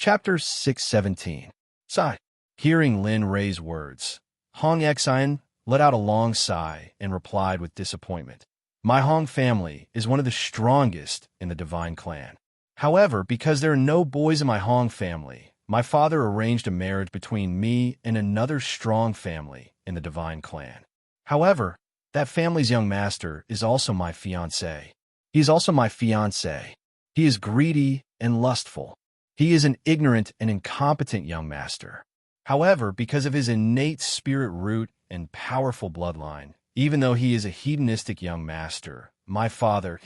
Chapter 617. Sigh. Hearing Lin Rei's words, Hong Xian let out a long sigh and replied with disappointment. My Hong family is one of the strongest in the divine clan. However, because there are no boys in my Hong family, my father arranged a marriage between me and another strong family in the divine clan. However, that family's young master is also my fiancé. He is also my fiancé. He is greedy and lustful. He is an ignorant and incompetent young master. However, because of his innate spirit root and powerful bloodline, even though he is a hedonistic young master, my father,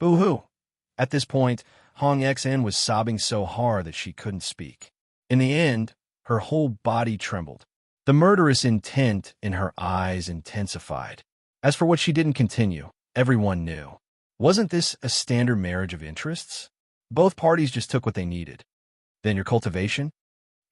boo-hoo. At this point, Hong Xian was sobbing so hard that she couldn't speak. In the end, her whole body trembled. The murderous intent in her eyes intensified. As for what she didn't continue, everyone knew. Wasn't this a standard marriage of interests? Both parties just took what they needed. Then your cultivation?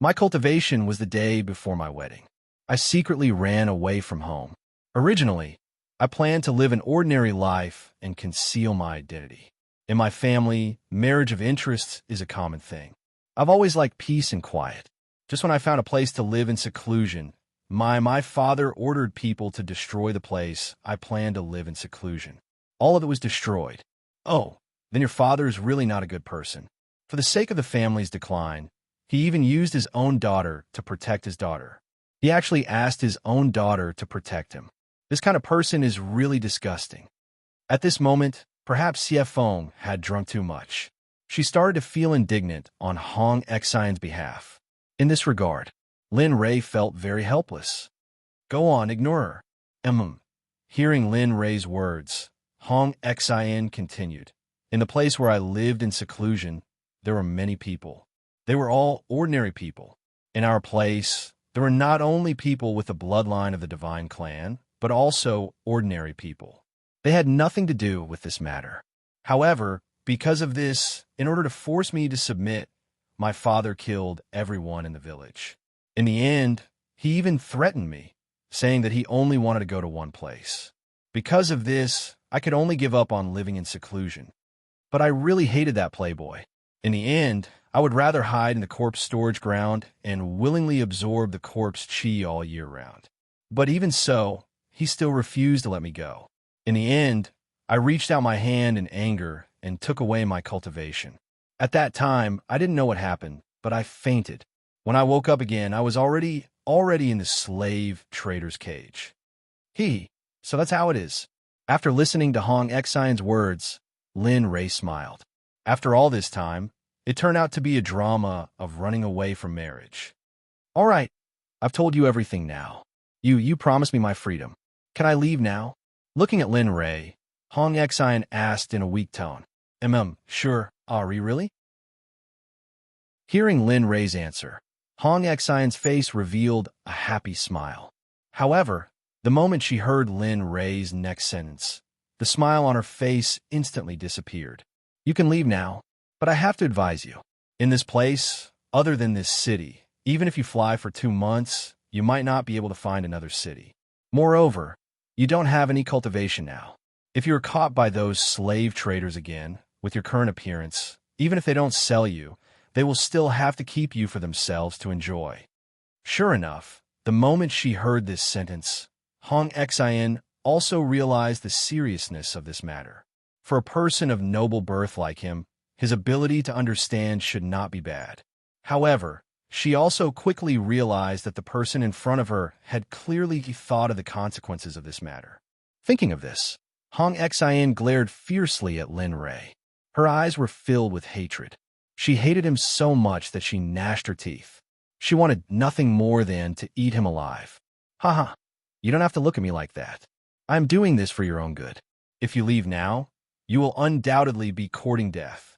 My cultivation was the day before my wedding. I secretly ran away from home. Originally, I planned to live an ordinary life and conceal my identity. In my family, marriage of interests is a common thing. I've always liked peace and quiet. Just when I found a place to live in seclusion, my father ordered people to destroy the place I planned to live in seclusion. All of it was destroyed. Oh, then your father is really not a good person. For the sake of the family's decline, he even used his own daughter to protect his daughter. He actually asked his own daughter to protect him. This kind of person is really disgusting. At this moment, perhaps Xie Feng had drunk too much. She started to feel indignant on Hong Xian's behalf. In this regard, Lin Rei felt very helpless. Go on, ignore her. Hearing Lin Rei's words, Hong Xian continued. In the place where I lived in seclusion, there were many people. They were all ordinary people. In our place, there were not only people with the bloodline of the divine clan, but also ordinary people. They had nothing to do with this matter. However, because of this, in order to force me to submit, my father killed everyone in the village. In the end, he even threatened me, saying that he only wanted to go to one place. Because of this, I could only give up on living in seclusion. But I really hated that playboy. In the end, I would rather hide in the corpse storage ground and willingly absorb the corpse chi all year round. But even so, he still refused to let me go. In the end, I reached out my hand in anger and took away my cultivation. At that time, I didn't know what happened, but I fainted. When I woke up again, I was already in the slave trader's cage. So that's how it is. After listening to Hong Xian's words, Lin Rei smiled. After all this time, it turned out to be a drama of running away from marriage. All right, I've told you everything now. You promised me my freedom. Can I leave now? Looking at Lin Rei, Hong Xian asked in a weak tone. Sure. Are you really? Hearing Lin Rei's answer, Hong Xian's face revealed a happy smile. However, the moment she heard Lin Rei's next sentence, the smile on her face instantly disappeared. You can leave now, but I have to advise you. In this place, other than this city, even if you fly for 2 months, you might not be able to find another city. Moreover, you don't have any cultivation now. If you are caught by those slave traders again, with your current appearance, even if they don't sell you, they will still have to keep you for themselves to enjoy. Sure enough, the moment she heard this sentence, Hong Xian also realized the seriousness of this matter. For a person of noble birth like him, his ability to understand should not be bad. However, she also quickly realized that the person in front of her had clearly thought of the consequences of this matter. Thinking of this, Hong Xian glared fiercely at Lin Rei. Her eyes were filled with hatred. She hated him so much that she gnashed her teeth. She wanted nothing more than to eat him alive. Haha, you don't have to look at me like that. I'm doing this for your own good. If you leave now, you will undoubtedly be courting death.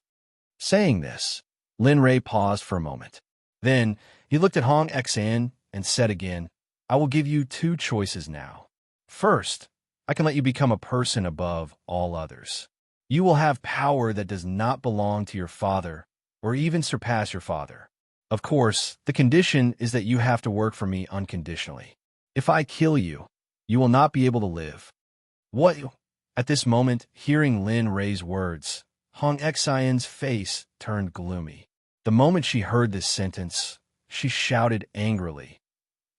Saying this, Lin Rei paused for a moment. Then, he looked at Hong Xian and said again, I will give you 2 choices now. First, I can let you become a person above all others. You will have power that does not belong to your father, or even surpass your father. Of course, the condition is that you have to work for me unconditionally. If I kill you, you will not be able to live. What? At this moment, hearing Lin Rei's words, Hong Xian's face turned gloomy. The moment she heard this sentence, she shouted angrily,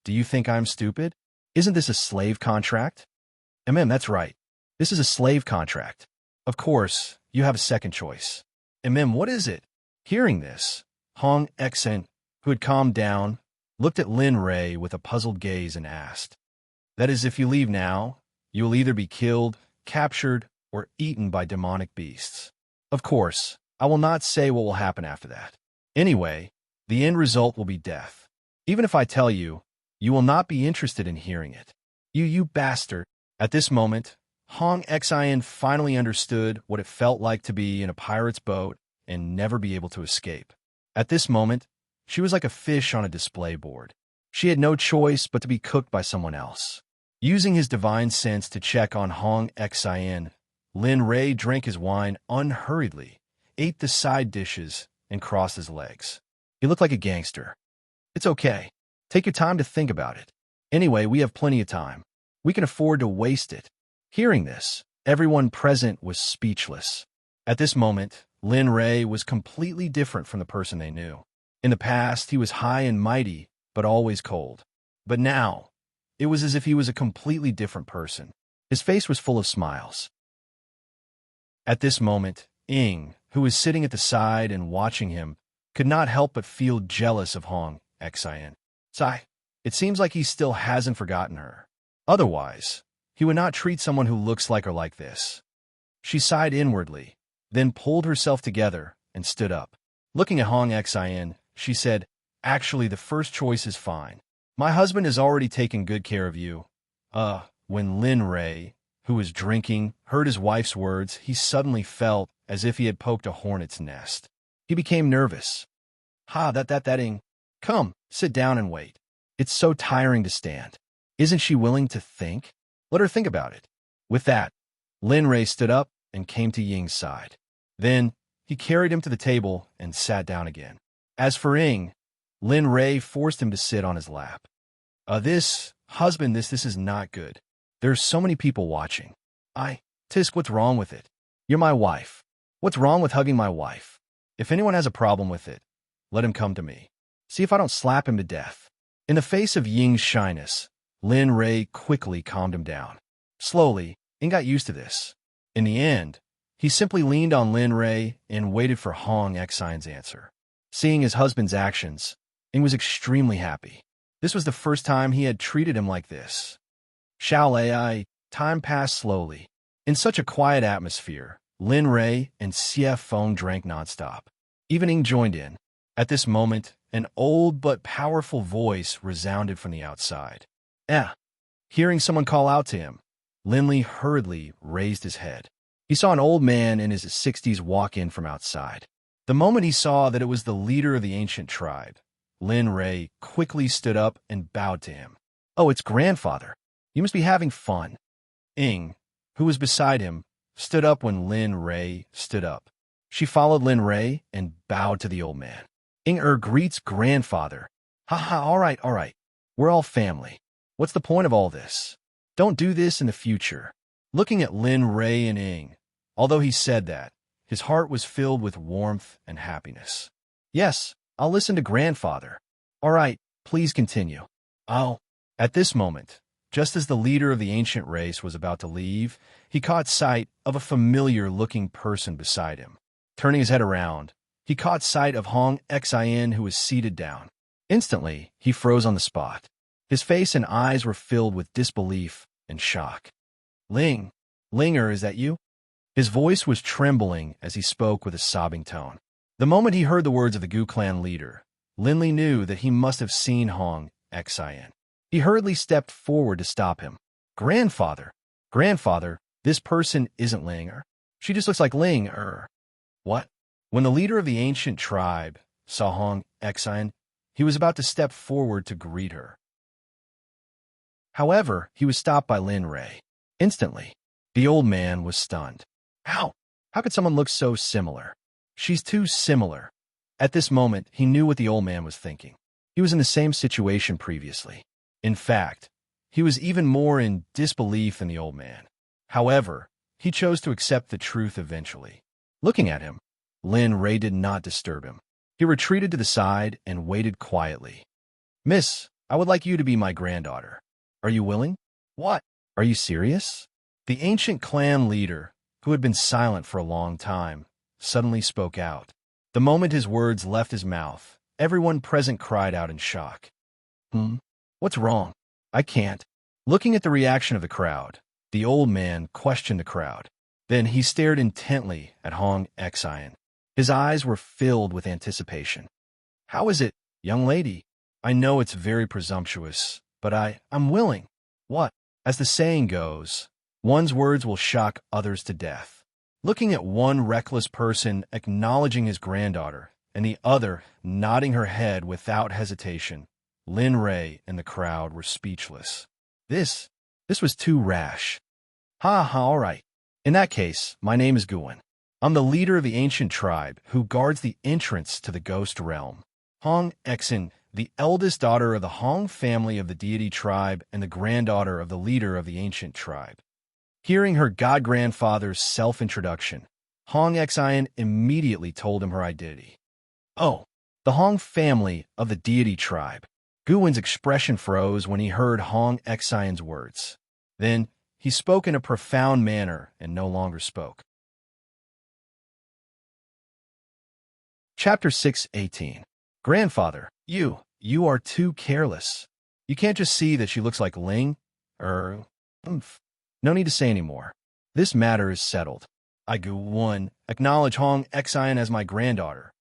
"Do you think I'm stupid? Isn't this a slave contract?" That's right. This is a slave contract. Of course, you have a second choice. What is it? Hearing this, Hong Xen, who had calmed down, looked at Lin Ray with a puzzled gaze and asked, "That is, if you leave now, you will either be killed, captured, or eaten by demonic beasts. Of course, I will not say what will happen after that. Anyway, the end result will be death. Even if I tell you, you will not be interested in hearing it. You bastard." At this moment, Hong Xien finally understood what it felt like to be in a pirate's boat and never be able to escape. At this moment, she was like a fish on a display board. She had no choice but to be cooked by someone else. Using his divine sense to check on Hong Xien, Lin Ray drank his wine unhurriedly, ate the side dishes, and crossed his legs. He looked like a gangster. "It's okay. Take your time to think about it. Anyway, we have plenty of time. We can afford to waste it." Hearing this, everyone present was speechless. At this moment, Lin Ray was completely different from the person they knew. In the past, he was high and mighty, but always cold. But now, it was as if he was a completely different person. His face was full of smiles. At this moment, Ying, who was sitting at the side and watching him, could not help but feel jealous of Hong Xien. Sigh, it seems like he still hasn't forgotten her. Otherwise, he would not treat someone who looks like her like this. She sighed inwardly, then pulled herself together and stood up. Looking at Hong Xien, she said, "Actually, the first choice is fine. My husband has already taken good care of you." When Lin Ray, who was drinking, heard his wife's words, he suddenly felt as if he had poked a hornet's nest. He became nervous. That Ying. Come, sit down and wait. It's so tiring to stand. Isn't she willing to think? Let her think about it." With that, Lin Ray stood up and came to Ying's side. Then, he carried him to the table and sat down again. As for Ying, Lin Ray forced him to sit on his lap. This is not good. There's so many people watching. Tisk, what's wrong with it? You're my wife. What's wrong with hugging my wife? If anyone has a problem with it, let him come to me. See if I don't slap him to death." In the face of Ying's shyness, Lin Ray quickly calmed him down. Slowly, Ying got used to this. In the end, he simply leaned on Lin Ray and waited for Hong Xien's answer. Seeing his husband's actions, Ying was extremely happy. This was the first time he had treated him like this. Time passed slowly. In such a quiet atmosphere, Lin Ray and Xie Feng drank nonstop. Even Ying joined in. At this moment, an old but powerful voice resounded from the outside. Hearing someone call out to him, Lin Li hurriedly raised his head. He saw an old man in his 60s walk in from outside. The moment he saw that it was the leader of the ancient tribe, Lin Ray quickly stood up and bowed to him. "Oh, it's grandfather. You must be having fun." Ying, who was beside him, stood up when Lin Ray stood up. She followed Lin Ray and bowed to the old man. Ying greets grandfather. All right. We're all family. What's the point of all this? Don't do this in the future." Looking at Lin Ray and Ying, although he said that, his heart was filled with warmth and happiness. "Yes, I'll listen to grandfather." "All right, please continue." At this moment, just as the leader of the ancient race was about to leave, he caught sight of a familiar-looking person beside him. Turning his head around, he caught sight of Hong Xien, who was seated down. Instantly, he froze on the spot. His face and eyes were filled with disbelief and shock. Linger, is that you?" His voice was trembling as he spoke with a sobbing tone. The moment he heard the words of the Gu clan leader, Lin Li knew that he must have seen Hong Xien. He hurriedly stepped forward to stop him. Grandfather, this person isn't Linger. She just looks like Linger." "What?" When the leader of the ancient tribe saw Hong Xien, he was about to step forward to greet her. However, he was stopped by Lin Ray. Instantly, the old man was stunned. How could someone look so similar? She's too similar. At this moment, he knew what the old man was thinking. He was in the same situation previously. In fact, he was even more in disbelief than the old man. However, he chose to accept the truth eventually. Looking at him, Lin Ray did not disturb him. He retreated to the side and waited quietly. Miss, I would like you to be my granddaughter. Are you willing? What? Are you serious? The ancient clan leader, who had been silent for a long time, suddenly spoke out. The moment his words left his mouth, everyone present cried out in shock. What's wrong? I can't. Looking at the reaction of the crowd, the old man questioned the crowd. Then he stared intently at Hong Xian. His eyes were filled with anticipation. How is it, young lady? I know it's very presumptuous, but I'm willing. What? As the saying goes, one's words will shock others to death. Looking at one reckless person acknowledging his granddaughter, and the other nodding her head without hesitation, Lin Rei and the crowd were speechless. This was too rash. All right. In that case, my name is Guan. I'm the leader of the ancient tribe who guards the entrance to the ghost realm. Hong Xian, the eldest daughter of the Hong family of the deity tribe and the granddaughter of the leader of the ancient tribe. Hearing her god-grandfather's self-introduction, Hong Xian immediately told him her identity. Oh, the Hong family of the deity tribe. Guwen's expression froze when he heard Hong Xian's words. Then, he spoke in a profound manner and no longer spoke. Chapter 6:18. Grandfather, you are too careless. You can't just see that she looks like Ling? No need to say any more. This matter is settled. I, Guwen, acknowledge Hong Xian as my granddaughter.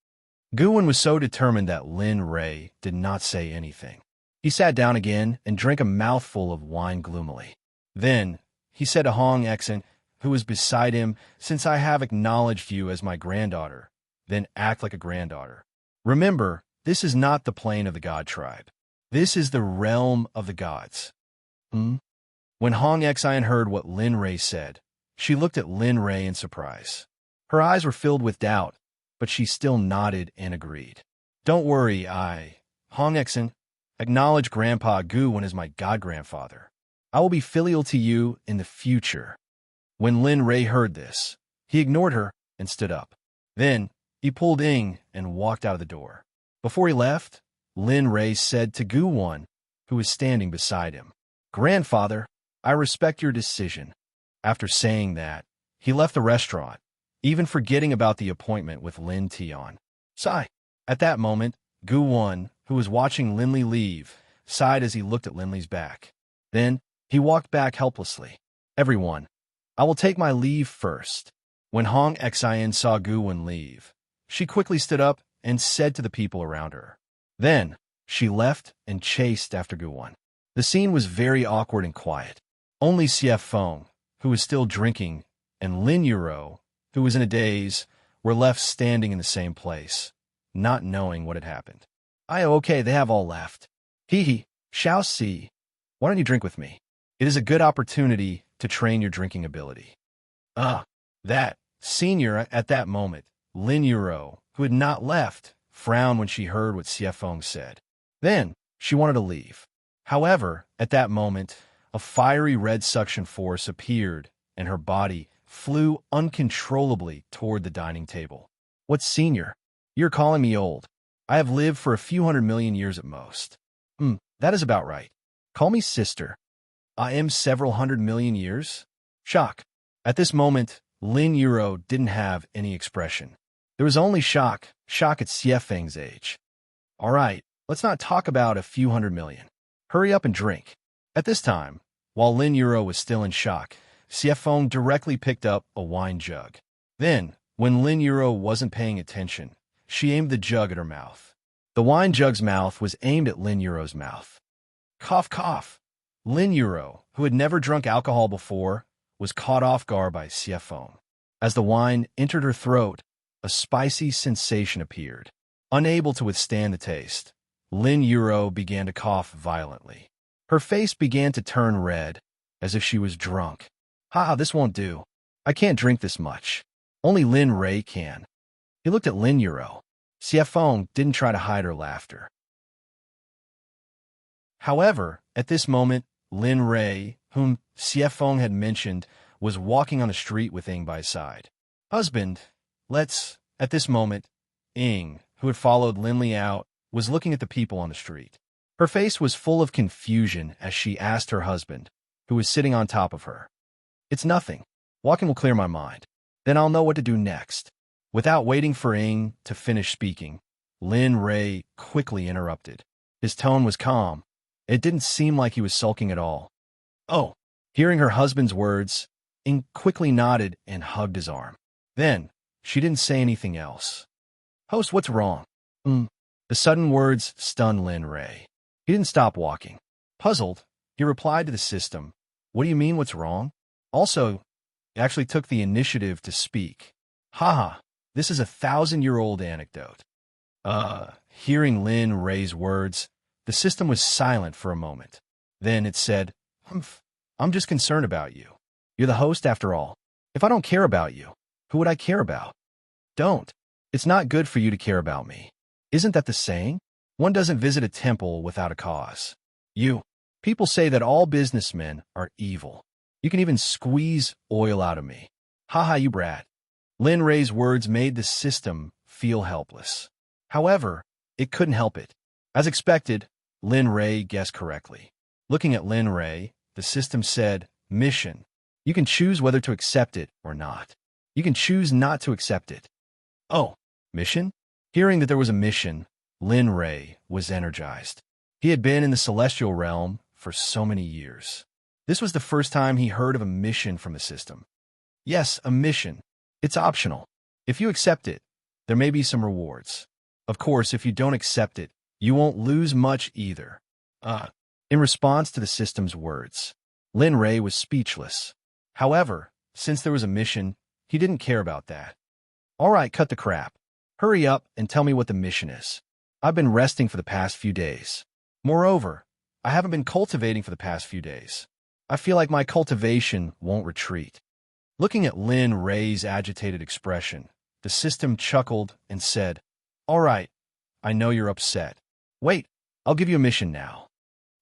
Guwen was so determined that Lin Rei did not say anything. He sat down again and drank a mouthful of wine gloomily. Then, he said to Hong Xian, who was beside him, since I have acknowledged you as my granddaughter, then act like a granddaughter. Remember, this is not the plane of the god tribe. This is the realm of the gods. When Hong Xian heard what Lin Rei said, she looked at Lin Rei in surprise. Her eyes were filled with doubt, but she still nodded and agreed. Don't worry, Hong Xian, acknowledge Grandpa Guwen as my god-grandfather. I will be filial to you in the future. When Lin Rei heard this, he ignored her and stood up. Then, he pulled Ying and walked out of the door. Before he left, Lin Rei said to Guwen, who was standing beside him, Grandfather, I respect your decision. After saying that, he left the restaurant, even forgetting about the appointment with Lin Tian. Sigh. At that moment, Guwen, who was watching Linli leave, sighed as he looked at Linli's back. Then, he walked back helplessly. Everyone, I will take my leave first. When Hong Xian saw Guwen leave, she quickly stood up and said to the people around her. Then, she left and chased after Guwen. The scene was very awkward and quiet. Only Xie Feng, who was still drinking, and Lin Yuro, who was in a daze, were left standing in the same place, not knowing what had happened. Okay, they have all left. Shao Si, why don't you drink with me? It is a good opportunity to train your drinking ability. That, senior, at that moment, Lin Yuro, who had not left, frowned when she heard what Xie Feng said. Then, she wanted to leave. However, at that moment, a fiery red suction force appeared, and her body flew uncontrollably toward the dining table. What's senior? You're calling me old. I have lived for a few 100 million years at most. That is about right. Call me sister. I am several 100 million years? Shock. At this moment, Lin Yuro didn't have any expression. There was only shock at Xie Feng's age. All right, let's not talk about a few 100 million. Hurry up and drink. At this time, while Lin Yuro was still in shock, Xie Feng directly picked up a wine jug. Then, when Lin Yuro wasn't paying attention, she aimed the jug at her mouth. The wine jug's mouth was aimed at Lin Yuro's mouth. Cough, cough. Lin Yuro, who had never drunk alcohol before, was caught off guard by Xie Feng. As the wine entered her throat, a spicy sensation appeared. Unable to withstand the taste, Lin Yuro began to cough violently. Her face began to turn red, as if she was drunk. This won't do. I can't drink this much. Only Lin Rei can. He looked at Lin Yuro. Xie Feng didn't try to hide her laughter. However, at this moment, Lin Rei, whom Xie Feng had mentioned, was walking on the street with Ying by his side. Husband, let's, at this moment, Ying, who had followed Linley out, was looking at the people on the street. Her face was full of confusion as she asked her husband, who was sitting on top of her. "It's nothing. Walking will clear my mind. Then I'll know what to do next." Without waiting for Ing to finish speaking, Lin Ray quickly interrupted. His tone was calm. It didn't seem like he was sulking at all. "Oh." Hearing her husband's words, Ing quickly nodded and hugged his arm. Then, she didn't say anything else. "Host, what's wrong?" The sudden words stunned Lin Ray. He didn't stop walking. Puzzled, he replied to the system, "What do you mean, what's wrong?" Also, he actually took the initiative to speak. "Haha, this is a 1,000-year-old anecdote." Hearing Lin Ray's words, the system was silent for a moment. Then it said, "I'm just concerned about you. You're the host after all. If I don't care about you, who would I care about?" "Don't. It's not good for you to care about me. Isn't that the saying? One doesn't visit a temple without a cause. People say that all businessmen are evil. You can even squeeze oil out of me. Haha, you brat." Lin Ray's words made the system feel helpless. However, it couldn't help it. As expected, Lin Ray guessed correctly. Looking at Lin Ray, the system said, "Mission. You can choose whether to accept it or not. You can choose not to accept it." "Oh, mission?" Hearing that there was a mission, Lin Ray was energized. He had been in the celestial realm for so many years. This was the first time he heard of a mission from the system. "Yes, a mission. It's optional. If you accept it, there may be some rewards. Of course, if you don't accept it, you won't lose much either." In response to the system's words, Lin Ray was speechless. However, since there was a mission, he didn't care about that. "All right, cut the crap. Hurry up and tell me what the mission is. I've been resting for the past few days. Moreover, I haven't been cultivating for the past few days. I feel like my cultivation won't retreat." Looking at Lin Ray's agitated expression, the system chuckled and said, "All right, I know you're upset. Wait, I'll give you a mission now."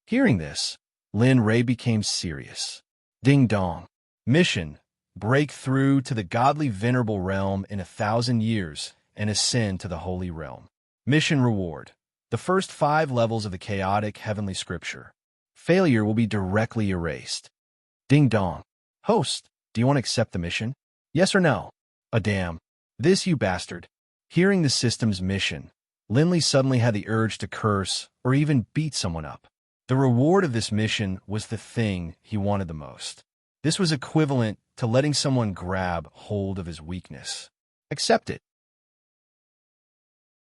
Hearing this, Lin Ray became serious. Ding dong. Mission: break through to the godly venerable realm in 1,000 years and ascend to the holy realm. Mission reward: the first 5 levels of the chaotic heavenly scripture. Failure will be directly erased. Ding dong. Host, do you want to accept the mission? Yes or no? Damn. This, you bastard. Hearing the system's mission, Linley suddenly had the urge to curse or even beat someone up. The reward of this mission was the thing he wanted the most. This was equivalent to letting someone grab hold of his weakness. Accept it.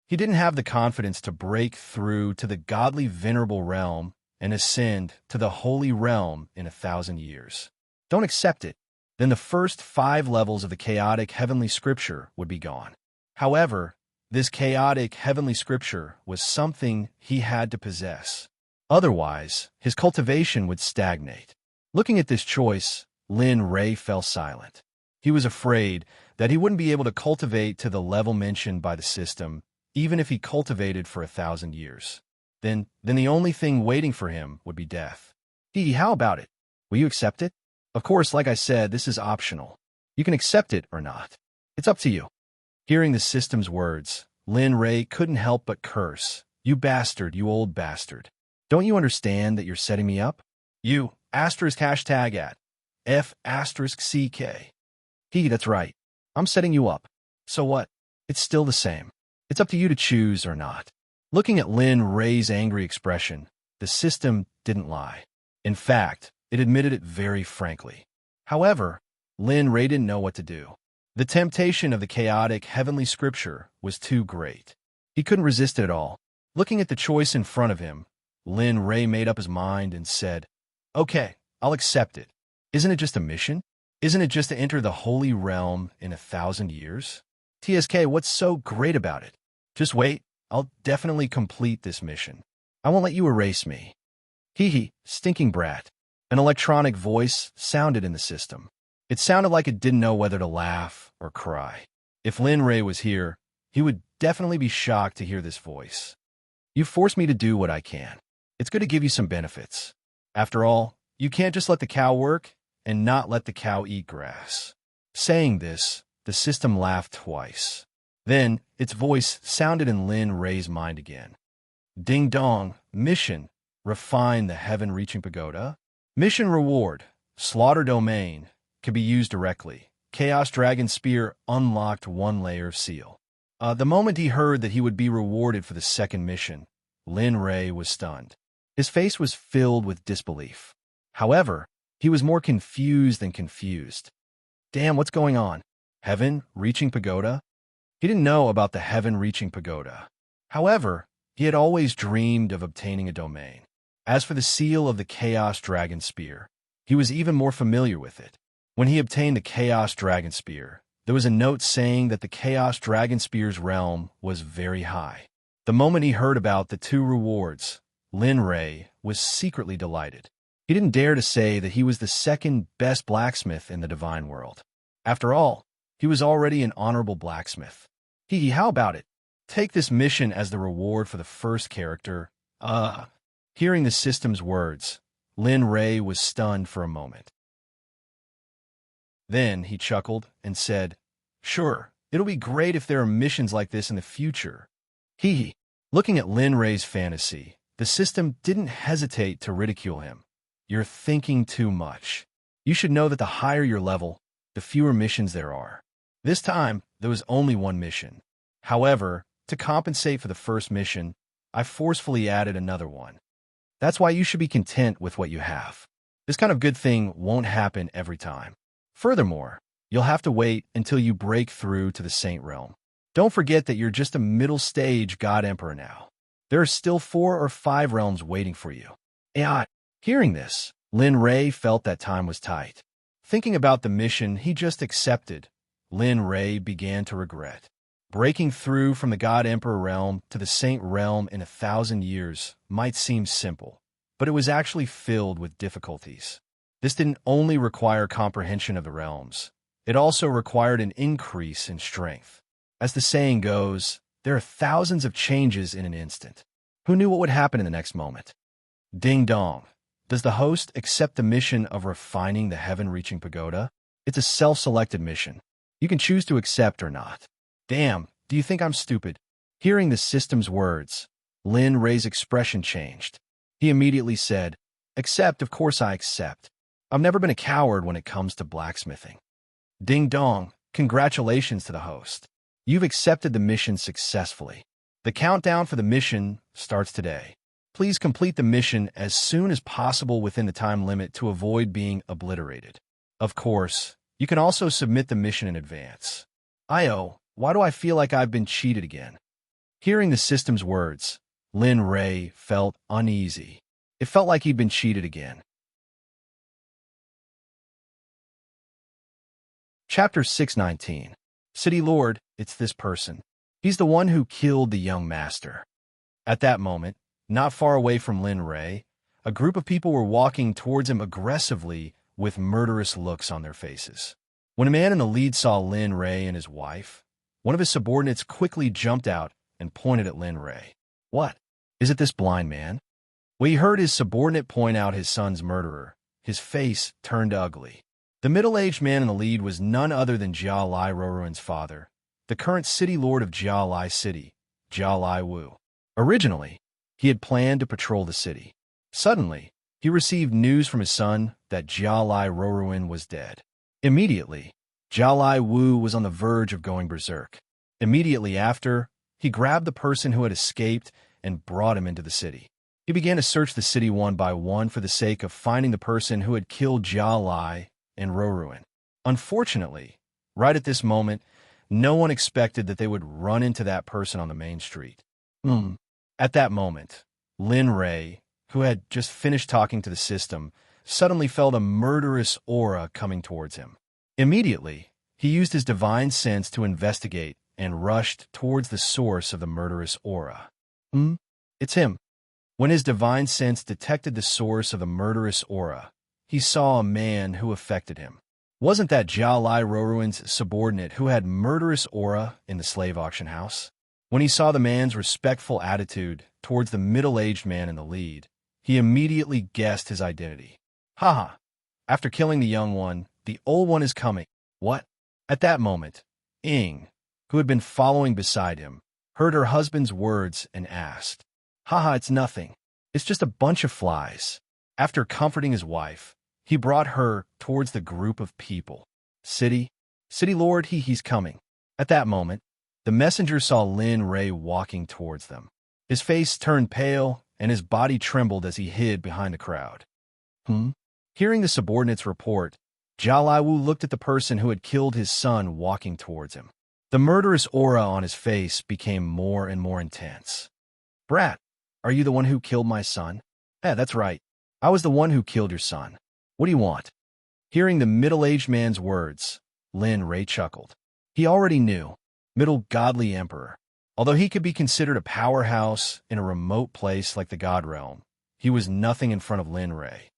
He didn't have the confidence to break through to the godly venerable realm and ascend to the holy realm in 1,000 years. Don't accept it. Then the first 5 levels of the chaotic heavenly scripture would be gone. However, this chaotic heavenly scripture was something he had to possess. Otherwise, his cultivation would stagnate. Looking at this choice, Lin Ray fell silent. He was afraid that he wouldn't be able to cultivate to the level mentioned by the system, even if he cultivated for 1,000 years. Then the only thing waiting for him would be death. How about it? Will you accept it? Of course, like I said, this is optional. You can accept it or not. It's up to you. Hearing the system's words, Lin Ray couldn't help but curse. You bastard, you old bastard. Don't you understand that you're setting me up? You, *hashtag at F***CK. That's right. I'm setting you up. So what? It's still the same. It's up to you to choose or not. Looking at Lin Ray's angry expression, the system didn't lie. In fact, it admitted it very frankly. However, Lin Ray didn't know what to do. The temptation of the chaotic heavenly scripture was too great. He couldn't resist it at all. Looking at the choice in front of him, Lin Ray made up his mind and said, "Okay, I'll accept it. Isn't it just a mission? Isn't it just to enter the holy realm in 1,000 years? TSK, what's so great about it? Just wait, I'll definitely complete this mission. I won't let you erase me." Stinking brat. An electronic voice sounded in the system. It sounded like it didn't know whether to laugh or cry. If Lin Ray was here, he would definitely be shocked to hear this voice. "You force me to do what I can. It's good to give you some benefits. After all, you can't just let the cow work and not let the cow eat grass." Saying this, the system laughed twice. Then, its voice sounded in Lin Rei's mind again. Ding dong, mission, refine the heaven-reaching pagoda. Mission reward, slaughter domain, can be used directly. Chaos Dragon Spear unlocked 1 layer of seal. The moment he heard that he would be rewarded for the second mission, Lin Rei was stunned. His face was filled with disbelief. However, he was more confused than confused. Damn, what's going on? Heaven-reaching pagoda? He didn't know about the heaven-reaching pagoda. However, he had always dreamed of obtaining a domain. As for the seal of the Chaos Dragon Spear, he was even more familiar with it. When he obtained the Chaos Dragon Spear, there was a note saying that the Chaos Dragon Spear's realm was very high. The moment he heard about the 2 rewards, Lin Rei was secretly delighted. He didn't dare to say that he was the second best blacksmith in the divine world. After all, he was already an honorable blacksmith. How about it? Take this mission as the reward for the first character. Hearing the system's words, Lin Rei was stunned for a moment. Then he chuckled and said, "Sure, it'll be great if there are missions like this in the future." Looking at Lin Rei's fantasy, the system didn't hesitate to ridicule him. You're thinking too much. You should know that the higher your level, the fewer missions there are. This time, there was only 1 mission. However, to compensate for the first mission, I forcefully added another one. That's why you should be content with what you have. This kind of good thing won't happen every time. Furthermore, you'll have to wait until you break through to the Saint Realm. Don't forget that you're just a middle stage God Emperor now. There are still 4 or 5 realms waiting for you. Hearing this, Lin Rei felt that time was tight. Thinking about the mission he just accepted, Lin Rei began to regret. Breaking through from the God Emperor realm to the Saint Realm in 1,000 years might seem simple, but it was actually filled with difficulties. This didn't only require comprehension of the realms, it also required an increase in strength. As the saying goes, there are thousands of changes in an instant. Who knew what would happen in the next moment? Ding dong. Does the host accept the mission of refining the heaven-reaching pagoda? It's a self-selected mission. You can choose to accept or not. Damn, do you think I'm stupid? Hearing the system's words, Lin Rei's expression changed. He immediately said, "Accept, of course I accept. I've never been a coward when it comes to blacksmithing." Ding dong, congratulations to the host. You've accepted the mission successfully. The countdown for the mission starts today. Please complete the mission as soon as possible within the time limit to avoid being obliterated. Of course, you can also submit the mission in advance. Why do I feel like I've been cheated again? Hearing the system's words, Lin Rei felt uneasy. It felt like he'd been cheated again. Chapter 619. City Lord, it's this person. He's the one who killed the young master. At that moment, not far away from Lin Rei, a group of people were walking towards him aggressively with murderous looks on their faces. When a man in the lead saw Lin Rei and his wife, one of his subordinates quickly jumped out and pointed at Lin Rei. What? Is it this blind man? When he heard his subordinate point out his son's murderer, his face turned ugly. The middle-aged man in the lead was none other than Jia Lai Roruan's father, the current city lord of Jia Lai City, Jia Lai Wu. Originally, he had planned to patrol the city. Suddenly, he received news from his son that Jia Lai Roruan was dead. Immediately, Jia Lai Wu was on the verge of going berserk. Immediately after, he grabbed the person who had escaped and brought him into the city. He began to search the city one by one for the sake of finding the person who had killed Jia Lai and Roruan. Unfortunately, right at this moment, no one expected that they would run into that person on the main street. At that moment, Lin Rei, who had just finished talking to the system, suddenly felt a murderous aura coming towards him. Immediately, he used his divine sense to investigate and rushed towards the source of the murderous aura. It's him. When his divine sense detected the source of the murderous aura, he saw a man who affected him. Wasn't that Jia Lai Roruan's subordinate who had murderous aura in the slave auction house? When he saw the man's respectful attitude towards the middle-aged man in the lead, he immediately guessed his identity. After killing the young one, the old one is coming. What? At that moment, Ing, who had been following beside him, heard her husband's words and asked, "Haha, it's nothing. It's just a bunch of flies." After comforting his wife, he brought her towards the group of people. City Lord, he's coming. At that moment, the messenger saw Lin Ray walking towards them. His face turned pale, and his body trembled as he hid behind the crowd. Hearing the subordinate's report, Jia Lai Wu looked at the person who had killed his son walking towards him. The murderous aura on his face became more and more intense. "Brat, are you the one who killed my son?" "Yeah, that's right. I was the one who killed your son. What do you want?" Hearing the middle-aged man's words, Lin Ray chuckled. He already knew, middle godly emperor. Although he could be considered a powerhouse in a remote place like the God Realm, he was nothing in front of Lin Ray.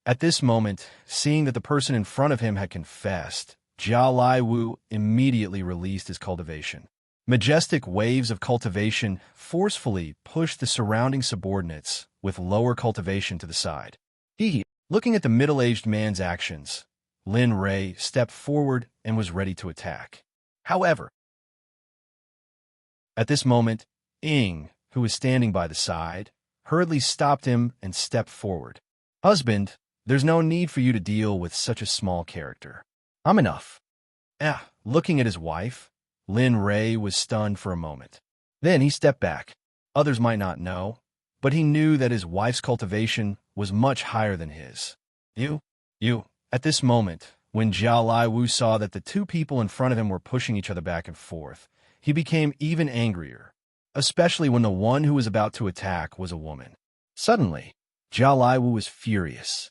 At this moment, seeing that the person in front of him had confessed, Jia Lai Wu immediately released his cultivation. Majestic waves of cultivation forcefully pushed the surrounding subordinates with lower cultivation to the side. Looking at the middle-aged man's actions, Lin Ray stepped forward and was ready to attack. However, at this moment, Ying, who was standing by the side, hurriedly stopped him and stepped forward. "Husband, there's no need for you to deal with such a small character. I'm enough." Looking at his wife, Lin Ray was stunned for a moment. Then he stepped back. Others might not know, but he knew that his wife's cultivation was much higher than his. At this moment, when Jia Lai Wu saw that the two people in front of him were pushing each other back and forth, he became even angrier, especially when the one who was about to attack was a woman. Suddenly, Jia Lai Wu was furious.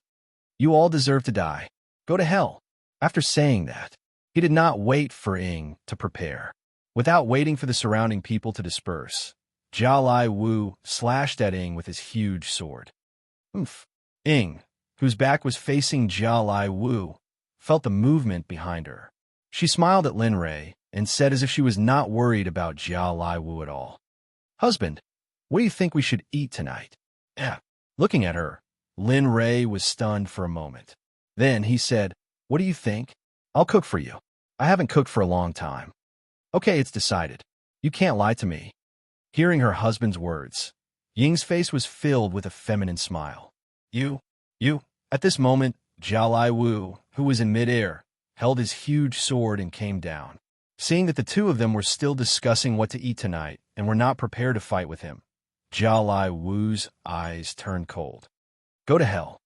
"You all deserve to die. Go to hell." After saying that, he did not wait for Ying to prepare. Without waiting for the surrounding people to disperse, Jia Lai Wu slashed at Ying with his huge sword. Ying, whose back was facing Jia Lai Wu, felt the movement behind her. She smiled at Lin Ray and said as if she was not worried about Jia Lai Wu at all, "Husband, what do you think we should eat tonight?" Looking at her, Lin Ray was stunned for a moment. Then he said, "What do you think? I'll cook for you. I haven't cooked for a long time." "Okay, it's decided. You can't lie to me." Hearing her husband's words, Ying's face was filled with a feminine smile. You. At this moment, Jia Lai Wu, who was in midair, held his huge sword and came down. Seeing that the two of them were still discussing what to eat tonight and were not prepared to fight with him, Jia Lai Wu's eyes turned cold. Go to hell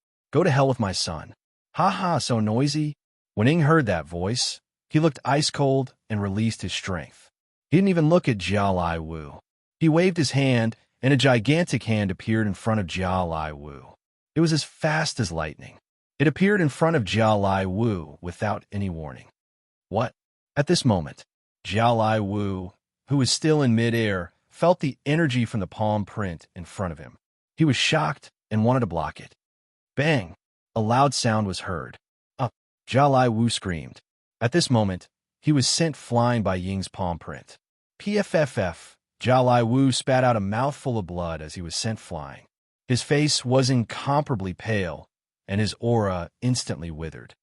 with my son." "Ha, so noisy." When Ying heard that voice, he looked ice cold and released his strength. He didn't even look at Jia Lai Wu. He waved his hand, and a gigantic hand appeared in front of Jia Lai Wu. It was as fast as lightning. It appeared in front of Jia Lai Wu without any warning. What? At this moment, Jia Lai Wu, who was still in midair, felt the energy from the palm print in front of him. He was shocked and wanted to block it. Bang! A loud sound was heard. Up! Jia Lai Wu screamed. At this moment, he was sent flying by Ying's palm print. PFFF! Jia Lai Wu spat out a mouthful of blood as he was sent flying. His face was incomparably pale, and his aura instantly withered.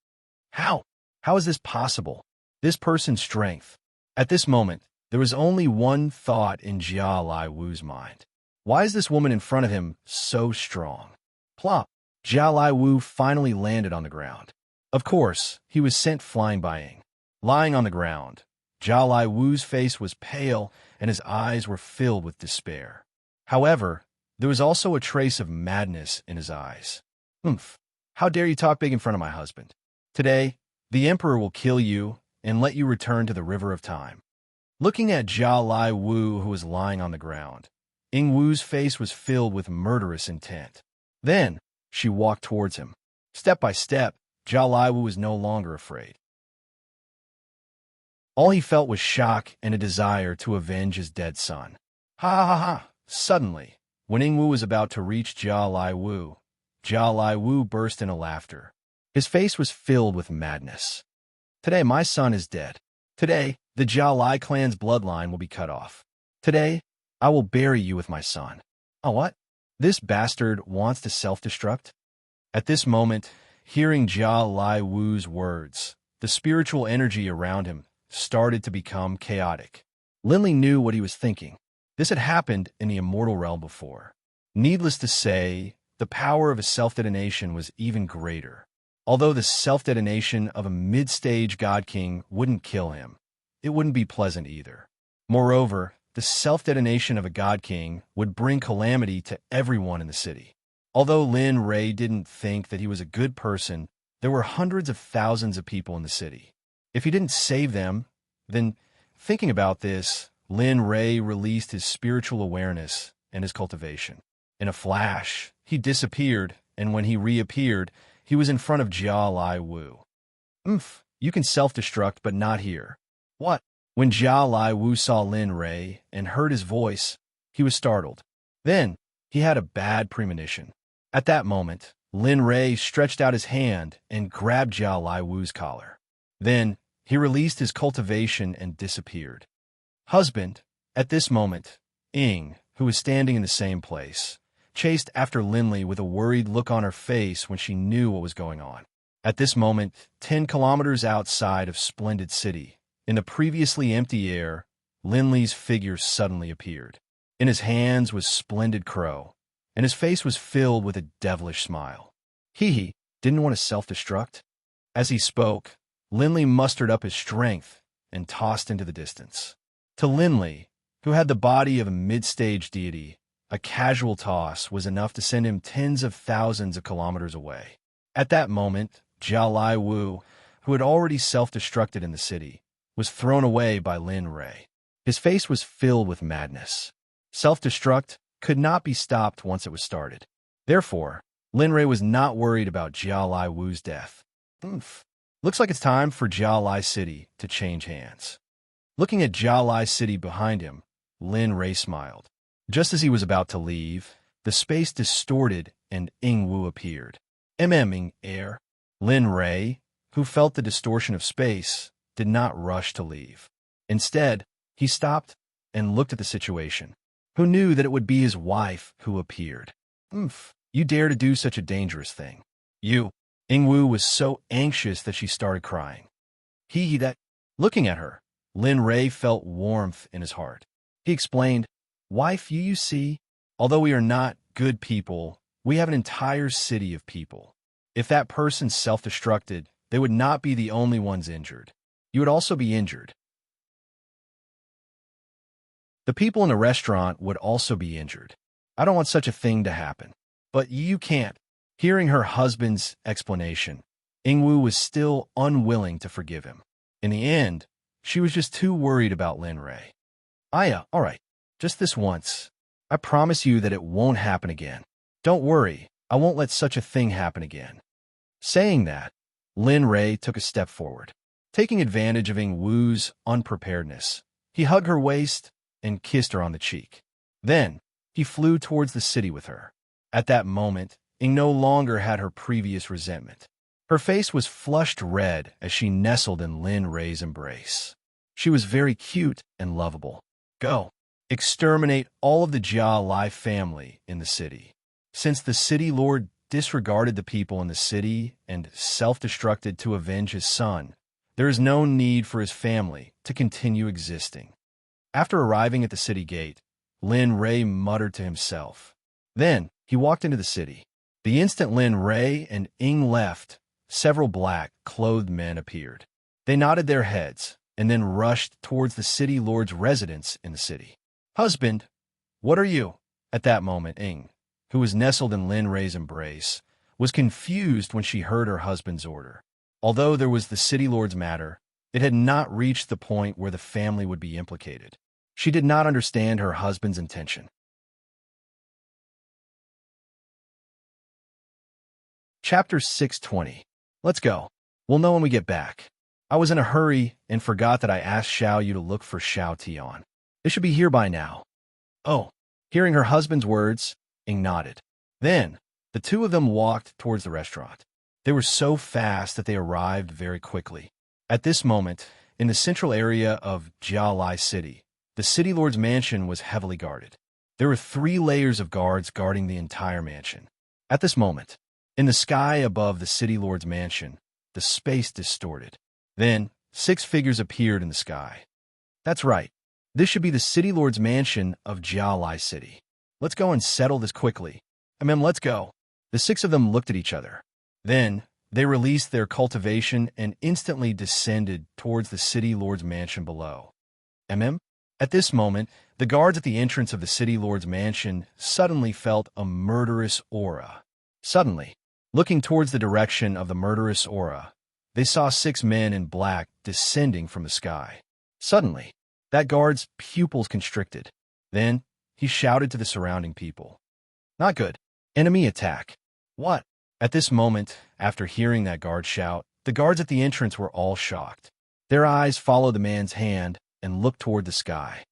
How? How is this possible? This person's strength. At this moment, there was only one thought in Jia Lai Wu's mind. Why is this woman in front of him so strong? Plop! Jia Lai Wu finally landed on the ground. Of course, he was sent flying by Ying. Lying on the ground, Jia Lai Wu's face was pale and his eyes were filled with despair. However, there was also a trace of madness in his eyes. How dare you talk big in front of my husband? Today, the Emperor will kill you and let you return to the river of time. Looking at Jia Lai Wu, who was lying on the ground, Ying Wu's face was filled with murderous intent. Then, she walked towards him. Step by step, Jia Lai Wu was no longer afraid. All he felt was shock and a desire to avenge his dead son. Ha! Suddenly, when Ying Wu was about to reach Jia Lai Wu burst into laughter. His face was filled with madness. Today, my son is dead. Today, the Jia Lai clan's bloodline will be cut off. Today, I will bury you with my son. Oh, what? This bastard wants to self-destruct? At this moment, hearing Jia Lai Wu's words, the spiritual energy around him started to become chaotic. Linley knew what he was thinking. This had happened in the immortal realm before. Needless to say, the power of a self-detonation was even greater. Although the self-detonation of a mid-stage god king wouldn't kill him, it wouldn't be pleasant either. Moreover, the self-detonation of a god king would bring calamity to everyone in the city. Although Lin Ray didn't think that he was a good person, there were hundreds of thousands of people in the city. If he didn't save them, then, thinking about this, Lin Ray released his spiritual awareness and his cultivation. In a flash, he disappeared, and when he reappeared, he was in front of Jia Lai Wu. You can self-destruct, but not here. What? When Jia Lai Wu saw Lin Ray and heard his voice, he was startled. Then, he had a bad premonition. At that moment, Lin Ray stretched out his hand and grabbed Jia Lai Wu's collar. Then, he released his cultivation and disappeared. Husband, at this moment, Ying, who was standing in the same place, chased after Linley with a worried look on her face when she knew what was going on. At this moment, 10 kilometers outside of Splendid City, in the previously empty air, Linley's figure suddenly appeared. In his hands was Splendid Crow, and his face was filled with a devilish smile. He didn't want to self-destruct. As he spoke, Linley mustered up his strength and tossed into the distance. To Linley, who had the body of a mid-stage deity, a casual toss was enough to send him tens of thousands of kilometers away. At that moment, Jia Lai Wu, who had already self-destructed in the city, was thrown away by Lin Ray. His face was filled with madness. Self-destruct could not be stopped once it was started. Therefore, Lin Ray was not worried about Jia Lai Wu's death. Looks like it's time for Jia Lai City to change hands. Looking at Jia Lai City behind him, Lin Ray smiled. Just as he was about to leave, the space distorted and Ying Wu appeared. Ing air. Lin Ray, who felt the distortion of space, did not rush to leave. Instead, he stopped and looked at the situation. Who knew that it would be his wife who appeared? You dare to do such a dangerous thing. You. Ying Wu was so anxious that she started crying. Looking at her, Lin Ray felt warmth in his heart. He explained, Wife, you see, although we are not good people, we have an entire city of people. If that person self-destructed, they would not be the only ones injured. You would also be injured. The people in the restaurant would also be injured. I don't want such a thing to happen. But you can't. Hearing her husband's explanation, Ying Wu was still unwilling to forgive him. In the end, she was just too worried about Lin Ray. All right, just this once. I promise you that it won't happen again. Don't worry, I won't let such a thing happen again. Saying that, Lin Ray took a step forward. Taking advantage of Ying Wu's unpreparedness, he hugged her waist and kissed her on the cheek. Then, he flew towards the city with her. At that moment, Ying no longer had her previous resentment. Her face was flushed red as she nestled in Lin Ray's embrace. She was very cute and lovable. Go. Exterminate all of the Jia Lai family in the city. Since the city lord disregarded the people in the city and self-destructed to avenge his son, there is no need for his family to continue existing. After arriving at the city gate, Lin Ray muttered to himself. Then, he walked into the city. The instant Lin Ray and Ying left, several black-clothed men appeared. They nodded their heads and then rushed towards the city lord's residence in the city. Husband, what are you? At that moment, Ying, who was nestled in Lin Ray's embrace, was confused when she heard her husband's order. Although there was the city lord's matter, it had not reached the point where the family would be implicated. She did not understand her husband's intention. Chapter 620. Let's go. We'll know when we get back. I was in a hurry and forgot that I asked Xiao Yu to look for Xiao Tian. They should be here by now. Oh. Hearing her husband's words, Ying nodded. Then, the two of them walked towards the restaurant. They were so fast that they arrived very quickly. At this moment, in the central area of Jia Lai City, the city lord's mansion was heavily guarded. There were 3 layers of guards guarding the entire mansion. At this moment, in the sky above the city lord's mansion, the space distorted. Then, 6 figures appeared in the sky. That's right. This should be the City Lord's mansion of Jialai City. Let's go and settle this quickly. Let's go. The 6 of them looked at each other. Then, they released their cultivation and instantly descended towards the City Lord's mansion below. At this moment, the guards at the entrance of the City Lord's mansion suddenly felt a murderous aura. Suddenly, looking towards the direction of the murderous aura, they saw 6 men in black descending from the sky. Suddenly, that guard's pupils constricted. Then, he shouted to the surrounding people. Not good. Enemy attack. What? At this moment, after hearing that guard shout, the guards at the entrance were all shocked. Their eyes followed the man's hand and looked toward the sky.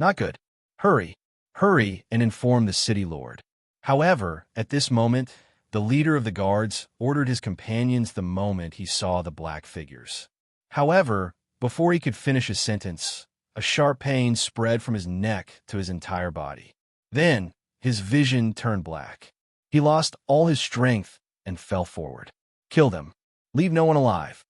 Not good. Hurry, hurry, and inform the city lord. However, at this moment, the leader of the guards ordered his companions the moment he saw the black figures. However, before he could finish his sentence, a sharp pain spread from his neck to his entire body. Then, his vision turned black. He lost all his strength and fell forward. Kill them. Leave no one alive.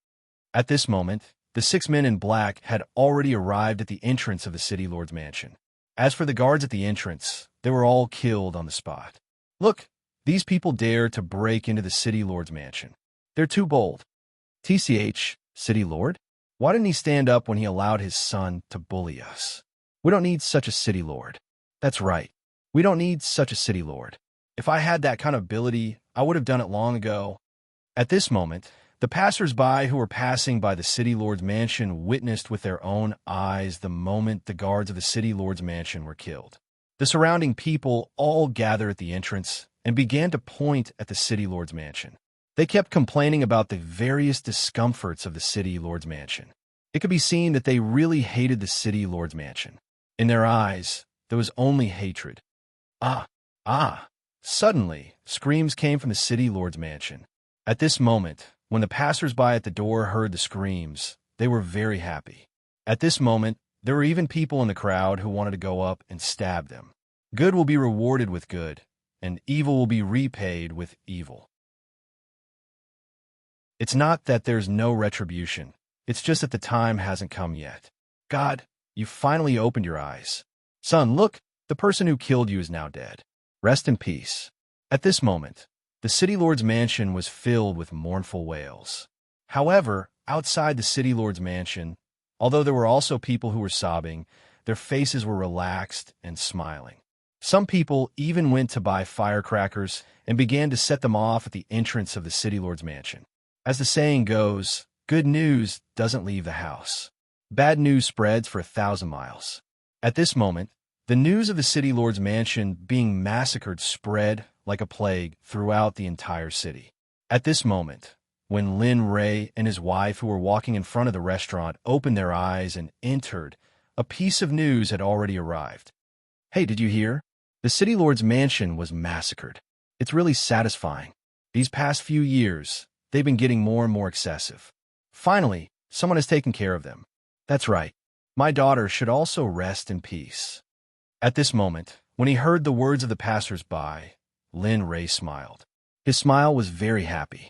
At this moment, the 6 men in black had already arrived at the entrance of the city lord's mansion. As for the guards at the entrance, they were all killed on the spot. Look, these people dare to break into the city lord's mansion. They're too bold. TCH, city lord? Why didn't he stand up when he allowed his son to bully us? We don't need such a city lord. That's right. We don't need such a city lord. If I had that kind of ability, I would have done it long ago. At this moment, the passers-by who were passing by the city lord's mansion witnessed with their own eyes the moment the guards of the city lord's mansion were killed. The surrounding people all gathered at the entrance and began to point at the city lord's mansion. They kept complaining about the various discomforts of the city lord's mansion. It could be seen that they really hated the city lord's mansion. In their eyes, there was only hatred. Suddenly, screams came from the city lord's mansion. At this moment, when the passers-by at the door heard the screams, they were very happy. At this moment, there were even people in the crowd who wanted to go up and stab them. Good will be rewarded with good, and evil will be repaid with evil. It's not that there's no retribution. It's just that the time hasn't come yet. God, you finally opened your eyes. Son, look, the person who killed you is now dead. Rest in peace. At this moment, the city lord's mansion was filled with mournful wails. However, outside the city lord's mansion, although there were also people who were sobbing, their faces were relaxed and smiling. Some people even went to buy firecrackers and began to set them off at the entrance of the city lord's mansion. As the saying goes, good news doesn't leave the house. Bad news spreads for 1,000 miles. At this moment, the news of the city lord's mansion being massacred spread like a plague throughout the entire city. At this moment, when Lin Ray and his wife, who were walking in front of the restaurant, opened their eyes and entered, a piece of news had already arrived. Hey, did you hear? The city lord's mansion was massacred. It's really satisfying. These past few years, they've been getting more and more excessive. Finally, someone has taken care of them. That's right. My daughter should also rest in peace. At this moment, when he heard the words of the passers-by, Lin Ray smiled. His smile was very happy.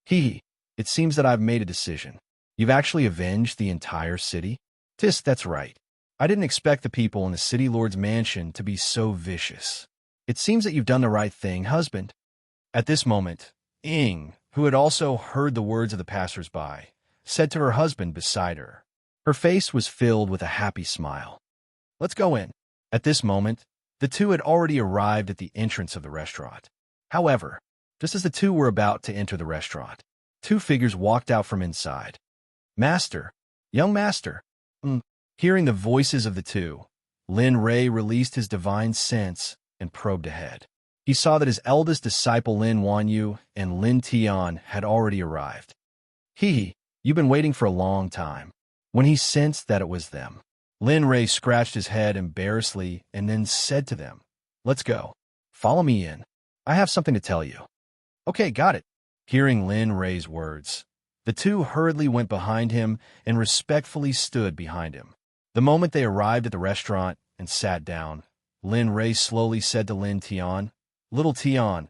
It seems that I've made a decision. You've actually avenged the entire city? That's right. I didn't expect the people in the city lord's mansion to be so vicious. It seems that you've done the right thing, husband. At this moment, Ying, who had also heard the words of the passers-by, said to her husband beside her. Her face was filled with a happy smile. Let's go in. At this moment, the two had already arrived at the entrance of the restaurant. However, just as the two were about to enter the restaurant, 2 figures walked out from inside. Master, young master. Hearing the voices of the two, Lin Ray released his divine sense and probed ahead. He saw that his eldest disciple Lin Wanyu and Lin Tian had already arrived. You've been waiting for a long time. When he sensed that it was them, Lin Ray scratched his head embarrassedly and then said to them, Let's go. Follow me in. I have something to tell you. Okay, got it. Hearing Lin Ray's words, the two hurriedly went behind him and respectfully stood behind him. The moment they arrived at the restaurant and sat down, Lin Ray slowly said to Lin Tian, Little Tian,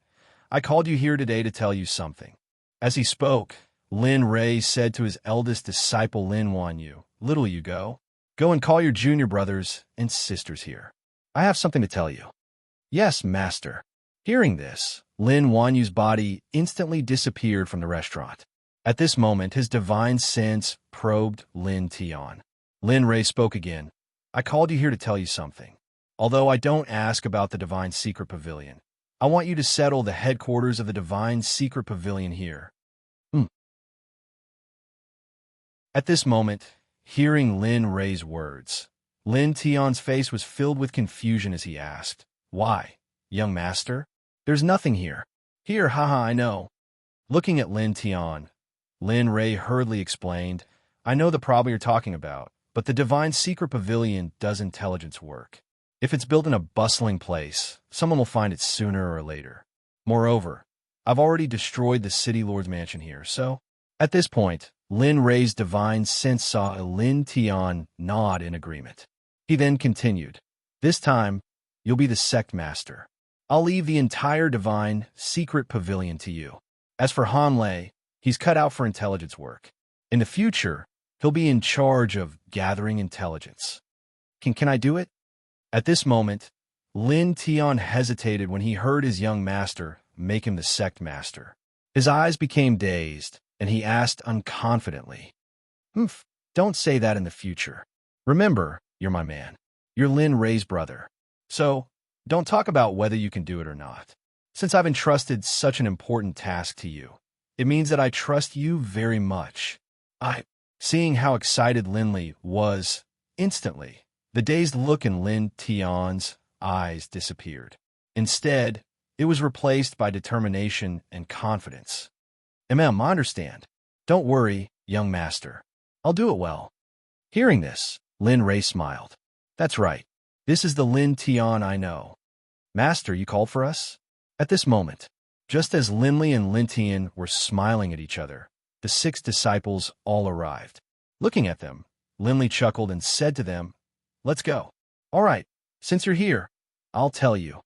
I called you here today to tell you something. As he spoke, Lin Ray said to his eldest disciple Lin Wanyu, "Little you go. Go and call your junior brothers and sisters here. I have something to tell you." "Yes, master." Hearing this, Lin Wanyu's body instantly disappeared from the restaurant. At this moment, his divine sense probed Lin Tian. Lin Ray spoke again. "I called you here to tell you something. Although I don't ask about the Divine Secret Pavilion, I want you to settle the headquarters of the Divine Secret Pavilion here." At this moment, hearing Lin Ray's words, Lin Tian's face was filled with confusion as he asked, "Why, young master? There's nothing here." "Here, haha, I know." Looking at Lin Tian, Lin Ray hurriedly explained, "I know the problem you're talking about, but the Divine Secret Pavilion does intelligence work. If it's built in a bustling place, someone will find it sooner or later. Moreover, I've already destroyed the City Lord's mansion here, so..." At this point, Lin Ray's divine sense saw Lin Tian nod in agreement. He then continued, "This time, you'll be the Sect master. I'll leave the entire Divine Secret Pavilion to you. As for Han Lei, he's cut out for intelligence work. In the future, he'll be in charge of gathering intelligence. Can I do it?" At this moment, Lin Tian hesitated when he heard his young master make him the Sect master. His eyes became dazed, and he asked unconfidently, "Humph, don't say that in the future. Remember, you're my man. You're Lin Ray's brother. So, don't talk about whether you can do it or not. Since I've entrusted such an important task to you, it means that I trust you very much." Seeing how excited Lin Li was, instantly, the dazed look in Lin Tian's eyes disappeared. Instead, it was replaced by determination and confidence. I understand. Don't worry, young master. I'll do it well." Hearing this, Lin Ray smiled. "That's right. This is the Lin Tian I know. Master, you called for us?" At this moment, just as Lin Li and Lin Tian were smiling at each other, the 6 disciples all arrived. Looking at them, Lin Li chuckled and said to them, "Let's go." "All right, since you're here, I'll tell you."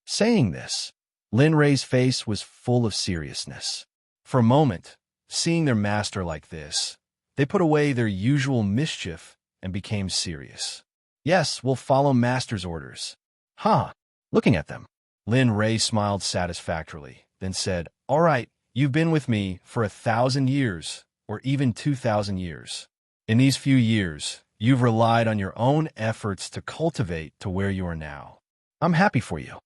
Saying this, Lin Ray's face was full of seriousness. For a moment, seeing their master like this, they put away their usual mischief and became serious. "Yes, we'll follow master's orders." Looking at them, Lin Ray smiled satisfactorily, then said, "All right, you've been with me for 1,000 years, or even 2,000 years. In these few years, you've relied on your own efforts to cultivate to where you are now. I'm happy for you."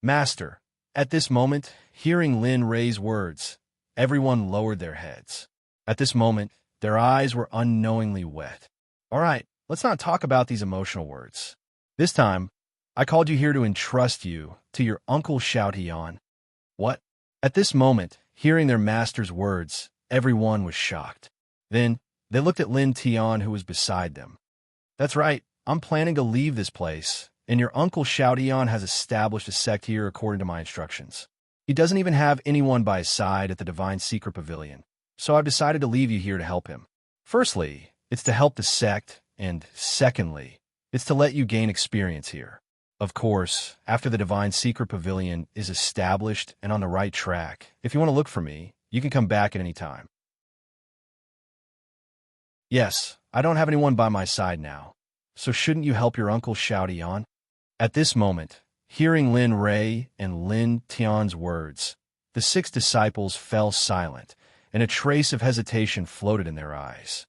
"Master." At this moment, hearing Lin Ray's words, everyone lowered their heads. At this moment, their eyes were unknowingly wet. "All right, let's not talk about these emotional words. This time, I called you here to entrust you to your Uncle Xiao Tian." "What?" At this moment, hearing their master's words, everyone was shocked. Then, they looked at Lin Tian, who was beside them. "That's right, I'm planning to leave this place, and your Uncle Xiao Tian has established a sect here according to my instructions. He doesn't even have anyone by his side at the Divine Secret Pavilion, so I've decided to leave you here to help him. Firstly, it's to help the sect, and secondly, it's to let you gain experience here. Of course, after the Divine Secret Pavilion is established and on the right track, if you want to look for me, you can come back at any time." "Yes, I don't have anyone by my side now, so shouldn't you help your Uncle Xiao Tian?" At this moment, hearing Lin Ray and Lin Tian's words, the 6 disciples fell silent, and a trace of hesitation floated in their eyes.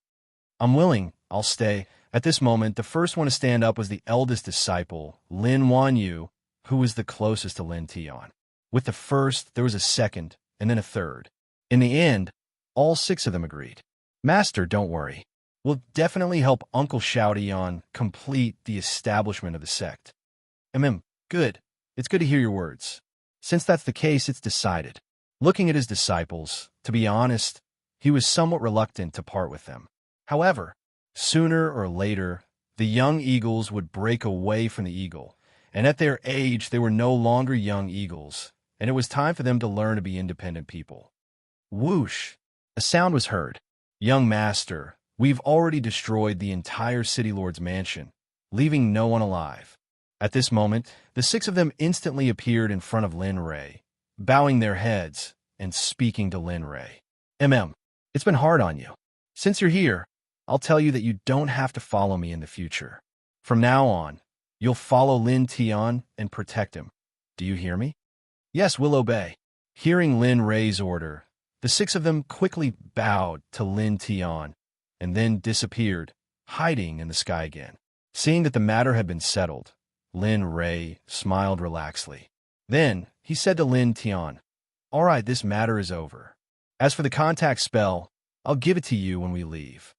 "I'm willing, I'll stay." At this moment, the first one to stand up was the eldest disciple, Lin Wanyu, who was the closest to Lin Tian. With the first, there was a second, and then a third. In the end, all 6 of them agreed. "Master, don't worry. We'll definitely help Uncle Xiao Tian complete the establishment of the sect." Good. It's good to hear your words. Since that's the case, it's decided." Looking at his disciples, to be honest, he was somewhat reluctant to part with them. However, sooner or later, the young eagles would break away from the eagle, and at their age, they were no longer young eagles, and it was time for them to learn to be independent people. Whoosh! A sound was heard. "Young master, we've already destroyed the entire City Lord's mansion, leaving no one alive." At this moment, the 6 of them instantly appeared in front of Lin Ray, bowing their heads and speaking to Lin Ray. It's been hard on you. Since you're here, I'll tell you that you don't have to follow me in the future. From now on, you'll follow Lin Tian and protect him. Do you hear me? Yes, we'll obey. Hearing Lin Rei's order, the six of them quickly bowed to Lin Tian and then disappeared, hiding in the sky again. Seeing that the matter had been settled, Lin Rei smiled relaxedly. Then he said to Lin Tian, "All right, this matter is over. As for the contact spell, I'll give it to you when we leave."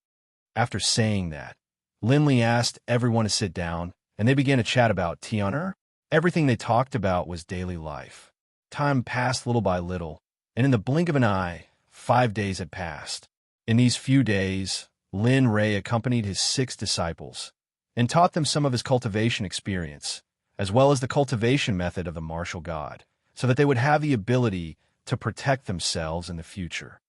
After saying that, Lin Li asked everyone to sit down, and they began to chat about Tianer. Everything they talked about was daily life. Time passed little by little, and in the blink of an eye, 5 days had passed. In these few days, Lin Rei accompanied his 6 disciples and taught them some of his cultivation experience, as well as the cultivation method of the martial god, so that they would have the ability to protect themselves in the future.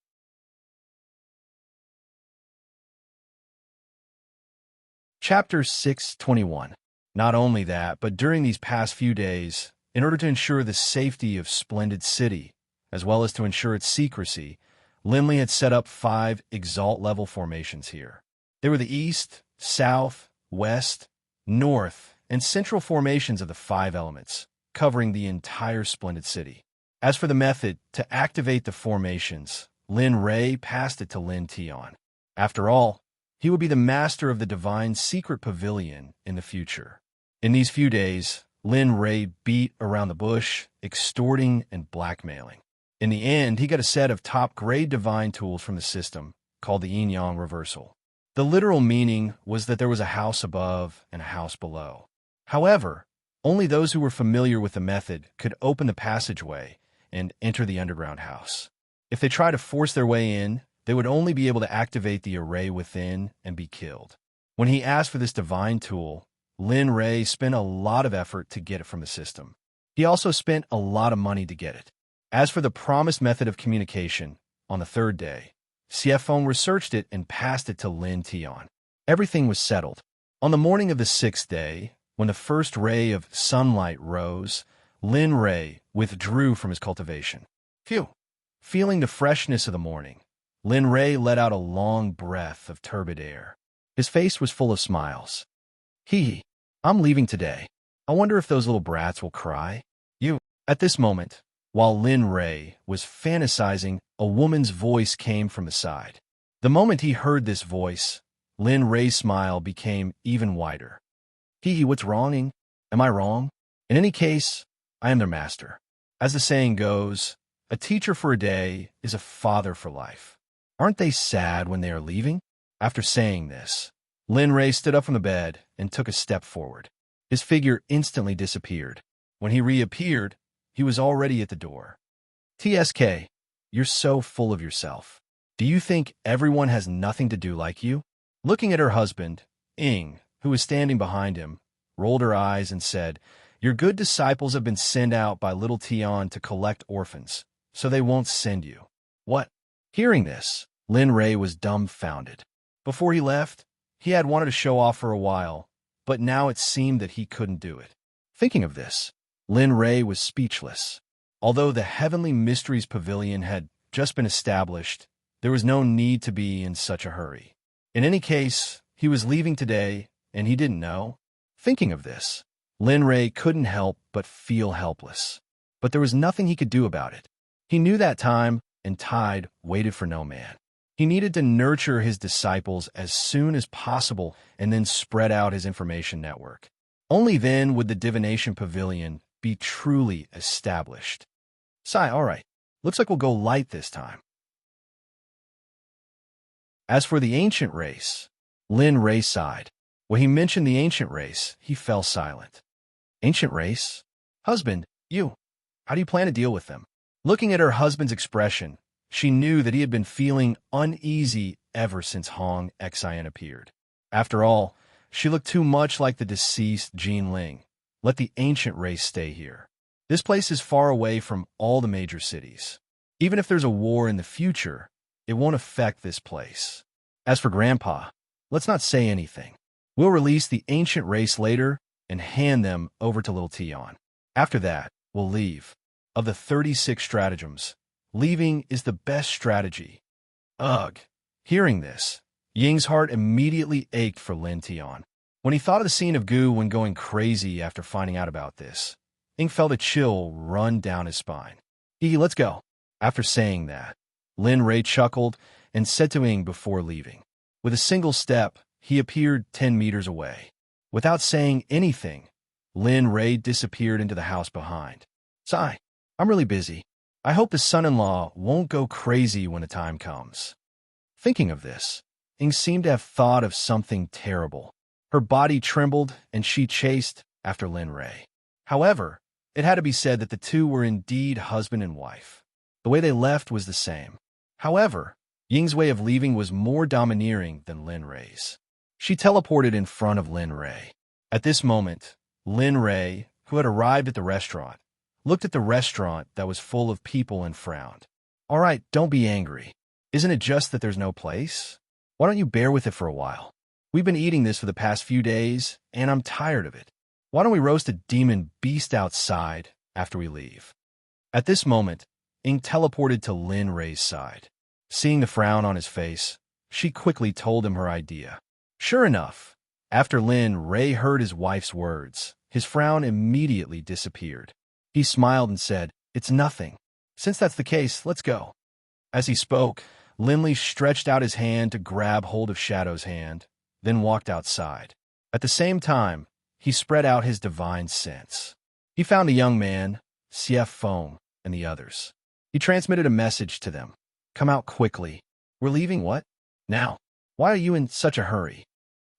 Chapter 621. Not only that, but during these past few days, in order to ensure the safety of Splendid City, as well as to ensure its secrecy, Linley had set up 5 Exalt-level formations here. They were the East, South, West, North, and Central formations of the 5 elements, covering the entire Splendid City. As for the method to activate the formations, Lin Rei passed it to Lin Tian. After all, he would be the master of the divine secret pavilion in the future. In these few days, Lin Rei beat around the bush, extorting and blackmailing. In the end, he got a set of top-grade divine tools from the system, called the yin-yang reversal. The literal meaning was that there was a house above and a house below. However, only those who were familiar with the method could open the passageway and enter the underground house. If they tried to force their way in, they would only be able to activate the array within and be killed. When he asked for this divine tool, Lin Rei spent a lot of effort to get it from the system. He also spent a lot of money to get it. As for the promised method of communication, on the 3rd day, Xiefeng researched it and passed it to Lin Tian. Everything was settled. On the morning of the 6th day, when the first ray of sunlight rose, Lin Rei withdrew from his cultivation. Phew! Feeling the freshness of the morning, Lin Rei let out a long breath of turbid air. His face was full of smiles. I'm leaving today. I wonder if those little brats will cry. At this moment, while Lin Rei was fantasizing, a woman's voice came from the side. The moment he heard this voice, Lin Rei's smile became even wider. What's wrong? Am I wrong? In any case, I am their master. As the saying goes, a teacher for a day is a father for life. Aren't they sad when they are leaving? After saying this, Lin Rei stood up from the bed and took a step forward. His figure instantly disappeared. When he reappeared, he was already at the door. TSK, you're so full of yourself. Do you think everyone has nothing to do like you? Looking at her husband, Ing, who was standing behind him, rolled her eyes and said, "Your good disciples have been sent out by little Tian to collect orphans, so they won't send you." What? Hearing this, Lin Rei was dumbfounded. Before he left, he had wanted to show off for a while, but now it seemed that he couldn't do it. Thinking of this, Lin Rei was speechless. Although the Heavenly Mysteries Pavilion had just been established, there was no need to be in such a hurry. In any case, he was leaving today, and he didn't know. Thinking of this, Lin Rei couldn't help but feel helpless. But there was nothing he could do about it. He knew that time and tide waited for no man. He needed to nurture his disciples as soon as possible and then spread out his information network. Only then would the Divination Pavilion be truly established. All right, looks like we'll go light this time. As for the ancient race, Lin Rei sighed. When he mentioned the ancient race, he fell silent. Ancient race? Husband, how do you plan to deal with them? Looking at her husband's expression, she knew that he had been feeling uneasy ever since Hong Xian appeared. After all, she looked too much like the deceased Jin Ling. Let the ancient race stay here. This place is far away from all the major cities. Even if there's a war in the future, it won't affect this place. As for Grandpa, let's not say anything. We'll release the ancient race later and hand them over to Lil Tian. After that, we'll leave. Of the 36 stratagems, leaving is the best strategy. Ugh. Hearing this, Ying's heart immediately ached for Lin Tian. When he thought of the scene of Gu when going crazy after finding out about this, Ying felt a chill run down his spine. Let's go." After saying that, Lin Ray chuckled and said to Ying before leaving. With a single step, he appeared 10 meters away. Without saying anything, Lin Ray disappeared into the house behind. "Sigh, I'm really busy. I hope the son-in-law won't go crazy when the time comes." Thinking of this, Ying seemed to have thought of something terrible. Her body trembled and she chased after Lin Ray. However, it had to be said that the two were indeed husband and wife. The way they left was the same. However, Ying's way of leaving was more domineering than Lin Ray's. She teleported in front of Lin Ray. At this moment, Lin Ray, who had arrived at the restaurant, looked at the restaurant that was full of people and frowned. "All right, don't be angry. Isn't it just that there's no place? Why don't you bear with it for a while? We've been eating this for the past few days, and I'm tired of it. Why don't we roast a demon beast outside after we leave?" At this moment, Ying teleported to Lin Ray's side. Seeing the frown on his face, she quickly told him her idea. Sure enough, after Lin Ray heard his wife's words, his frown immediately disappeared. He smiled and said, "It's nothing. Since that's the case, let's go." As he spoke, Linley stretched out his hand to grab hold of Shadow's hand, then walked outside. At the same time, he spread out his divine sense. He found the young man, CF Foam, and the others. He transmitted a message to them. "Come out quickly. We're leaving what? Now. Why are you in such a hurry?"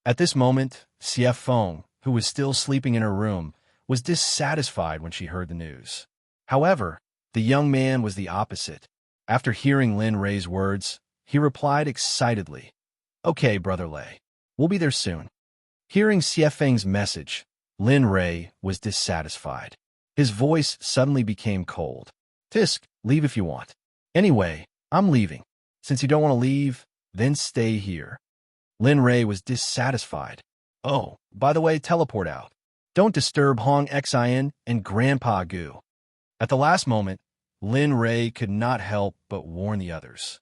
At this moment, CF Foam, who was still sleeping in her room, was dissatisfied when she heard the news. However, the young man was the opposite. After hearing Lin Ray's words, he replied excitedly, "Okay, Brother Lei. We'll be there soon." Hearing Xiefeng's message, Lin Ray was dissatisfied. His voice suddenly became cold. "Tisk, leave if you want. Anyway, I'm leaving. Since you don't want to leave, then stay here." Lin Ray was dissatisfied. "Oh, by the way, teleport out. Don't disturb Hong Xian and Grandpa Gu." At the last moment, Lin Ray could not help but warn the others.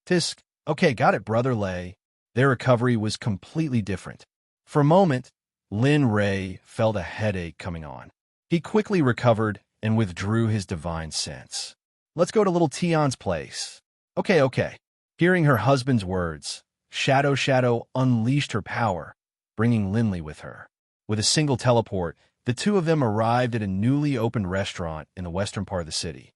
"Tisk, okay, got it, Brother Lei." Their recovery was completely different. For a moment, Lin Ray felt a headache coming on. He quickly recovered and withdrew his divine sense. "Let's go to little Tion's place." Okay. Hearing her husband's words, Shadow unleashed her power, bringing Linley with her. With a single teleport, the two of them arrived at a newly opened restaurant in the western part of the city.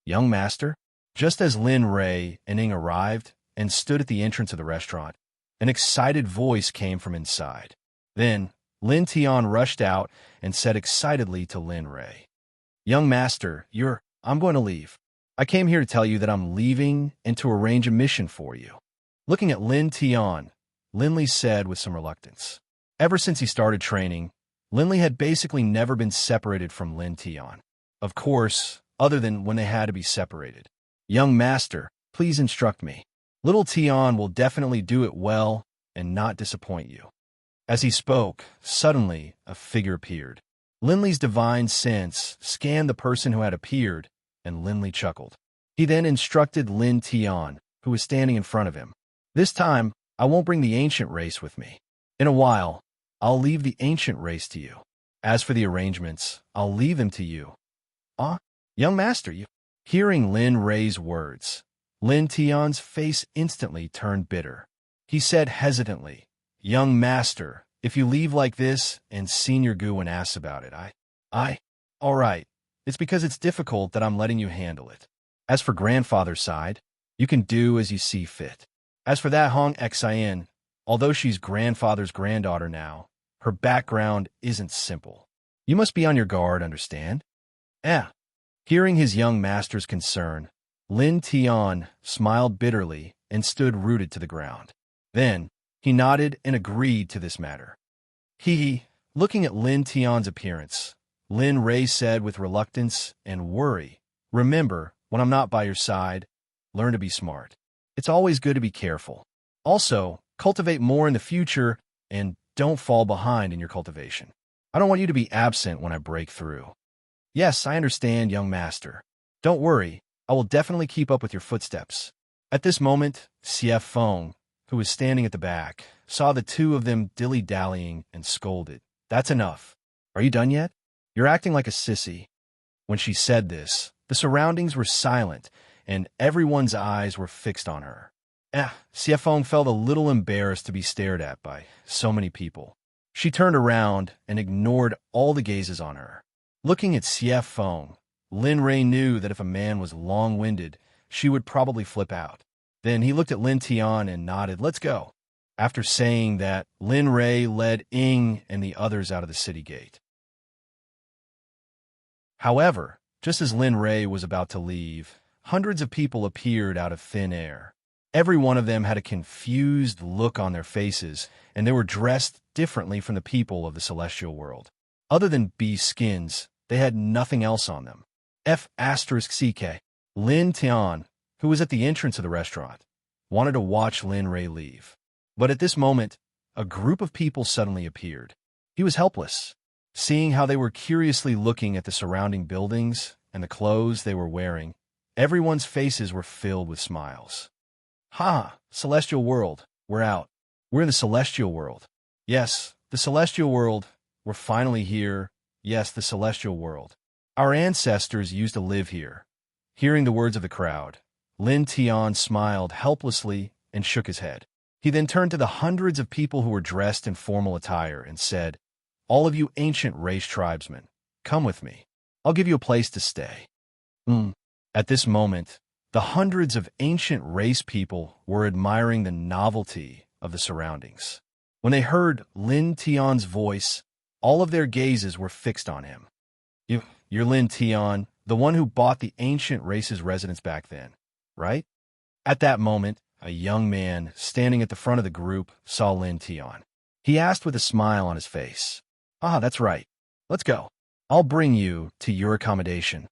"Young master?" Just as Lin Ray and Ying arrived and stood at the entrance of the restaurant, an excited voice came from inside. Then, Lin Tian rushed out and said excitedly to Lin Ray, "Young master, I'm going to leave. I came here to tell you that I'm leaving and to arrange a mission for you." Looking at Lin Tian, Linley said with some reluctance. Ever since he started training, Linley had basically never been separated from Lin Tian. Of course, other than when they had to be separated. "Young master, please instruct me. Little Tian will definitely do it well and not disappoint you." As he spoke, suddenly a figure appeared. Linley's divine sense scanned the person who had appeared, and Linley chuckled. He then instructed Lin Tian, who was standing in front of him. "This time, I won't bring the ancient race with me. In a while, I'll leave the ancient race to you. As for the arrangements, I'll leave them to you." "Ah, young master, you..." Hearing Lin Ray's words, Lin Tian's face instantly turned bitter. He said hesitantly, "Young master, if you leave like this and Senior Guan asks about it, all right. It's because it's difficult that I'm letting you handle it. As for grandfather's side, you can do as you see fit. As for that Hong Xian, although she's grandfather's granddaughter now, her background isn't simple. You must be on your guard, understand?" Hearing his young master's concern, Lin Tian smiled bitterly and stood rooted to the ground. Then, he nodded and agreed to this matter. Looking at Lin Tian's appearance, Lin Ray said with reluctance and worry, "Remember, when I'm not by your side, learn to be smart. It's always good to be careful. Also, cultivate more in the future and don't fall behind in your cultivation. I don't want you to be absent when I break through." "Yes, I understand, young master. Don't worry, I will definitely keep up with your footsteps. At this moment, CF Feng, who was standing at the back, saw the two of them dilly-dallying and scolded. That's enough. Are you done yet? You're acting like a sissy. When she said this, the surroundings were silent, and everyone's eyes were fixed on her. CF Feng felt a little embarrassed to be stared at by so many people. She turned around and ignored all the gazes on her. Looking at CF Feng, Lin Ray knew that if a man was long-winded, she would probably flip out. Then he looked at Lin Tian and nodded, "Let's go." After saying that, Lin Ray led Ying and the others out of the city gate. However, just as Lin Ray was about to leave, hundreds of people appeared out of thin air. Every one of them had a confused look on their faces, and they were dressed differently from the people of the celestial world. Other than bee skins, they had nothing else on them. F***CK. Lin Tian, who was at the entrance of the restaurant, wanted to watch Lin Ray leave. But at this moment, a group of people suddenly appeared. He was helpless. Seeing how they were curiously looking at the surrounding buildings and the clothes they were wearing, everyone's faces were filled with smiles. "Ha! Celestial world, we're out. We're in the celestial world. Yes, the celestial world. We're finally here. Yes, the celestial world. Our ancestors used to live here." Hearing the words of the crowd, Lin Tian smiled helplessly and shook his head. He then turned to the hundreds of people who were dressed in formal attire and said, "All of you ancient race tribesmen, come with me. I'll give you a place to stay." At this moment, the hundreds of ancient race people were admiring the novelty of the surroundings. When they heard Lin Tian's voice, all of their gazes were fixed on him. You're Lin Tian, the one who bought the ancient race's residence back then, right? At that moment, a young man standing at the front of the group saw Lin Tian. He asked with a smile on his face, "Ah, that's right. Let's go. I'll bring you to your accommodation."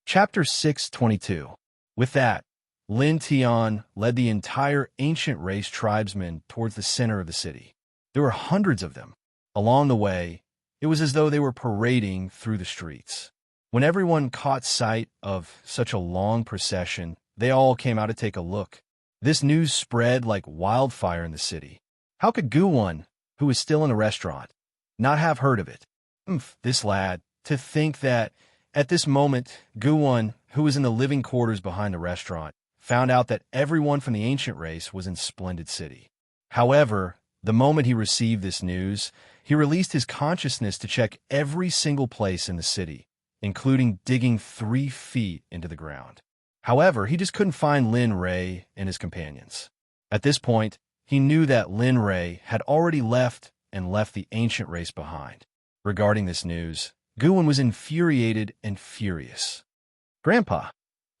Chapter 622. With that, Lin Tian led the entire ancient race tribesmen towards the center of the city. There were hundreds of them. Along the way, it was as though they were parading through the streets. When everyone caught sight of such a long procession, they all came out to take a look. This news spread like wildfire in the city. How could Guwon, who was still in the restaurant, not have heard of it? This lad, to think that at this moment, Guwon, who was in the living quarters behind the restaurant, found out that everyone from the ancient race was in Splendid City. However, the moment he received this news, he released his consciousness to check every single place in the city, including digging 3 feet into the ground. However, he just couldn't find Lin Ray and his companions. At this point, he knew that Lin Ray had already left the ancient race behind. Regarding this news, Guwon was infuriated and furious. "Grandpa,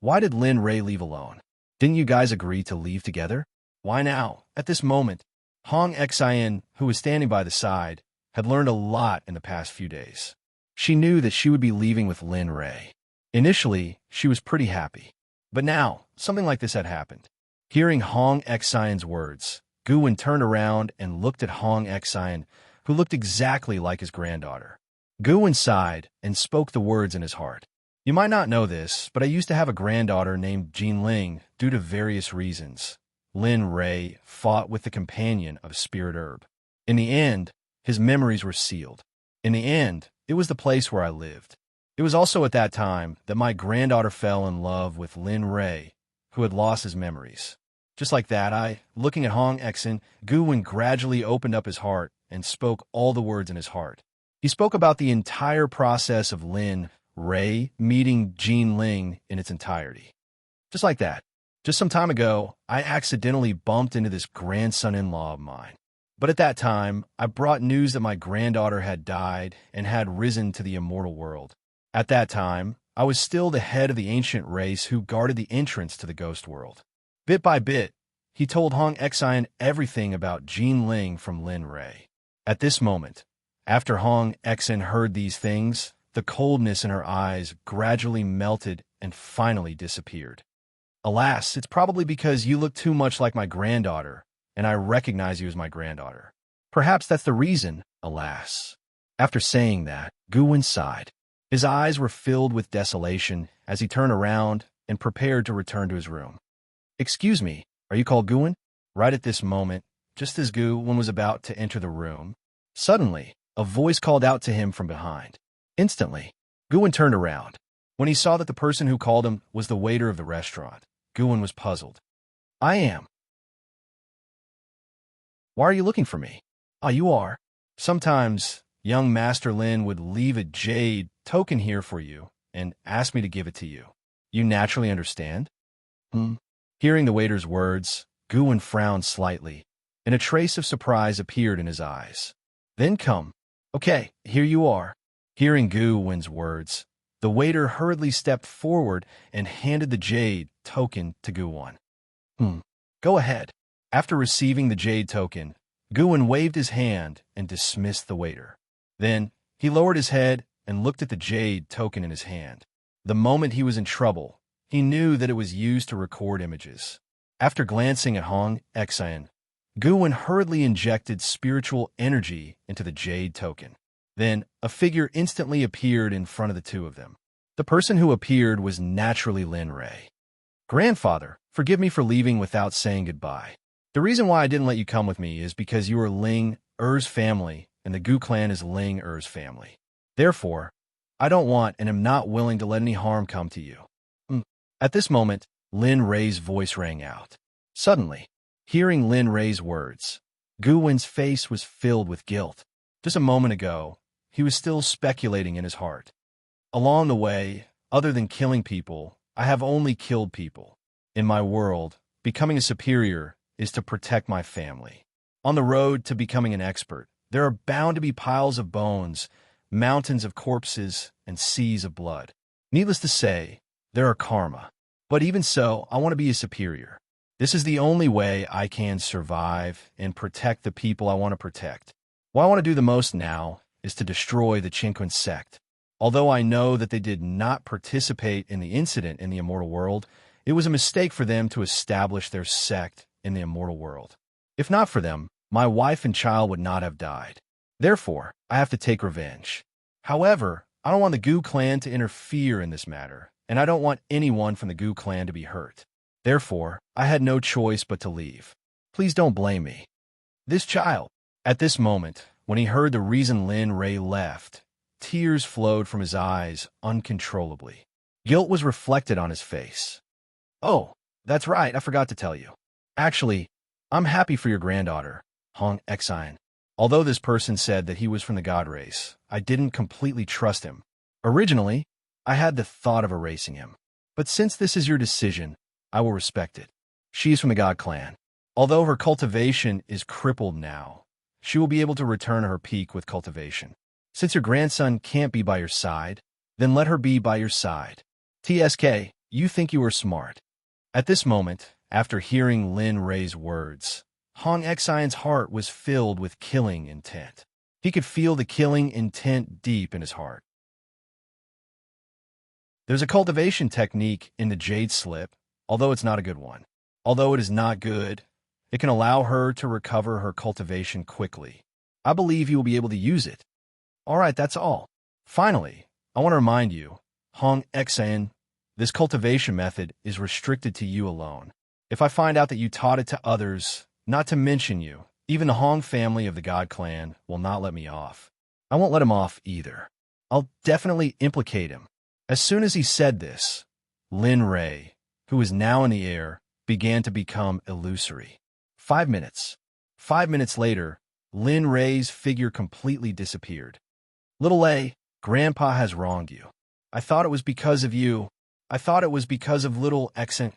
why did Lin Ray leave alone? Didn't you guys agree to leave together? Why now?" At this moment, Hong Xian, who was standing by the side, had learned a lot in the past few days. She knew that she would be leaving with Lin Ray. Initially, she was pretty happy. But now, something like this had happened. Hearing Hong Xian's words, Guwon turned around and looked at Hong Xian, who looked exactly like his granddaughter. Guwon sighed and spoke the words in his heart. "You might not know this, but I used to have a granddaughter named Jinling due to various reasons. Lin Ray fought with the companion of Spirit Herb. In the end, his memories were sealed. In the end, it was the place where I lived. It was also at that time that my granddaughter fell in love with Lin Ray, who had lost his memories. Just like that, looking at Hong Xian, Guwon gradually opened up his heart and spoke all the words in his heart. He spoke about the entire process of Lin Ray meeting Jean Ling in its entirety. Just like that. Just some time ago, I accidentally bumped into this grandson-in-law of mine. But at that time, I brought news that my granddaughter had died and had risen to the immortal world. At that time, I was still the head of the ancient race who guarded the entrance to the ghost world. Bit by bit, he told Hong Xian everything about Jean Ling from Lin Ray. At this moment, after Hong Xian heard these things, the coldness in her eyes gradually melted and finally disappeared. "Alas, it's probably because you look too much like my granddaughter, and I recognize you as my granddaughter. Perhaps that's the reason, alas." After saying that, Guwen sighed. His eyes were filled with desolation as he turned around and prepared to return to his room. "Excuse me, are you called Guwen?" Right at this moment, just as Guwen was about to enter the room, suddenly, a voice called out to him from behind. Instantly, Guwen turned around. When he saw that the person who called him was the waiter of the restaurant, Guwen was puzzled. "I am. Why are you looking for me?" "Ah, you are. Sometimes young Master Lin would leave a jade token here for you and ask me to give it to you. You naturally understand?" Hearing the waiter's words, Guwen frowned slightly, and a trace of surprise appeared in his eyes. "Then come. Okay, here you are." Hearing Guwen's words, the waiter hurriedly stepped forward and handed the jade token to Guwen. Go ahead." After receiving the jade token, Guwen waved his hand and dismissed the waiter. Then, he lowered his head and looked at the jade token in his hand. The moment he was in trouble, he knew that it was used to record images. After glancing at Hong Xian, Guwen hurriedly injected spiritual energy into the jade token. Then, a figure instantly appeared in front of the two of them. The person who appeared was naturally Lin Rei. "Grandfather, forgive me for leaving without saying goodbye. The reason why I didn't let you come with me is because you are Ling Er's family, and the Gu clan is Ling Er's family. Therefore, I don't want and am not willing to let any harm come to you." At this moment, Lin Rei's voice rang out. Suddenly, hearing Lin Rei's words, Guwen's face was filled with guilt. Just a moment ago, he was still speculating in his heart. "Along the way, other than killing people, I have only killed people. In my world, becoming a superior is to protect my family. On the road to becoming an expert, there are bound to be piles of bones, mountains of corpses, and seas of blood. Needless to say, there are karma. But even so, I want to be a superior. This is the only way I can survive and protect the people I want to protect. What I want to do the most now is to destroy the Qinquan Sect. Although I know that they did not participate in the incident in the immortal world, it was a mistake for them to establish their sect in the immortal world. If not for them, my wife and child would not have died. Therefore, I have to take revenge. However, I don't want the Gu clan to interfere in this matter, and I don't want anyone from the Gu clan to be hurt. Therefore, I had no choice but to leave. Please don't blame me." This child. At this moment, when he heard the reason Lin Rei left, tears flowed from his eyes uncontrollably. Guilt was reflected on his face. "Oh, that's right, I forgot to tell you. Actually, I'm happy for your granddaughter, Hong Xian. Although this person said that he was from the god race, I didn't completely trust him. Originally, I had the thought of erasing him. But since this is your decision, I will respect it. She is from the god clan. Although her cultivation is crippled now, she will be able to return to her peak with cultivation. Since your grandson can't be by your side, then let her be by your side. TSK, you think you are smart." At this moment, after hearing Lin Rei's words, Hong Xian's heart was filled with killing intent. He could feel the killing intent deep in his heart. There's a cultivation technique in the jade slip, although it's not a good one. Although it is not good, it can allow her to recover her cultivation quickly. I believe you will be able to use it. All right, that's all. Finally, I want to remind you, Hong Xian, this cultivation method is restricted to you alone. If I find out that you taught it to others, not to mention you, even the Hong family of the God clan will not let me off. I won't let him off either. I'll definitely implicate him. As soon as he said this, Lin Rei, who was now in the air, began to become illusory. 5 minutes. 5 minutes later, Lin Rei's figure completely disappeared. "Little A, Grandpa has wronged you. I thought it was because of you. I thought it was because of little Xen."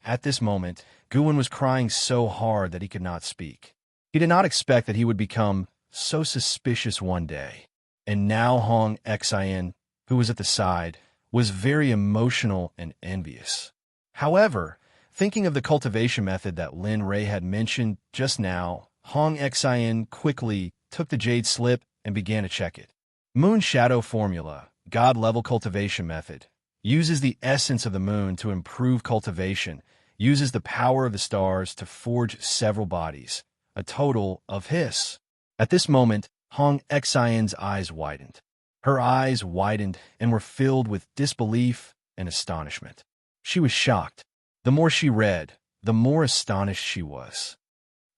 At this moment, Guwen was crying so hard that he could not speak. He did not expect that he would become so suspicious one day. And now Hong Xian, who was at the side, was very emotional and envious. However, thinking of the cultivation method that Lin Rei had mentioned just now, Hong Xian quickly took the jade slip and began to check it. Moon Shadow Formula, God-level cultivation method, uses the essence of the moon to improve cultivation, uses the power of the stars to forge several bodies, a total of his. At this moment, Hong Xian's eyes widened. Her eyes widened and were filled with disbelief and astonishment. She was shocked. The more she read, the more astonished she was.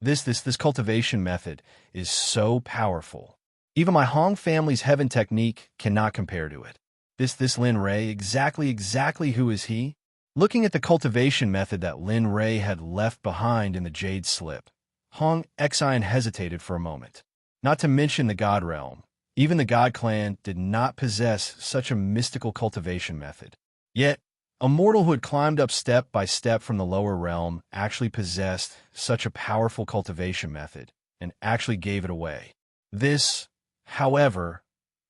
This cultivation method is so powerful. Even my Hong family's heaven technique cannot compare to it. This Lin Ray, exactly who is he? Looking at the cultivation method that Lin Ray had left behind in the jade slip, Hong Xian hesitated for a moment. Not to mention the God realm. Even the God clan did not possess such a mystical cultivation method. Yet, a mortal who had climbed up step by step from the lower realm actually possessed such a powerful cultivation method and actually gave it away. This, however,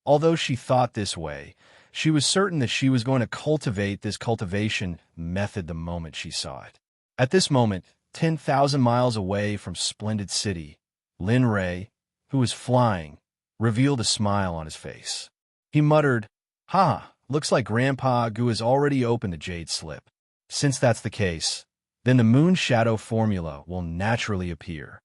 although she thought this way, she was certain that she was going to cultivate this cultivation method the moment she saw it. At this moment, 10,000 miles away from Splendid City, Lin Ray, who was flying, revealed a smile on his face. He muttered, "Ha, looks like Grandpa Gu has already opened the jade slip. Since that's the case, then the moon shadow formula will naturally appear."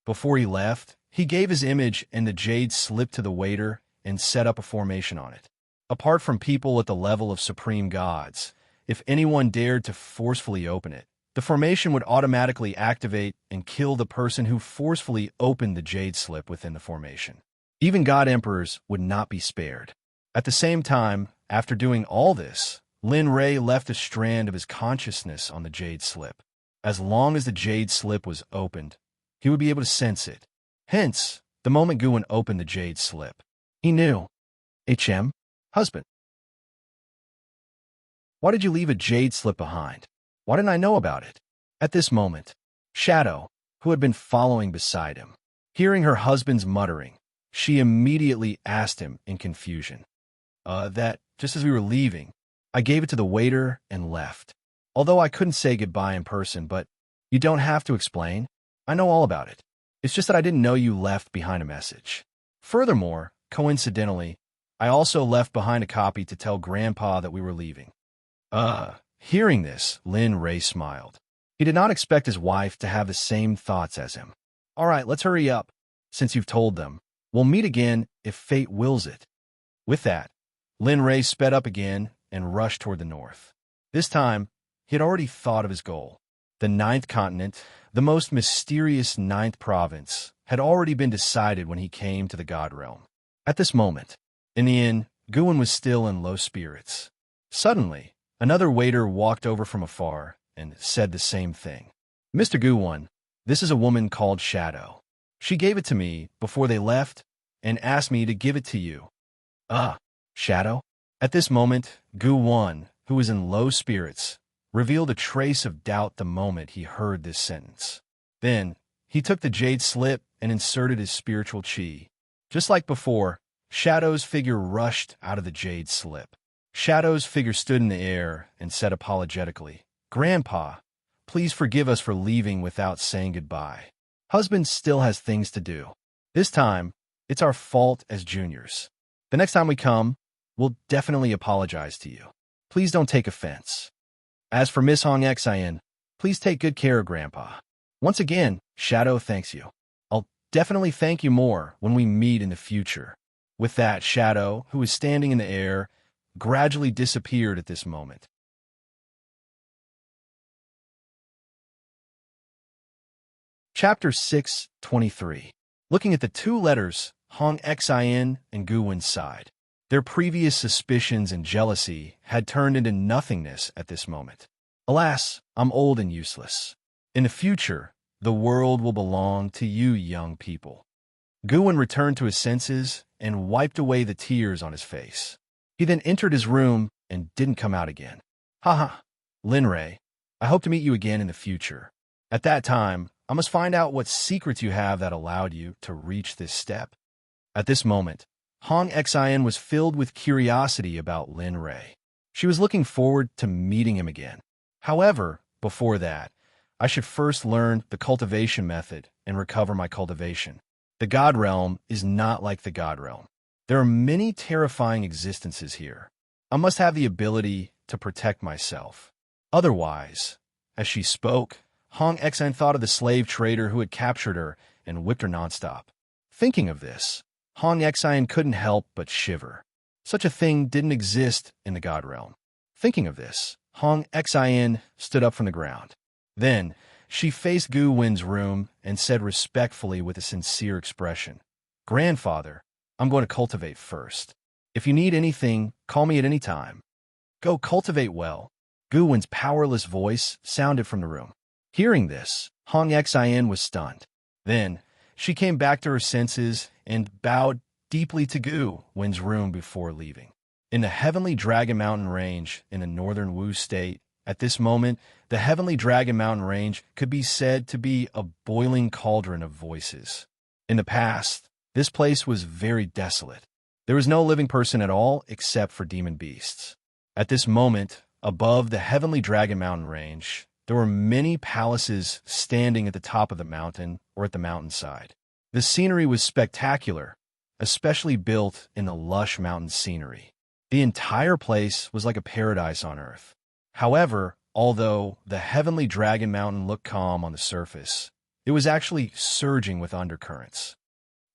Before he left, he gave his image and the jade slip to the waiter and set up a formation on it. Apart from people at the level of supreme gods, if anyone dared to forcefully open it, the formation would automatically activate and kill the person who forcefully opened the jade slip within the formation. Even god emperors would not be spared. At the same time, after doing all this, Lin Ray left a strand of his consciousness on the jade slip. As long as the jade slip was opened, he would be able to sense it. Hence, the moment Guwen opened the jade slip, he knew. Husband. Why did you leave a jade slip behind? Why didn't I know about it? At this moment, Shadow, who had been following beside him, hearing her husband's muttering, she immediately asked him in confusion. That, just as we were leaving, I gave it to the waiter and left. Although I couldn't say goodbye in person, but you don't have to explain. I know all about it. It's just that I didn't know you left behind a message. Furthermore, coincidentally, I also left behind a copy to tell Grandpa that we were leaving. Hearing this, Lin Ray smiled. He did not expect his wife to have the same thoughts as him. All right, let's hurry up. Since you've told them, we'll meet again if fate wills it. With that, Lin Ray sped up again and rushed toward the north. This time, he had already thought of his goal. The 9th continent, the most mysterious 9th province, had already been decided when he came to the God realm. At this moment, in the inn, Guwen was still in low spirits. Suddenly, another waiter walked over from afar and said the same thing. "Mr. Guwen, this is a woman called Shadow. She gave it to me before they left and asked me to give it to you." Shadow? At this moment, Guwen, who was in low spirits, revealed a trace of doubt the moment he heard this sentence. Then, he took the jade slip and inserted his spiritual chi. Just like before, Shadow's figure rushed out of the jade slip. Shadow's figure stood in the air and said apologetically, "Grandpa, please forgive us for leaving without saying goodbye. Husband still has things to do. This time, it's our fault as juniors. The next time we come, we'll definitely apologize to you. Please don't take offense. As for Miss Hong Xian, please take good care of Grandpa. Once again, Shadow thanks you. I'll definitely thank you more when we meet in the future." With that, Shadow, who was standing in the air, gradually disappeared at this moment. Chapter 6:23. Looking at the two letters, Hong Xian and Guwen's side, their previous suspicions and jealousy had turned into nothingness at this moment. Alas, I'm old and useless. In the future, the world will belong to you young people. Guwen returned to his senses and wiped away the tears on his face. He then entered his room and didn't come out again. Haha, Lin Ray, I hope to meet you again in the future. At that time, I must find out what secrets you have that allowed you to reach this step. At this moment, Hong Xian was filled with curiosity about Lin Ray. She was looking forward to meeting him again. However, before that, I should first learn the cultivation method and recover my cultivation. The God realm is not like the God realm. There are many terrifying existences here. I must have the ability to protect myself. Otherwise, as she spoke, Hong Xian thought of the slave trader who had captured her and whipped her nonstop. Thinking of this, Hong Xian couldn't help but shiver. Such a thing didn't exist in the God realm. Thinking of this, Hong Xian stood up from the ground. Then, she faced Gu Wen's room and said respectfully with a sincere expression, "Grandfather, I'm going to cultivate first. If you need anything, call me at any time. Go cultivate well." Gu Wen's powerless voice sounded from the room. Hearing this, Hong Xian was stunned. Then, she came back to her senses and bowed deeply to Gu Wen's room before leaving. In the Heavenly Dragon Mountain Range in the northern Wu state, at this moment, the Heavenly Dragon Mountain Range could be said to be a boiling cauldron of voices. In the past, this place was very desolate. There was no living person at all except for demon beasts. At this moment, above the Heavenly Dragon Mountain Range, there were many palaces standing at the top of the mountain or at the mountainside. The scenery was spectacular, especially built in the lush mountain scenery. The entire place was like a paradise on earth. However, although the Heavenly Dragon Mountain looked calm on the surface, it was actually surging with undercurrents.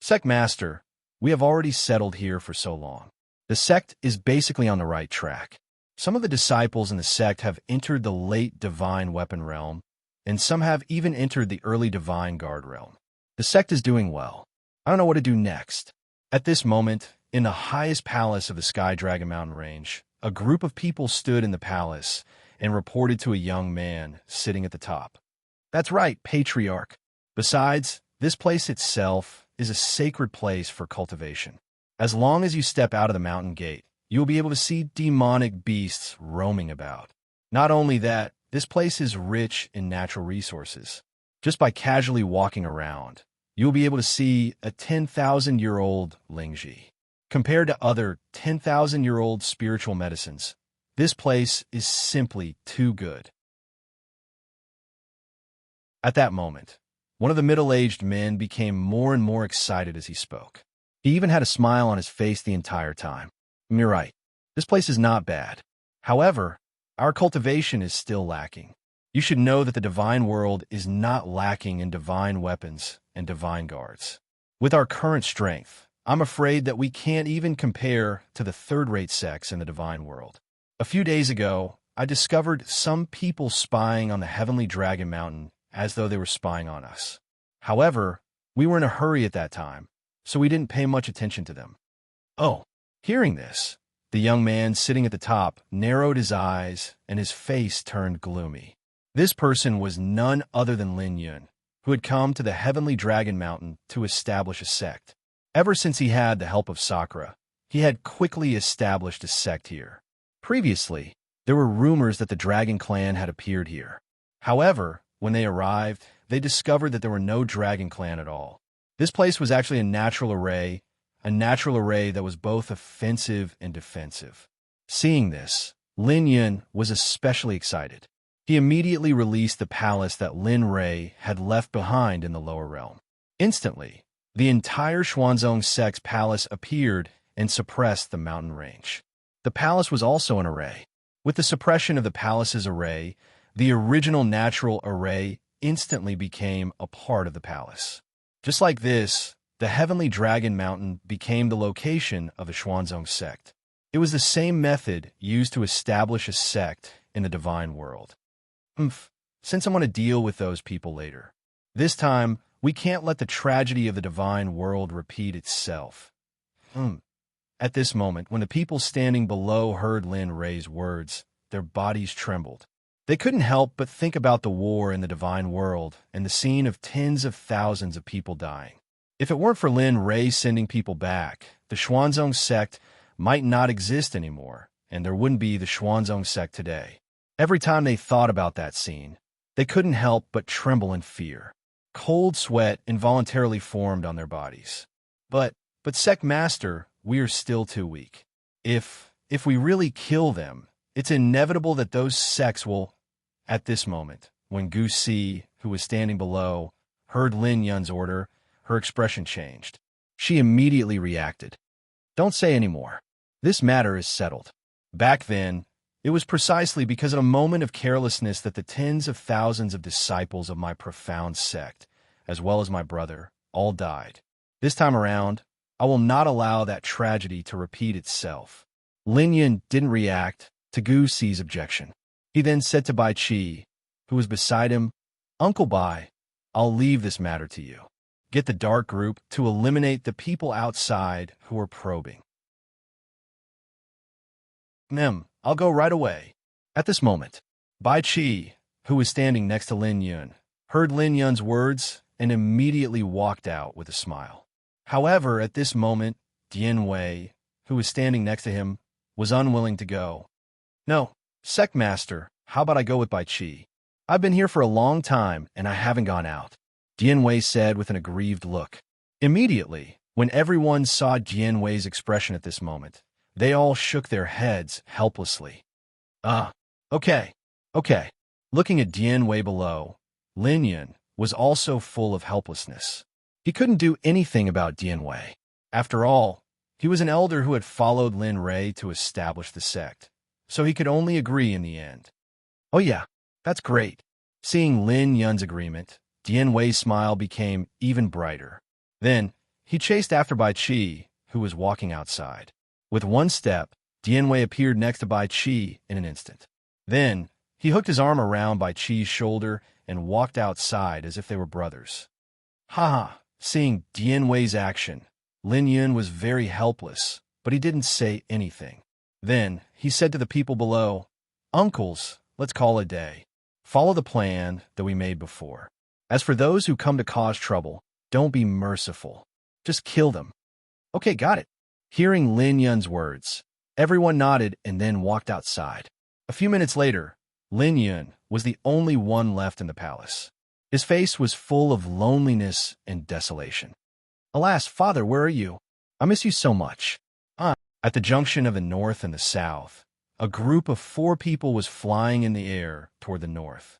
Sect Master, we have already settled here for so long. The sect is basically on the right track. Some of the disciples in the sect have entered the late divine weapon realm, and some have even entered the early divine guard realm. The sect is doing well. I don't know what to do next. At this moment, in the highest palace of the Sky Dragon Mountain Range, a group of people stood in the palace and reported to a young man sitting at the top. "That's right, Patriarch. Besides, this place itself is a sacred place for cultivation. As long as you step out of the mountain gate, you will be able to see demonic beasts roaming about. Not only that, this place is rich in natural resources. Just by casually walking around, you will be able to see a 10,000-year-old Lingji. Compared to other 10,000-year-old spiritual medicines, this place is simply too good." At that moment, one of the middle-aged men became more and more excited as he spoke. He even had a smile on his face the entire time. "You're right. This place is not bad. However, our cultivation is still lacking. You should know that the divine world is not lacking in divine weapons and divine guards. With our current strength, I'm afraid that we can't even compare to the third-rate sects in the divine world. A few days ago, I discovered some people spying on the Heavenly Dragon Mountain as though they were spying on us. However, we were in a hurry at that time, so we didn't pay much attention to them." Oh, hearing this, the young man sitting at the top narrowed his eyes and his face turned gloomy. This person was none other than Lin Yun, who had come to the Heavenly Dragon Mountain to establish a sect. Ever since he had the help of Sakura, he had quickly established a sect here. Previously, there were rumors that the Dragon Clan had appeared here. However, when they arrived, they discovered that there were no Dragon Clan at all. This place was actually a natural array that was both offensive and defensive. Seeing this, Lin Yun was especially excited. He immediately released the palace that Lin Rei had left behind in the lower realm. Instantly, the entire Xuanzong sect's palace appeared and suppressed the mountain range. The palace was also an array. With the suppression of the palace's array, the original natural array instantly became a part of the palace. Just like this, the Heavenly Dragon Mountain became the location of the Xuanzong sect. It was the same method used to establish a sect in the divine world. Since I'm going to deal with those people later. This time, we can't let the tragedy of the divine world repeat itself. At this moment, when the people standing below heard Lin Rei's words, their bodies trembled. They couldn't help but think about the war in the divine world and the scene of tens of thousands of people dying. If it weren't for Lin Rei sending people back, the Xuanzong sect might not exist anymore, and there wouldn't be the Xuanzong sect today. Every time they thought about that scene, they couldn't help but tremble in fear. Cold sweat involuntarily formed on their bodies. But Sect Master, we are still too weak. If we really kill them, it's inevitable that those sects will. At this moment, when Gu Si, who was standing below, heard Lin Yun's order, her expression changed. She immediately reacted. "Don't say any more. This matter is settled. Back then, it was precisely because of a moment of carelessness that the tens of thousands of disciples of my profound sect, as well as my brother, all died. This time around, I will not allow that tragedy to repeat itself. Lin Yun didn't react to Gu Si's objection. He then said to Bai Qi, who was beside him, Uncle Bai, I'll leave this matter to you. Get the dark group to eliminate the people outside who are probing. I'll go right away. At this moment, Bai Qi, who was standing next to Lin Yun, heard Lin Yun's words and immediately walked out with a smile. However, at this moment, Dian Wei, who was standing next to him, was unwilling to go. No, Sect Master, how about I go with Bai Qi? I've been here for a long time and I haven't gone out, Dian Wei said with an aggrieved look. Immediately, when everyone saw Dian Wei's expression at this moment, they all shook their heads helplessly. Okay. Looking at Dian Wei below, Lin Yun was also full of helplessness. He couldn't do anything about Dian Wei. After all, he was an elder who had followed Lin Rei to establish the sect, so he could only agree in the end. Oh yeah, that's great. Seeing Lin Yun's agreement, Dian Wei's smile became even brighter. Then, he chased after Bai Qi, who was walking outside. With one step, Dian Wei appeared next to Bai Qi in an instant. Then, he hooked his arm around Bai Qi's shoulder and walked outside as if they were brothers. Seeing Dian Wei's action, Lin Yun was very helpless, but he didn't say anything. Then, he said to the people below, Uncles, let's call it a day. Follow the plan that we made before. As for those who come to cause trouble, don't be merciful. Just kill them. Okay, got it. Hearing Lin Yun's words, everyone nodded and then walked outside. A few minutes later, Lin Yun was the only one left in the palace. His face was full of loneliness and desolation. Alas, father, where are you? I miss you so much. At the junction of the north and the south, a group of 4 people was flying in the air toward the north.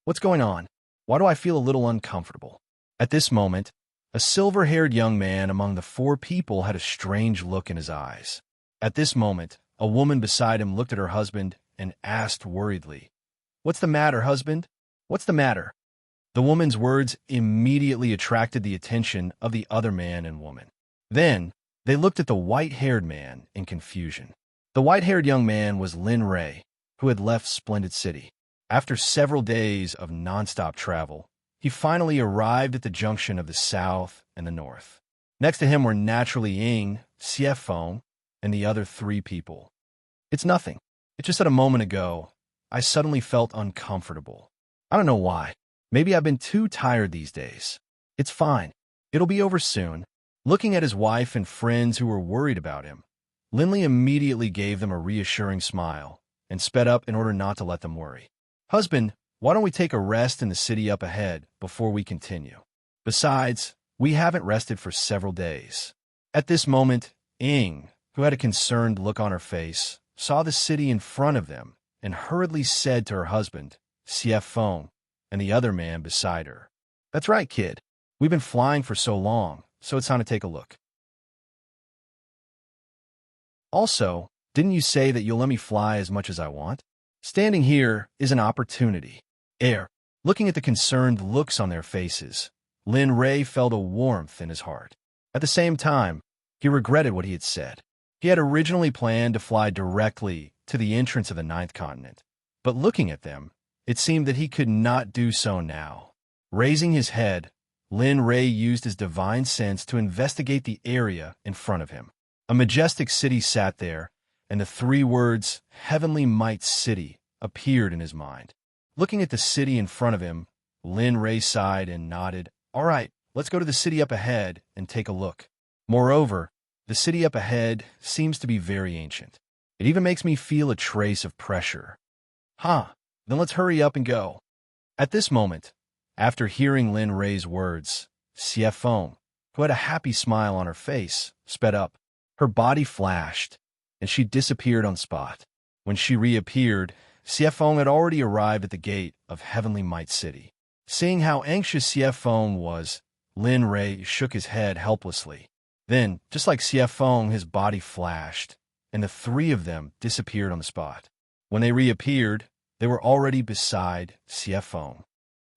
What's going on? Why do I feel a little uncomfortable? At this moment, a silver-haired young man among the 4 people had a strange look in his eyes. At this moment, a woman beside him looked at her husband and asked worriedly, What's the matter, husband? What's the matter? The woman's words immediately attracted the attention of the other man and woman. Then, they looked at the white-haired man in confusion. The white-haired young man was Lin Rei, who had left Splendid City. After several days of non-stop travel, he finally arrived at the junction of the south and the north. Next to him were naturally Ying, Xiefeng, and the other 3 people. It's nothing. It's just that a moment ago, I suddenly felt uncomfortable. I don't know why. Maybe I've been too tired these days. It's fine. It'll be over soon. Looking at his wife and friends who were worried about him, Linley immediately gave them a reassuring smile and sped up in order not to let them worry. Husband, why don't we take a rest in the city up ahead before we continue? Besides, we haven't rested for several days. At this moment, Ying, who had a concerned look on her face, saw the city in front of them and hurriedly said to her husband, Xiefeng, and the other man beside her, That's right, kid. We've been flying for so long, so it's time to take a look. Also, didn't you say that you'll let me fly as much as I want? Standing here is an opportunity. Looking at the concerned looks on their faces, Lin Rei felt a warmth in his heart. At the same time, he regretted what he had said. He had originally planned to fly directly to the entrance of the 9th continent, but looking at them, it seemed that he could not do so now. Raising his head, Lin Rei used his divine sense to investigate the area in front of him. A majestic city sat there, and the 3 words, Heavenly Might City, appeared in his mind. Looking at the city in front of him, Lin Rei sighed and nodded. All right, let's go to the city up ahead and take a look. Moreover, the city up ahead seems to be very ancient. It even makes me feel a trace of pressure. Then let's hurry up and go. At this moment, after hearing Lin Rei's words, Xiefeng, who had a happy smile on her face, sped up. Her body flashed, and she disappeared on spot. When she reappeared, Xiefeng had already arrived at the gate of Heavenly Might City. Seeing how anxious Xiefeng was, Lin Rei shook his head helplessly. Then, just like Xiefeng, his body flashed, and the 3 of them disappeared on the spot. When they reappeared, they were already beside Xiefeng.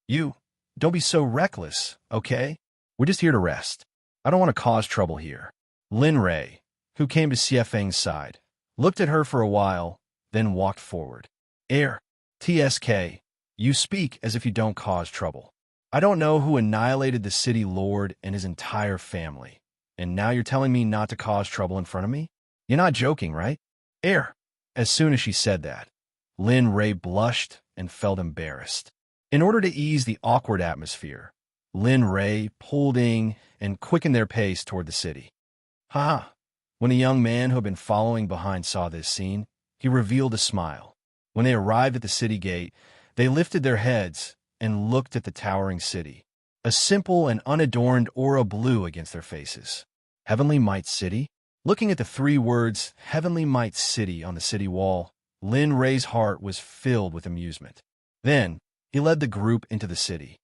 You, don't be so reckless, okay? We're just here to rest. I don't want to cause trouble here. Lin Rei, who came to Xiefeng's side, looked at her for a while, then walked forward. TSK, you speak as if you don't cause trouble. I don't know who annihilated the city lord and his entire family, and now you're telling me not to cause trouble in front of me? You're not joking, right? As soon as she said that, Lin Rei blushed and felt embarrassed. In order to ease the awkward atmosphere, Lin Rei pulled in and quickened their pace toward the city. Ha! When a young man who had been following behind saw this scene, he revealed a smile. When they arrived at the city gate, they lifted their heads and looked at the towering city. A simple and unadorned aura blew against their faces. Heavenly Might City? Looking at the three words, Heavenly Might City, on the city wall, Lin Rei's heart was filled with amusement. Then, he led the group into the city.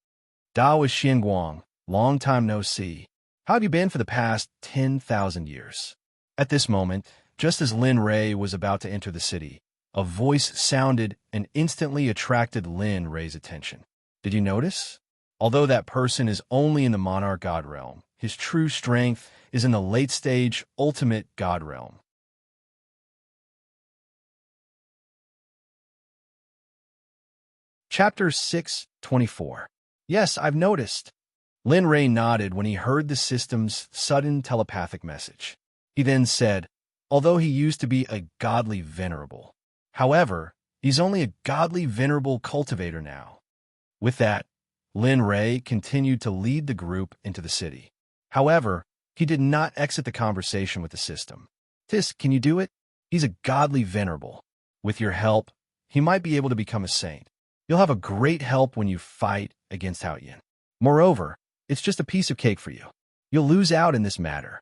Da was Xianguang, long time no see. How have you been for the past 10,000 years? At this moment, just as Lin Rei was about to enter the city, a voice sounded and instantly attracted Lin Rei's attention. Did you notice? Although that person is only in the monarch god realm, his true strength is in the late-stage ultimate god realm. Chapter 6:24. Yes, I've noticed. Lin Rei nodded when he heard the system's sudden telepathic message. He then said, although he used to be a godly venerable. However, he's only a godly venerable cultivator now. With that, Lin Rei continued to lead the group into the city. However, he did not exit the conversation with the system. Can you do it? He's a godly venerable. With your help, he might be able to become a saint. You'll have a great help when you fight against Haoyan. Moreover, it's just a piece of cake for you. You'll lose out in this matter.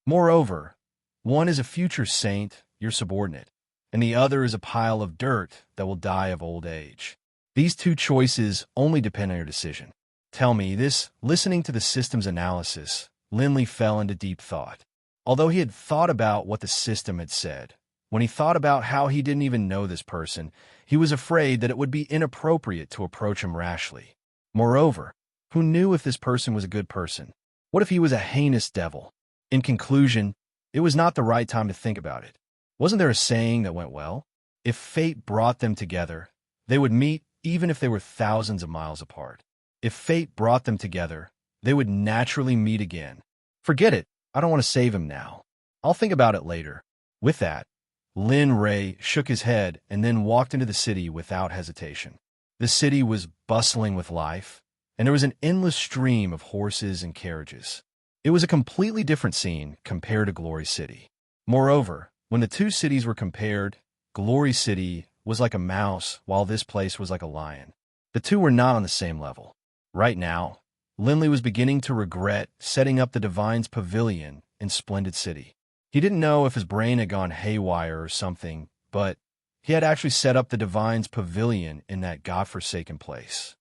Moreover, one is a future saint, your subordinate, and the other is a pile of dirt that will die of old age. These two choices only depend on your decision. Tell me this, listening to the system's analysis, Linley fell into deep thought. Although he had thought about what the system had said, when he thought about how he didn't even know this person, he was afraid that it would be inappropriate to approach him rashly. Moreover, who knew if this person was a good person? What if he was a heinous devil? In conclusion, it was not the right time to think about it. Wasn't there a saying that went well? If fate brought them together, they would meet even if they were thousands of miles apart. If fate brought them together, they would naturally meet again. Forget it. I don't want to save him now. I'll think about it later. With that, Lin Rei shook his head and then walked into the city without hesitation. The city was bustling with life, and there was an endless stream of horses and carriages. It was a completely different scene compared to Glory City. Moreover, when the two cities were compared, Glory City was like a mouse, while this place was like a lion. The two were not on the same level. Right now, Linley was beginning to regret setting up the Divine's Pavilion in Splendid City. He didn't know if his brain had gone haywire or something, but he had actually set up the Divine's Pavilion in that godforsaken place.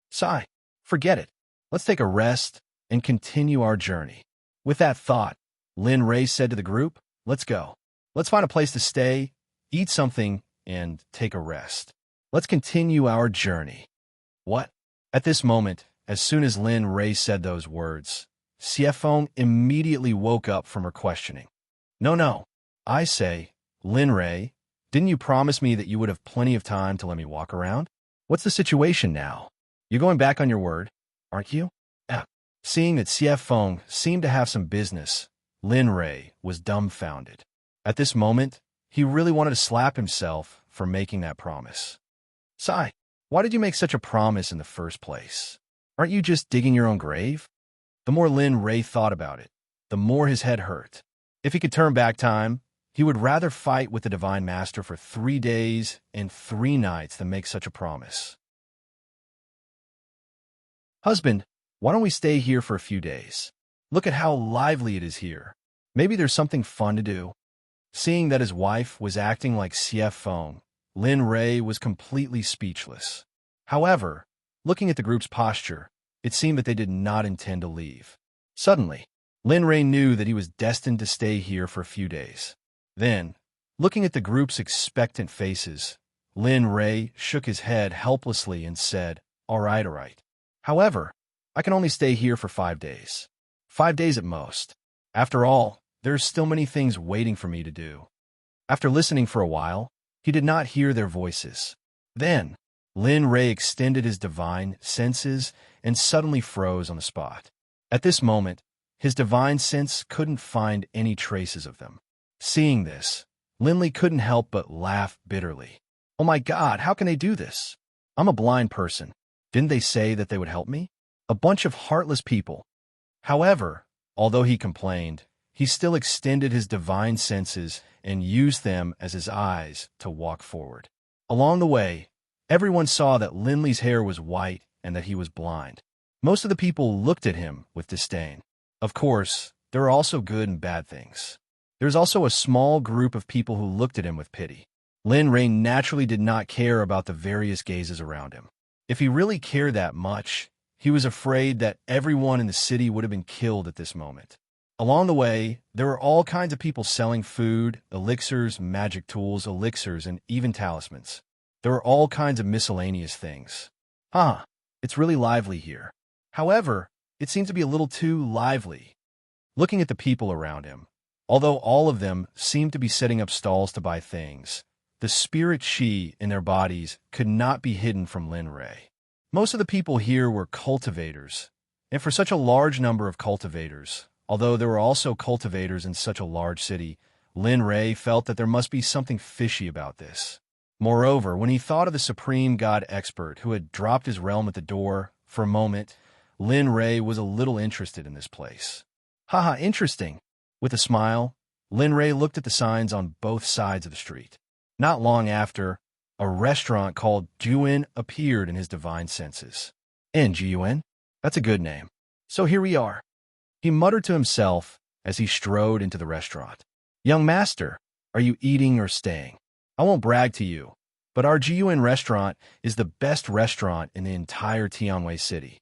Sigh, forget it. Let's take a rest and continue our journey. With that thought, Lin Rei said to the group, let's go. Let's find a place to stay, eat something, and take a rest. Let's continue our journey. What? At this moment, as soon as Lin Rei said those words, Xiefeng immediately woke up from her questioning. No. I say, Lin Rei, didn't you promise me that you would have plenty of time to let me walk around? What's the situation now? You're going back on your word, aren't you? Seeing that Xiefeng seemed to have some business, Lin Rei was dumbfounded. At this moment, he really wanted to slap himself for making that promise. Sigh, why did you make such a promise in the first place? Aren't you just digging your own grave? The more Lin Rei thought about it, the more his head hurt. If he could turn back time, he would rather fight with the Divine Master for 3 days and 3 nights than make such a promise. Husband, why don't we stay here for a few days? Look at how lively it is here. Maybe there's something fun to do. Seeing that his wife was acting like Xiefeng, Lin Rei was completely speechless. However, looking at the group's posture, it seemed that they did not intend to leave. Suddenly, Lin Rei knew that he was destined to stay here for a few days. Then, looking at the group's expectant faces, Lin Rei shook his head helplessly and said, all right. However, I can only stay here for 5 days. 5 days at most. After all, There are still many things waiting for me to do. After listening for a while, he did not hear their voices. Then, Lin Ray extended his divine senses and suddenly froze on the spot. At this moment, his divine sense couldn't find any traces of them. Seeing this, Linley couldn't help but laugh bitterly. Oh my God, how can they do this? I'm a blind person. Didn't they say that they would help me? A bunch of heartless people. However, although he complained, he still extended his divine senses and used them as his eyes to walk forward. Along the way, everyone saw that Linley's hair was white and that he was blind. Most of the people looked at him with disdain. Of course, there are also good and bad things. There's also a small group of people who looked at him with pity. Lin Ray naturally did not care about the various gazes around him. If he really cared that much, he was afraid that everyone in the city would have been killed at this moment. Along the way, there were all kinds of people selling food, elixirs, magic tools, elixirs, and even talismans. There were all kinds of miscellaneous things. It's really lively here. However, it seemed to be a little too lively. Looking at the people around him, although all of them seemed to be setting up stalls to buy things, the spirit Shi in their bodies could not be hidden from Lin Ray. Most of the people here were cultivators, and for such a large number of cultivators, although there were also cultivators in such a large city, Lin Ray felt that there must be something fishy about this. Moreover, when he thought of the supreme god expert who had dropped his realm at the door, for a moment, Lin Ray was a little interested in this place. Interesting. With a smile, Lin Ray looked at the signs on both sides of the street. Not long after, a restaurant called Juin appeared in his divine senses. Juin? That's a good name. So here we are. He muttered to himself as he strode into the restaurant. Young master, are you eating or staying? I won't brag to you, but our Juin restaurant is the best restaurant in the entire Tianwei city.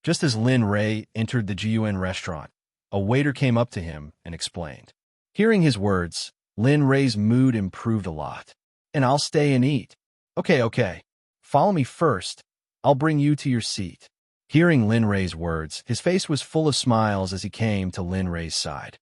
Just as Lin Ray entered the Juin restaurant, a waiter came up to him and explained. Hearing his words, Lin Ray's mood improved a lot. And I'll stay and eat. Okay. Follow me first. I'll bring you to your seat. Hearing Lin Ray's words, his face was full of smiles as he came to Lin Ray's side.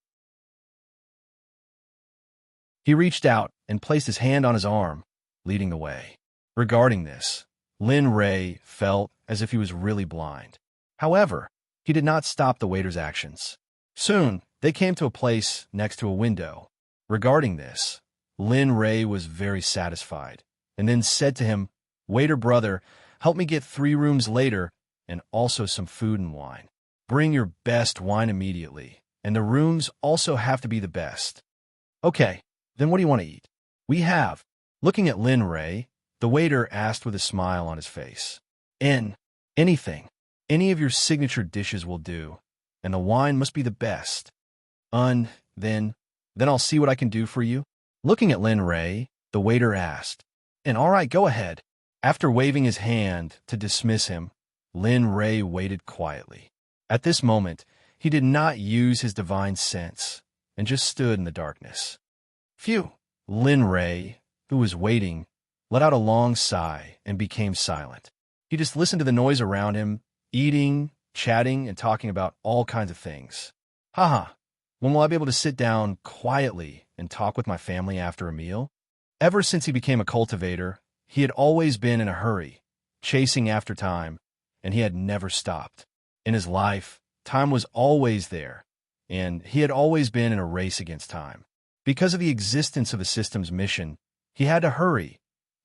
He reached out and placed his hand on his arm, leading the way. Regarding this, Lin Ray felt as if he was really blind. However, he did not stop the waiter's actions. Soon, they came to a place next to a window. Regarding this, Lin Ray was very satisfied, and then said to him, Waiter brother, help me get 3 rooms later, and also some food and wine. Bring your best wine immediately, and the rooms also have to be the best. Okay, then what do you want to eat? We have. Looking at Lin Ray, the waiter asked with a smile on his face. Anything. Any of your signature dishes will do, and the wine must be the best. Then I'll see what I can do for you. Looking at Lin Ray, the waiter asked. All right, go ahead. After waving his hand to dismiss him, Lin Ray waited quietly. At this moment, he did not use his divine sense and just stood in the darkness. Phew! Lin Ray, who was waiting, let out a long sigh and became silent. He just listened to the noise around him, eating, chatting, and talking about all kinds of things. When will I be able to sit down quietly and talk with my family after a meal? Ever since he became a cultivator, he had always been in a hurry, chasing after time, and he had never stopped. In his life, time was always there, and he had always been in a race against time. Because of the existence of the system's mission, he had to hurry,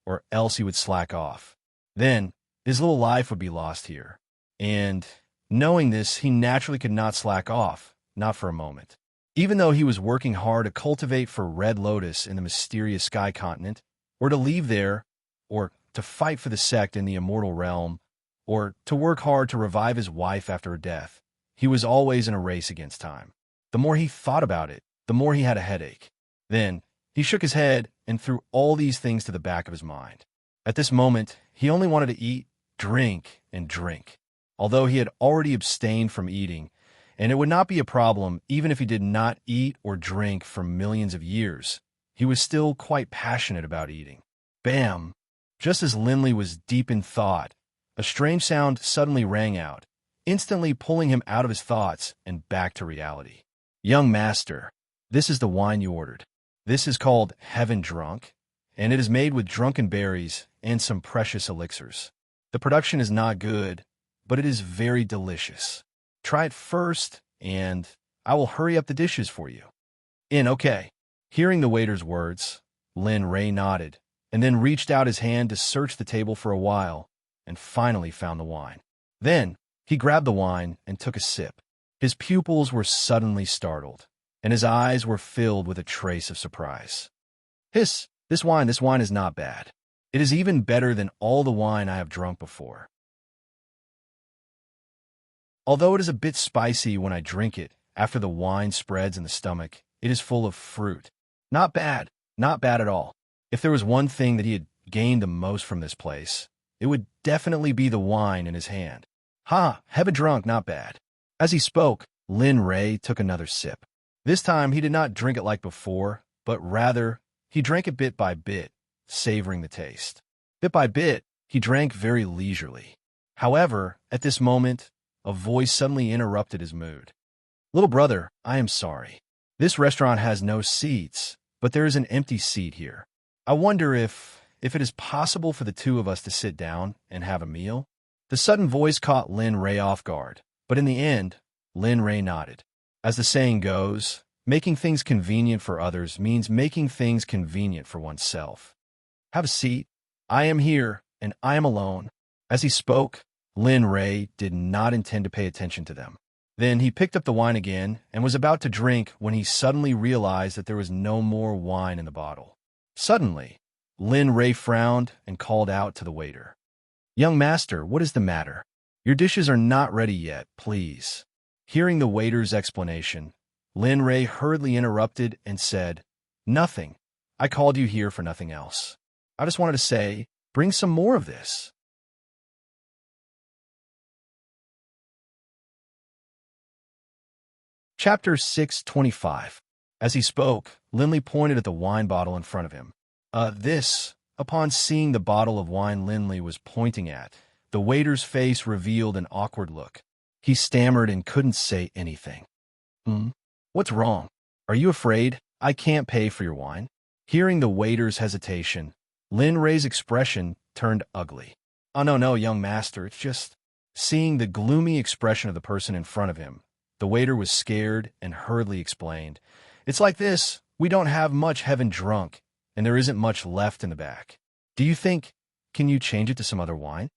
or else he would slack off. Then, his little life would be lost here. And, knowing this, he naturally could not slack off, not for a moment. Even though he was working hard to cultivate for Red Lotus in the mysterious Sky Continent, or to leave there, or to fight for the Sect in the Immortal Realm, or to work hard to revive his wife after her death, he was always in a race against time. The more he thought about it, the more he had a headache. Then, he shook his head and threw all these things to the back of his mind. At this moment, he only wanted to eat, drink, and drink. Although he had already abstained from eating, and it would not be a problem even if he did not eat or drink for millions of years, he was still quite passionate about eating. Bam! Just as Linley was deep in thought, a strange sound suddenly rang out, instantly pulling him out of his thoughts and back to reality. Young master, This is the wine you ordered. This is called Heaven Drunk, and it is made with drunken berries and some precious elixirs. The production is not good, but it is very delicious. Try it first, and I will hurry up the dishes for you. Okay. Hearing the waiter's words, Lin Ray nodded, and then reached out his hand to search the table for a while, and finally found the wine. Then, he grabbed the wine and took a sip. His pupils were suddenly startled, and his eyes were filled with a trace of surprise. This wine is not bad. It is even better than all the wine I have drunk before. Although it is a bit spicy when I drink it, after the wine spreads in the stomach, it is full of fruit. Not bad at all. If there was one thing that he had gained the most from this place, it would definitely be the wine in his hand. Heaven drunk, not bad. As he spoke, Lin Ray took another sip. This time he did not drink it like before, but rather, he drank it bit by bit, savoring the taste. Bit by bit, he drank very leisurely. However, at this moment, a voice suddenly interrupted his mood. Little brother, I am sorry. This restaurant has no seats, but there is an empty seat here. I wonder if it is possible for the two of us to sit down and have a meal? The sudden voice caught Lin Ray off guard, but in the end, Lin Ray nodded. As the saying goes, making things convenient for others means making things convenient for oneself. Have a seat. I am here, and I am alone. As he spoke, Lin Ray did not intend to pay attention to them. Then he picked up the wine again and was about to drink when he suddenly realized that there was no more wine in the bottle. Suddenly, Lin Ray frowned and called out to the waiter. Young master, what is the matter? Your dishes are not ready yet, please. Hearing the waiter's explanation, Lin Ray hurriedly interrupted and said, Nothing. I called you here for nothing else. I just wanted to say, bring some more of this. Chapter 625. As he spoke, Linley pointed at the wine bottle in front of him. Upon seeing the bottle of wine Linley was pointing at, the waiter's face revealed an awkward look. He stammered and couldn't say anything. What's wrong? Are you afraid? I can't pay for your wine. Hearing the waiter's hesitation, Lin Ray's expression turned ugly. Oh, no, young master, it's just... Seeing the gloomy expression of the person in front of him, the waiter was scared and hurriedly explained, It's like this, we don't have much Heaven Drunk, and there isn't much left in the back. Do you think, can you change it to some other wine?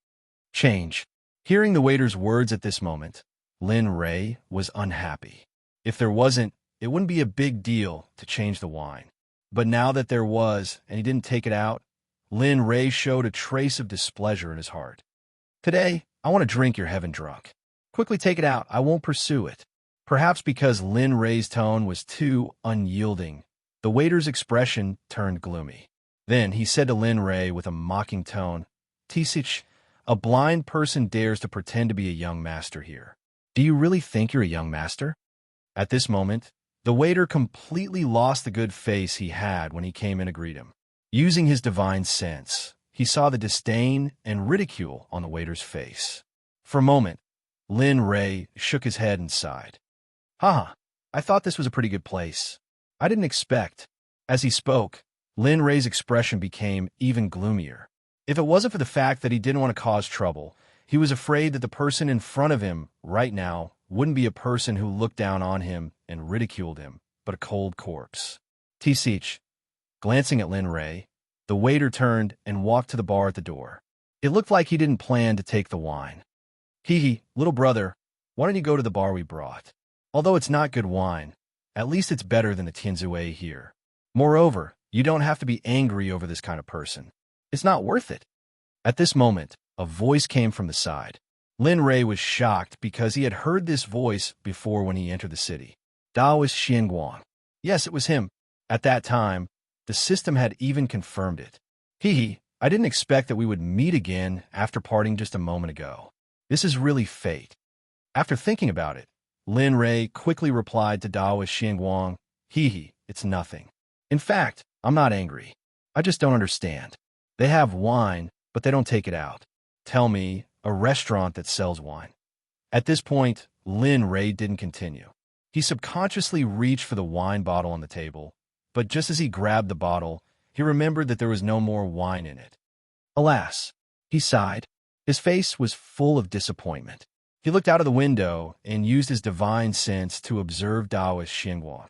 Change. Hearing the waiter's words at this moment, Lin Ray was unhappy. If there wasn't, it wouldn't be a big deal to change the wine. But now that there was, and he didn't take it out, Lin Ray showed a trace of displeasure in his heart. Today, I want to drink your Heaven Drunk. Quickly take it out, I won't pursue it. Perhaps because Lin Ray's tone was too unyielding, the waiter's expression turned gloomy. Then he said to Lin Ray with a mocking tone, Tisich, a blind person dares to pretend to be a young master here. Do you really think you're a young master? At this moment, the waiter completely lost the good face he had when he came in to greet him. Using his divine sense, he saw the disdain and ridicule on the waiter's face. For a moment, Lin Ray shook his head and sighed. I thought this was a pretty good place. I didn't expect. As he spoke, Lin Ray's expression became even gloomier. If it wasn't for the fact that he didn't want to cause trouble, he was afraid that the person in front of him right now wouldn't be a person who looked down on him and ridiculed him, but a cold corpse. Tisich. Glancing at Lin Ray, the waiter turned and walked to the bar at the door. It looked like he didn't plan to take the wine. Little brother, why don't you go to the bar we brought? Although it's not good wine, at least it's better than the Tianzue here. Moreover, you don't have to be angry over this kind of person. It's not worth it. At this moment, a voice came from the side. Lin Ray was shocked because he had heard this voice before when he entered the city. Daoist Xianguang. Yes, it was him. At that time, the system had even confirmed it. I didn't expect that we would meet again after parting just a moment ago. This is really fate. After thinking about it, Lin Ray quickly replied to Daoist Xianguang, it's nothing. In fact, I'm not angry. I just don't understand. They have wine, but they don't take it out. Tell me, a restaurant that sells wine. At this point, Lin Ray didn't continue. He subconsciously reached for the wine bottle on the table, but just as he grabbed the bottle, he remembered that there was no more wine in it. Alas, he sighed. His face was full of disappointment. He looked out of the window and used his divine sense to observe Taoist Xianguan.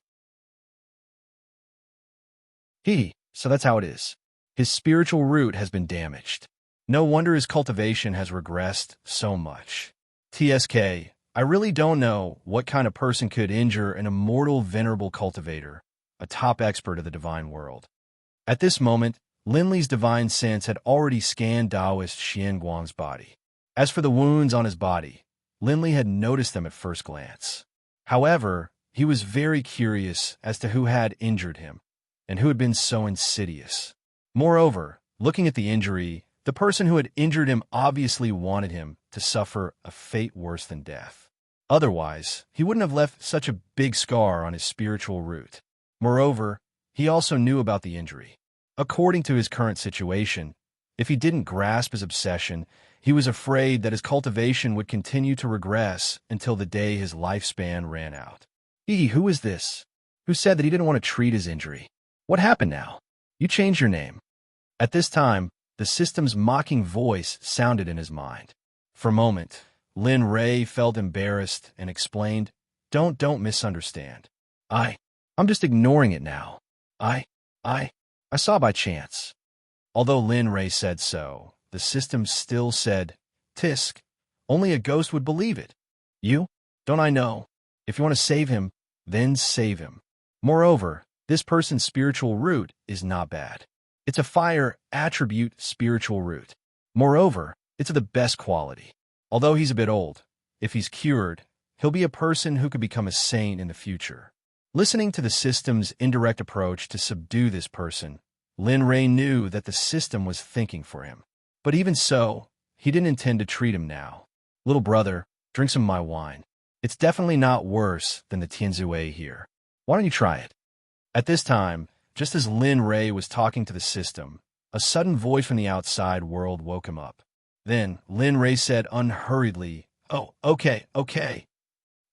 So that's how it is. His spiritual root has been damaged. No wonder his cultivation has regressed so much. TSK, I really don't know what kind of person could injure an immortal venerable cultivator, a top expert of the divine world. At this moment, Linley's divine sense had already scanned Taoist Xianguang's body. As for the wounds on his body, Linley had noticed them at first glance. However, he was very curious as to who had injured him, and who had been so insidious. Moreover, looking at the injury, the person who had injured him obviously wanted him to suffer a fate worse than death. Otherwise, he wouldn't have left such a big scar on his spiritual root. Moreover, he also knew about the injury. According to his current situation, if he didn't grasp his obsession, he was afraid that his cultivation would continue to regress until the day his lifespan ran out. Who is this? Who said that he didn't want to treat his injury? What happened now? You changed your name. At this time, the system's mocking voice sounded in his mind. For a moment, Lin Ray felt embarrassed and explained, Don't misunderstand. I'm just ignoring it now. I saw by chance. Although Lin Ray said so, the system still said, Tisk, only a ghost would believe it. You? Don't I know? If you want to save him, then save him. Moreover, this person's spiritual root is not bad. It's a fire attribute spiritual root. Moreover, it's of the best quality. Although he's a bit old, if he's cured, he'll be a person who could become a saint in the future. Listening to the system's indirect approach to subdue this person, Lin Ray knew that the system was thinking for him. But even so, he didn't intend to treat him now. Little brother, drink some of my wine. It's definitely not worse than the Tianzue here. Why don't you try it? At this time, just as Lin Ray was talking to the system, a sudden voice from the outside world woke him up. Then Lin Ray said unhurriedly, Oh, okay.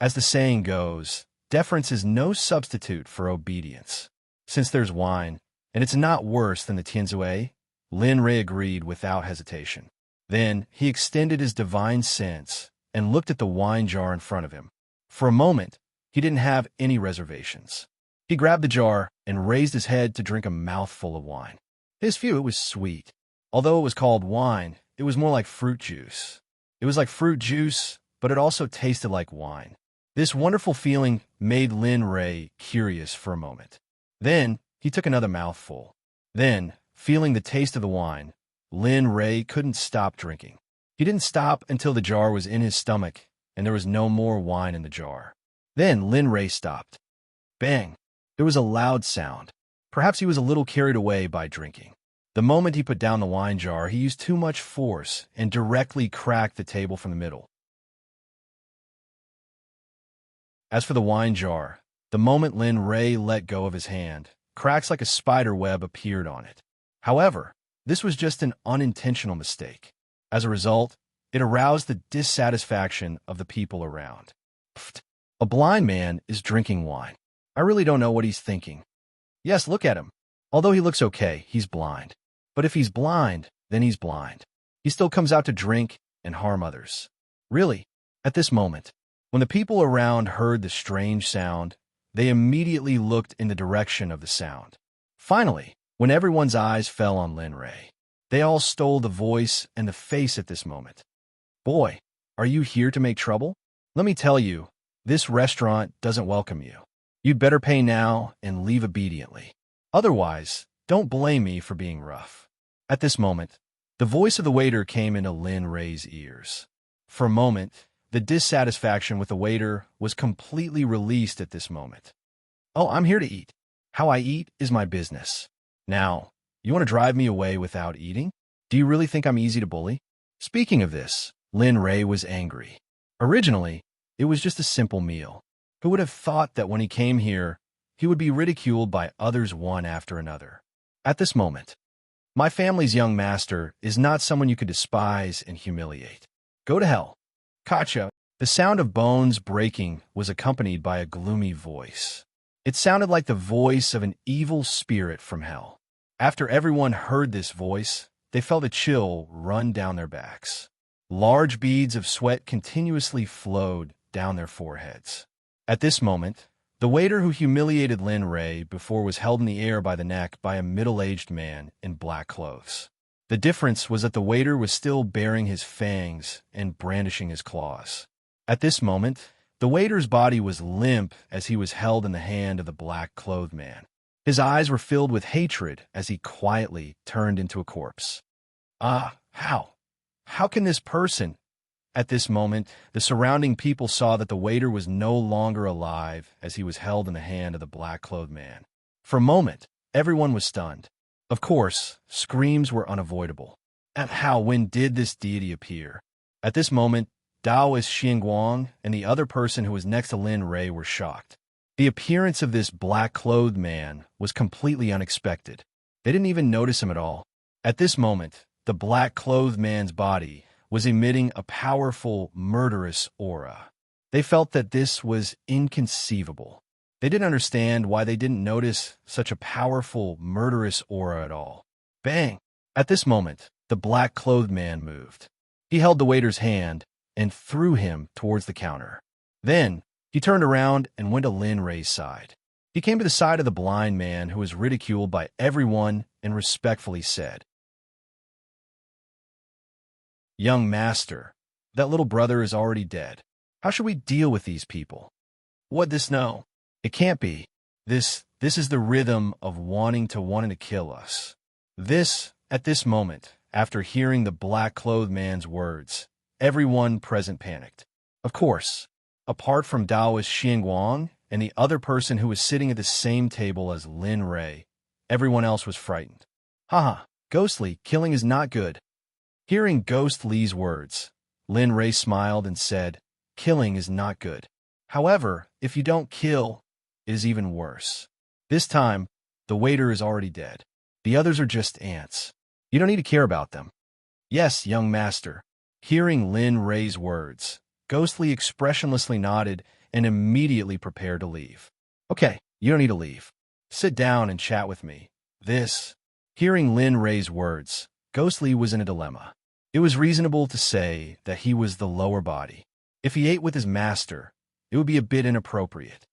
As the saying goes, deference is no substitute for obedience. Since there's wine, and it's not worse than the Tianzue, Lin Ray agreed without hesitation. Then he extended his divine sense and looked at the wine jar in front of him. For a moment, he didn't have any reservations. He grabbed the jar and raised his head to drink a mouthful of wine. To his view, it was sweet. Although it was called wine, it was more like fruit juice. It was like fruit juice, but it also tasted like wine. This wonderful feeling made Lin Ray curious for a moment. Then he took another mouthful. Then, feeling the taste of the wine, Lin Ray couldn't stop drinking. He didn't stop until the jar was in his stomach and there was no more wine in the jar. Then Lin Ray stopped. Bang! There was a loud sound. Perhaps he was a little carried away by drinking. The moment he put down the wine jar, he used too much force and directly cracked the table from the middle. As for the wine jar, the moment Lin Ray let go of his hand, cracks like a spider web appeared on it. However, this was just an unintentional mistake. As a result, it aroused the dissatisfaction of the people around. Pfft, a blind man is drinking wine. I really don't know what he's thinking. Yes, look at him. Although he looks okay, he's blind. But if he's blind, then he's blind. He still comes out to drink and harm others. Really, at this moment, when the people around heard the strange sound, they immediately looked in the direction of the sound. Finally, when everyone's eyes fell on Lin Ray, they all stole the voice and the face at this moment. Boy, are you here to make trouble? Let me tell you, this restaurant doesn't welcome you. You'd better pay now and leave obediently. Otherwise, don't blame me for being rough. At this moment, the voice of the waiter came into Lin Ray's ears. For a moment, the dissatisfaction with the waiter was completely released at this moment. Oh, I'm here to eat. How I eat is my business. Now, you want to drive me away without eating? Do you really think I'm easy to bully? Speaking of this, Lin Ray was angry. Originally, it was just a simple meal. Who would have thought that when he came here, he would be ridiculed by others one after another? At this moment, my family's young master is not someone you could despise and humiliate. Go to hell. Kacha, The sound of bones breaking was accompanied by a gloomy voice. It sounded like the voice of an evil spirit from hell. After everyone heard this voice, they felt a chill run down their backs. Large beads of sweat continuously flowed down their foreheads. At this moment, the waiter who humiliated Lin Ray before was held in the air by the neck by a middle-aged man in black clothes. The difference was that the waiter was still baring his fangs and brandishing his claws. At this moment, the waiter's body was limp as he was held in the hand of the black-clothed man. His eyes were filled with hatred as he quietly turned into a corpse. How? How can this person? At this moment, the surrounding people saw that the waiter was no longer alive as he was held in the hand of the black-clothed man. For a moment, everyone was stunned. Of course, screams were unavoidable. When did this deity appear? At this moment, Taoist Xianguang and the other person who was next to Lin Ray were shocked. The appearance of this black-clothed man was completely unexpected. They didn't even notice him at all. At this moment, the black-clothed man's body was emitting a powerful, murderous aura. They felt that this was inconceivable. They didn't understand why they didn't notice such a powerful, murderous aura at all. Bang! At this moment, the black-clothed man moved. He held the waiter's hand and threw him towards the counter. Then, he turned around and went to Lin Ray's side. He came to the side of the blind man who was ridiculed by everyone and respectfully said, "Young master, that little brother is already dead. How should we deal with these people? What this know? It can't be. This is the rhythm of wanting to kill us." At this moment, after hearing the black-clothed man's words, everyone present panicked. Of course, apart from Taoist Xianguang and the other person who was sitting at the same table as Lin Ray, everyone else was frightened. Haha, Ghostly, killing is not good. Hearing Ghost Li's words, Lin Ray smiled and said, "Killing is not good. However, if you don't kill, it is even worse. This time, the waiter is already dead. The others are just ants. You don't need to care about them." "Yes, young master." Hearing Lin Ray's words, Ghostly expressionlessly nodded and immediately prepared to leave. "Okay, you don't need to leave. Sit down and chat with me." Hearing Lin Ray's words, Ghostly was in a dilemma. It was reasonable to say that he was the lower body. If he ate with his master, it would be a bit inappropriate.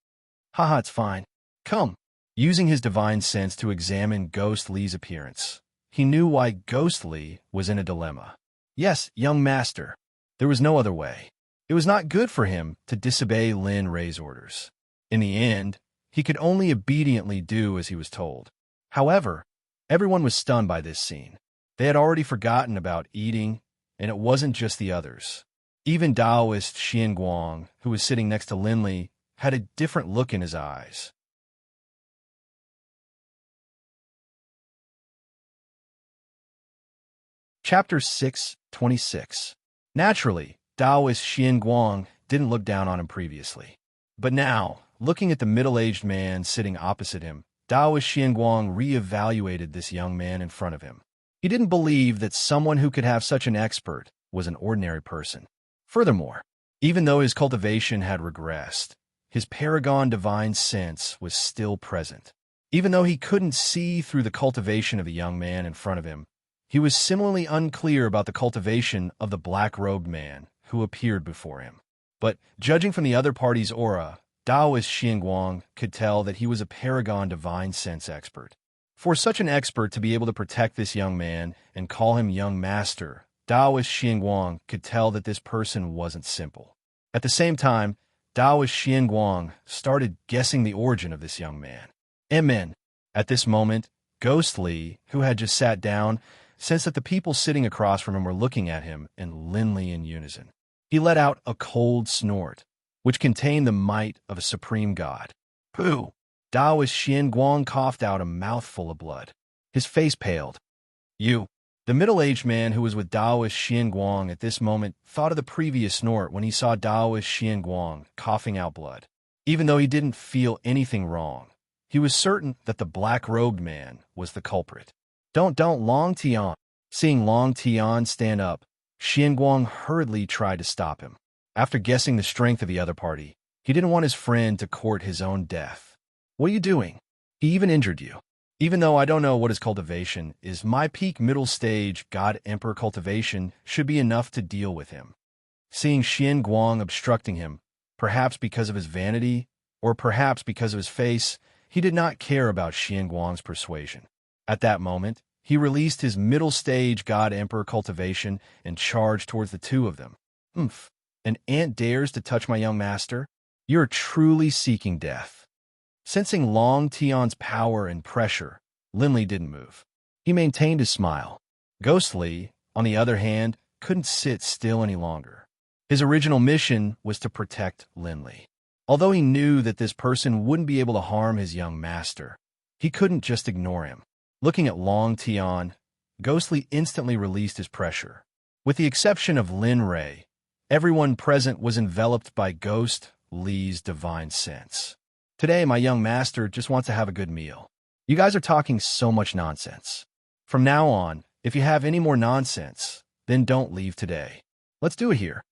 Haha, it's fine. Come. Using his divine sense to examine Ghost Li's appearance, he knew why Ghost Li was in a dilemma. Yes, young master. There was no other way. It was not good for him to disobey Lin Ray's orders. In the end, he could only obediently do as he was told. However, everyone was stunned by this scene. They had already forgotten about eating, and it wasn't just the others. Even Taoist Xianguang, who was sitting next to Lin Li, had a different look in his eyes. Chapter 6:26. Naturally, Taoist Xianguang didn't look down on him previously. But now, looking at the middle-aged man sitting opposite him, Taoist Xianguang re-evaluated this young man in front of him. He didn't believe that someone who could have such an expert was an ordinary person. Furthermore, even though his cultivation had regressed, his paragon divine sense was still present. Even though he couldn't see through the cultivation of the young man in front of him, he was similarly unclear about the cultivation of the black-robed man who appeared before him. But judging from the other party's aura, Taoist Xianguang could tell that he was a paragon divine sense expert. For such an expert to be able to protect this young man and call him young master, Taoist Xianguang could tell that this person wasn't simple. At the same time, Taoist Xianguang started guessing the origin of this young man. Amen. At this moment, Ghost Li, who had just sat down, sensed that the people sitting across from him were looking at him and Lin Li in unison. He let out a cold snort, which contained the might of a supreme god. Pooh! Taoist Xianguang coughed out a mouthful of blood. His face paled. You. The middle-aged man who was with Taoist Xianguang at this moment thought of the previous snort when he saw Taoist Xianguang coughing out blood. Even though he didn't feel anything wrong, he was certain that the black-robed man was the culprit. Don't Long Tian. Seeing Long Tian stand up, Xianguang hurriedly tried to stop him. After guessing the strength of the other party, he didn't want his friend to court his own death. What are you doing? He even injured you. Even though I don't know what his cultivation is, my peak middle stage God Emperor cultivation should be enough to deal with him. Seeing Xian Guang obstructing him, perhaps because of his vanity, or perhaps because of his face, he did not care about Xian Guang's persuasion. At that moment, he released his middle stage God Emperor cultivation and charged towards the two of them. Oomph! An ant dares to touch my young master? You're truly seeking death. Sensing Long Tian's power and pressure, Linley didn't move. He maintained his smile. Ghostly, on the other hand, couldn't sit still any longer. His original mission was to protect Linley. Although he knew that this person wouldn't be able to harm his young master, he couldn't just ignore him. Looking at Long Tian, Ghostly instantly released his pressure. With the exception of Lin Rei, everyone present was enveloped by Ghost Li's divine sense. Today, my young master just wants to have a good meal. You guys are talking so much nonsense. From now on, if you have any more nonsense, then don't leave today. Let's do it here.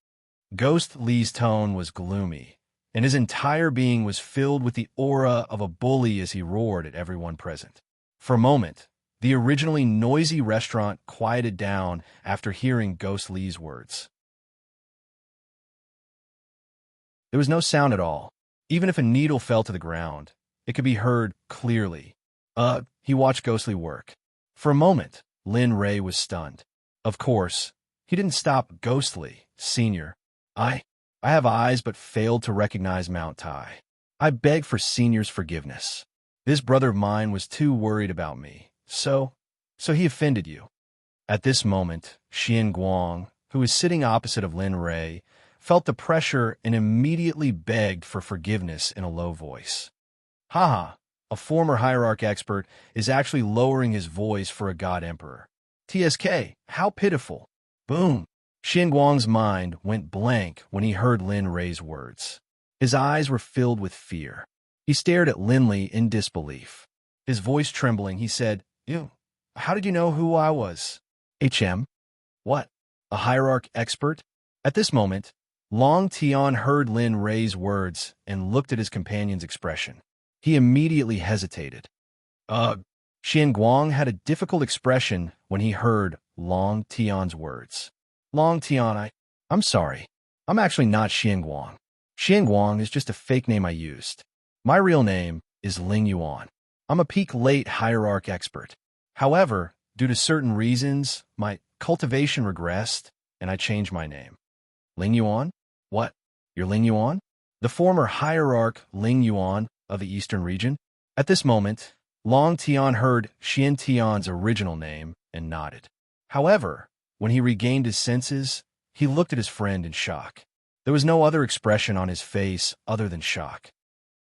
Ghost Li's tone was gloomy, and his entire being was filled with the aura of a bully as he roared at everyone present. For a moment, the originally noisy restaurant quieted down after hearing Ghost Li's words. There was no sound at all. Even if a needle fell to the ground, it could be heard clearly. He watched Ghostly work. For a moment, Lin Rei was stunned. Of course, he didn't stop Ghostly, Senior. I have eyes but failed to recognize Mount Tai. I beg for Senior's forgiveness. This brother of mine was too worried about me, so he offended you. At this moment, Xian Guang, who was sitting opposite of Lin Rei, felt the pressure and immediately begged for forgiveness in a low voice. Haha, a former hierarch expert is actually lowering his voice for a god emperor. TSK, how pitiful. Boom. Xian Guang's mind went blank when he heard Lin Rei's words. His eyes were filled with fear. He stared at Linley in disbelief. His voice trembling, he said, "Ew, how did you know who I was?" HM? What? A hierarch expert? At this moment, Long Tian heard Lin Rei's words and looked at his companion's expression. He immediately hesitated. Xian Guang had a difficult expression when he heard Long Tian's words. Long Tian, I'm sorry. I'm actually not Xian Guang. Xian Guang is just a fake name I used. My real name is Ling Yuan. I'm a peak late hierarch expert. However, due to certain reasons, my cultivation regressed, and I changed my name. Ling Yuan? What? You're Ling Yuan? The former hierarch Ling Yuan of the eastern region? At this moment, Long Tian heard Xian Tian's original name and nodded. However, when he regained his senses, he looked at his friend in shock. There was no other expression on his face other than shock.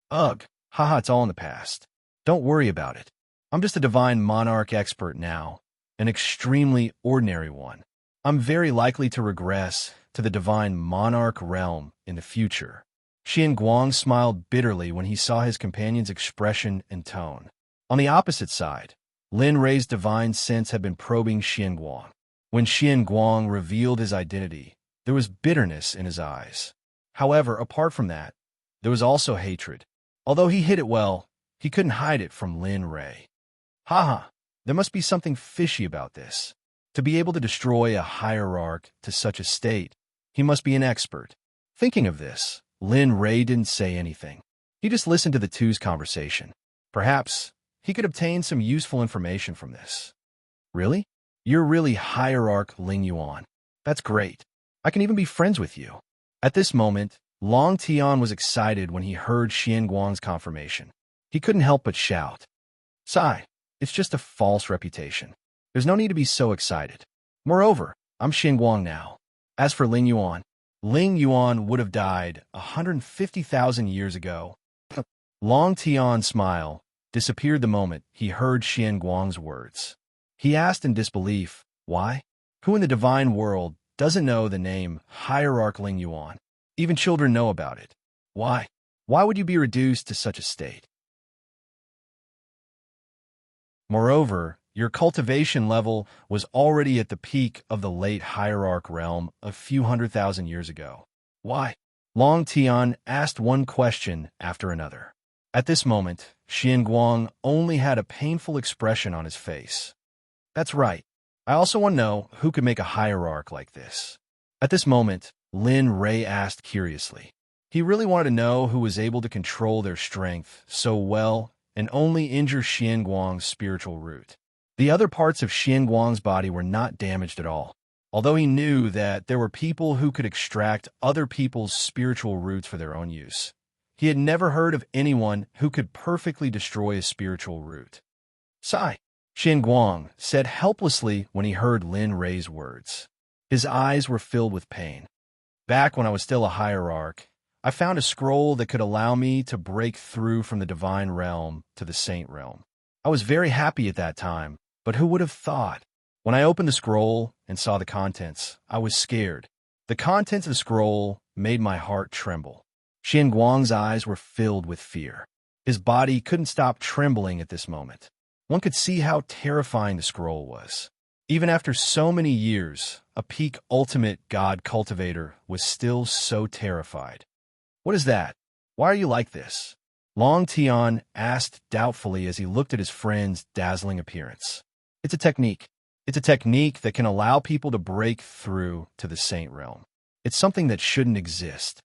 Ugh, haha, it's all in the past. Don't worry about it. I'm just a divine monarch expert now, an extremely ordinary one. I'm very likely to regress to the divine monarch realm in the future. Xian Guang smiled bitterly when he saw his companion's expression and tone. On the opposite side, Lin Rei's divine sense had been probing Xian Guang. When Xian Guang revealed his identity, there was bitterness in his eyes. However, apart from that, there was also hatred. Although he hid it well, he couldn't hide it from Lin Rei. Haha, there must be something fishy about this. To be able to destroy a hierarch to such a state, he must be an expert. Thinking of this, Lin Rei didn't say anything. He just listened to the two's conversation. Perhaps he could obtain some useful information from this. Really? You're really hierarch Ling Yuan. That's great. I can even be friends with you. At this moment, Long Tian was excited when he heard Xian Guang's confirmation. He couldn't help but shout. Sigh, it's just a false reputation. There's no need to be so excited. Moreover, I'm Xian Guang now. As for Ling Yuan would have died 150,000 years ago. Long Tian's smile disappeared the moment he heard Xian Guang's words. He asked in disbelief, why? Who in the divine world doesn't know the name Hierarch Ling Yuan? Even children know about it. Why? Why would you be reduced to such a state? Moreover, your cultivation level was already at the peak of the late hierarch realm a few 100,000 years ago. Why? Long Tian asked one question after another. At this moment, Xian Guang only had a painful expression on his face. That's right. I also want to know who could make a hierarch like this. At this moment, Lin Ray asked curiously. He really wanted to know who was able to control their strength so well and only injure Xian Guang's spiritual root. The other parts of Xian Guang's body were not damaged at all, although he knew that there were people who could extract other people's spiritual roots for their own use. He had never heard of anyone who could perfectly destroy a spiritual root. Sigh, Xian Guang said helplessly when he heard Lin Ray's words. His eyes were filled with pain. Back when I was still a hierarch, I found a scroll that could allow me to break through from the divine realm to the saint realm. I was very happy at that time, but who would have thought? When I opened the scroll and saw the contents, I was scared. The contents of the scroll made my heart tremble. Xian Guang's eyes were filled with fear. His body couldn't stop trembling at this moment. One could see how terrifying the scroll was. Even after so many years, a peak ultimate god cultivator was still so terrified. What is that? Why are you like this? Long Tian asked doubtfully as he looked at his friend's dazzling appearance. It's a technique. It's a technique that can allow people to break through to the saint realm. It's something that shouldn't exist.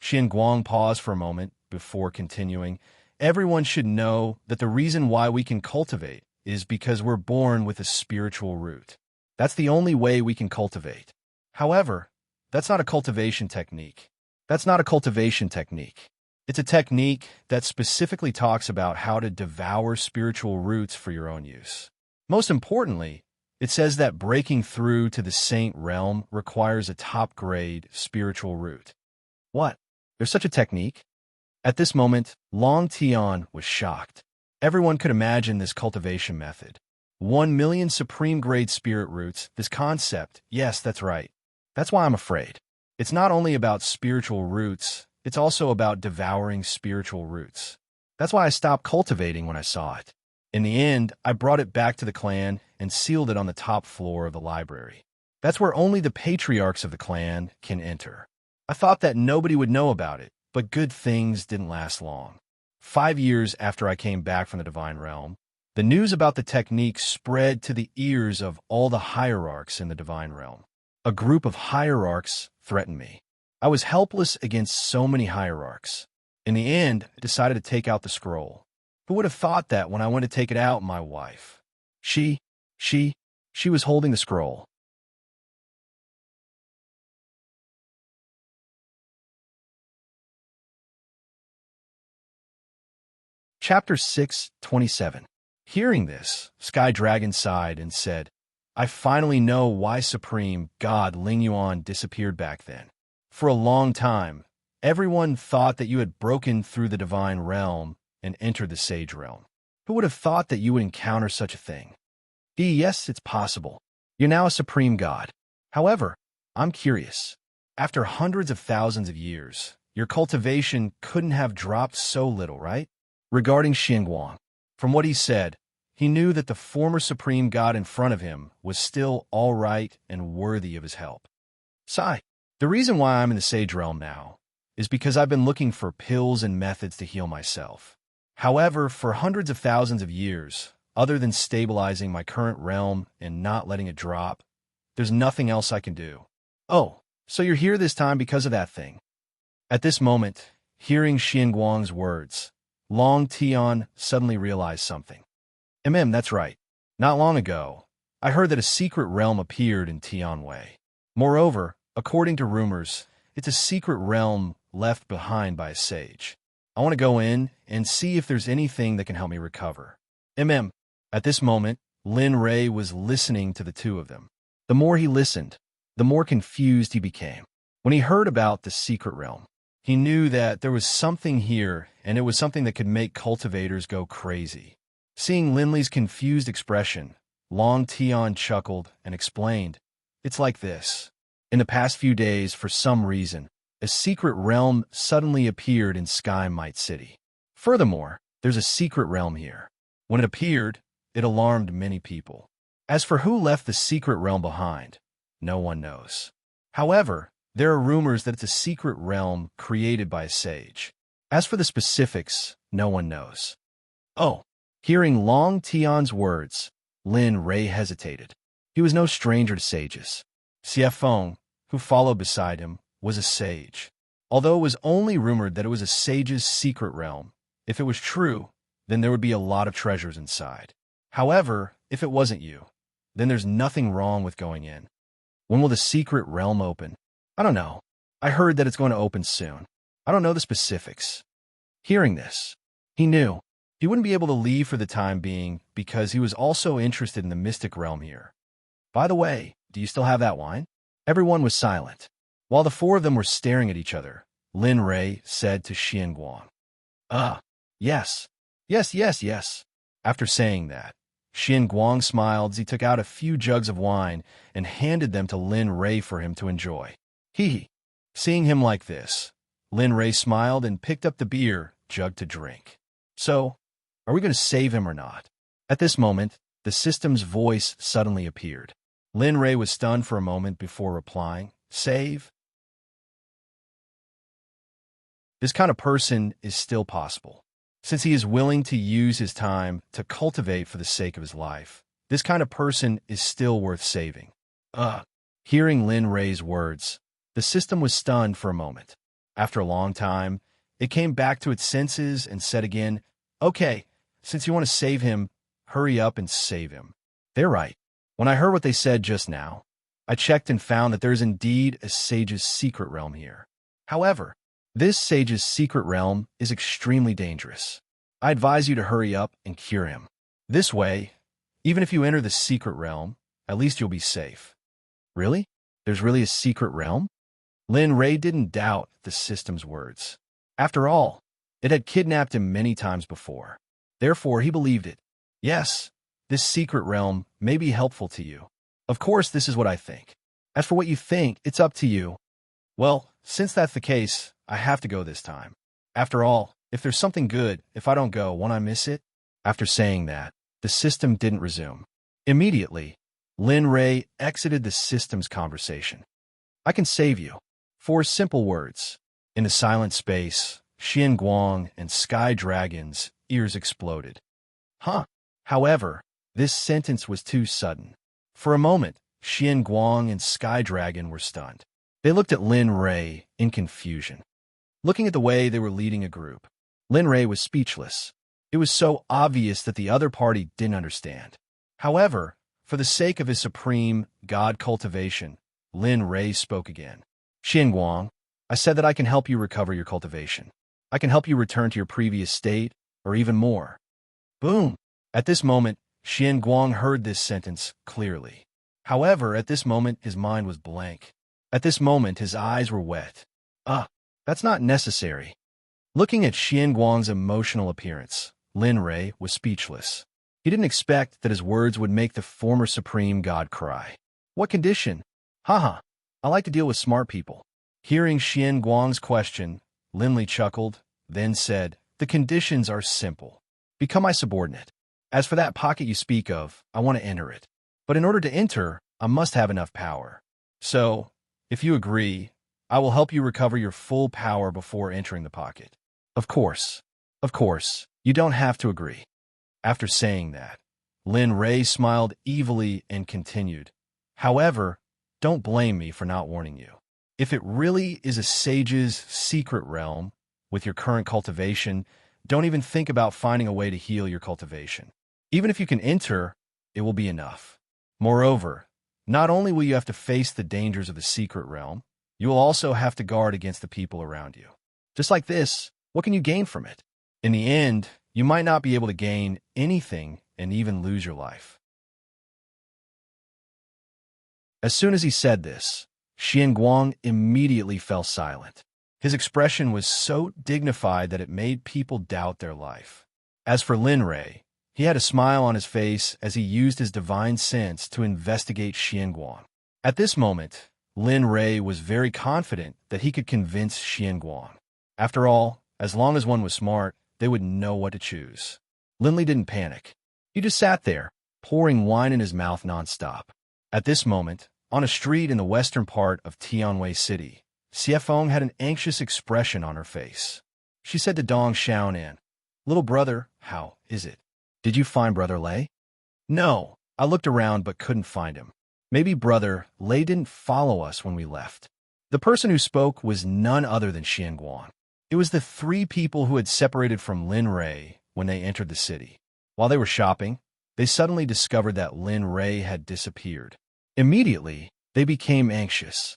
Xian Guang paused for a moment before continuing. Everyone should know that the reason why we can cultivate is because we're born with a spiritual root. That's the only way we can cultivate. However, that's not a cultivation technique. That's not a cultivation technique. It's a technique that specifically talks about how to devour spiritual roots for your own use. Most importantly, it says that breaking through to the saint realm requires a top-grade spiritual root. What? There's such a technique? At this moment, Long Tian was shocked. Everyone could imagine this cultivation method. 1,000,000 supreme-grade spirit roots, this concept, yes, that's right. That's why I'm afraid. It's not only about spiritual roots, it's also about devouring spiritual roots. That's why I stopped cultivating when I saw it. In the end, I brought it back to the clan and sealed it on the top floor of the library. That's where only the patriarchs of the clan can enter. I thought that nobody would know about it, but good things didn't last long. 5 years after I came back from the divine realm, the news about the technique spread to the ears of all the hierarchs in the divine realm. A group of hierarchs threatened me. I was helpless against so many hierarchs. In the end, I decided to take out the scroll. Who would have thought that when I went to take it out, my wife? She was holding the scroll. Chapter 6:27. Hearing this, Sky Dragon sighed and said, I finally know why Supreme God Ling Yuan disappeared back then. For a long time, everyone thought that you had broken through the divine realm and entered the sage realm. Who would have thought that you would encounter such a thing? Yes, it's possible. You're now a supreme god. However, I'm curious. After hundreds of thousands of years, your cultivation couldn't have dropped so little, right? Regarding Xinguang, from what he said, he knew that the former supreme god in front of him was still all right and worthy of his help. Sigh, the reason why I'm in the sage realm now is because I've been looking for pills and methods to heal myself. However, for hundreds of thousands of years, other than stabilizing my current realm and not letting it drop, there's nothing else I can do. Oh, so you're here this time because of that thing. At this moment, hearing Xinguang's words, Long Tian suddenly realized something. That's right. Not long ago, I heard that a secret realm appeared in Tianwei. Moreover, according to rumors, it's a secret realm left behind by a sage. I want to go in and see if there's anything that can help me recover. At this moment, Lin Ray was listening to the two of them. The more he listened, the more confused he became. When he heard about the secret realm, he knew that there was something here, and it was something that could make cultivators go crazy. Seeing Linley's confused expression, Long Tian chuckled and explained, It's like this. In the past few days, for some reason, a secret realm suddenly appeared in Sky Might City. Furthermore, there's a secret realm here. When it appeared, it alarmed many people. As for who left the secret realm behind, no one knows. However, There are rumors that it's a secret realm created by a sage. As for the specifics, no one knows. Oh, hearing Long Tion's words, Lin Ray hesitated. He was no stranger to sages. Xie Feng, who followed beside him, was a sage. Although it was only rumored that it was a sage's secret realm, if it was true, then there would be a lot of treasures inside. However, if it wasn't you, then there's nothing wrong with going in. When will the secret realm open? I don't know. I heard that it's going to open soon. I don't know the specifics. Hearing this, he knew he wouldn't be able to leave for the time being because he was also interested in the mystic realm here. By the way, do you still have that wine? Everyone was silent. While the four of them were staring at each other, Lin Ray said to Xian Guang, yes. Yes. After saying that, Xian Guang smiled as he took out a few jugs of wine and handed them to Lin Ray for him to enjoy. Seeing him like this, Lin Ray smiled and picked up the beer jug to drink. So, are we going to save him or not? At this moment, the system's voice suddenly appeared. Lin Ray was stunned for a moment before replying, Save? This kind of person is still possible. Since he is willing to use his time to cultivate for the sake of his life, this kind of person is still worth saving. Hearing Lin Ray's words, the system was stunned for a moment. After a long time, it came back to its senses and said again, Okay, since you want to save him, hurry up and save him. They're right. When I heard what they said just now, I checked and found that there is indeed a sage's secret realm here. However, this sage's secret realm is extremely dangerous. I advise you to hurry up and cure him. This way, even if you enter the secret realm, at least you'll be safe. Really? There's really a secret realm? Lin Ray didn't doubt the system's words. After all, it had kidnapped him many times before. Therefore, he believed it. Yes, this secret realm may be helpful to you. Of course, this is what I think. As for what you think, it's up to you. Well, since that's the case, I have to go this time. After all, if there's something good, if I don't go, won't I miss it? After saying that, the system didn't resume. Immediately, Lin Ray exited the system's conversation. I can save you. 4 simple words. In the silent space, Xian Guang and Sky Dragon's ears exploded. However, this sentence was too sudden. For a moment, Xian Guang and Sky Dragon were stunned. They looked at Lin Ray in confusion. Looking at the way they were leading a group, Lin Ray was speechless. It was so obvious that the other party didn't understand. However, for the sake of his supreme God cultivation, Lin Ray spoke again. Xian Guang, I said that I can help you recover your cultivation. I can help you return to your previous state, or even more. Boom! At this moment, Xian Guang heard this sentence clearly. However, at this moment, his mind was blank. At this moment, his eyes were wet. That's not necessary. Looking at Xian Guang's emotional appearance, Lin Ray was speechless. He didn't expect that his words would make the former supreme god cry. What condition? I like to deal with smart people. Hearing Xian Guang's question, Lin Li chuckled, then said, The conditions are simple. Become my subordinate. As for that pocket you speak of, I want to enter it. But in order to enter, I must have enough power. So, if you agree, I will help you recover your full power before entering the pocket. Of course, you don't have to agree. After saying that, Lin Ray smiled evilly and continued. However, don't blame me for not warning you. If it really is a sage's secret realm, with your current cultivation, don't even think about finding a way to heal your cultivation. Even if you can enter, it will be enough. Moreover, not only will you have to face the dangers of the secret realm, you will also have to guard against the people around you. Just like this, what can you gain from it? In the end, you might not be able to gain anything and even lose your life. As soon as he said this, Xian Guang immediately fell silent. His expression was so dignified that it made people doubt their life. As for Lin Ray, he had a smile on his face as he used his divine sense to investigate Xian Guang. At this moment, Lin Ray was very confident that he could convince Xian Guang. After all, as long as one was smart, they would know what to choose. Lin Li didn't panic. He just sat there, pouring wine in his mouth nonstop. At this moment, on a street in the western part of Tianwei City, Xiefeng had an anxious expression on her face. She said to Dong Xiaonan, "Little brother, how is it? Did you find Brother Lei?" "No, I looked around but couldn't find him. Maybe Brother Lei didn't follow us when we left." The person who spoke was none other than Xianguang. It was the three people who had separated from Lin Rei when they entered the city. While they were shopping, they suddenly discovered that Lin Rei had disappeared. Immediately, they became anxious.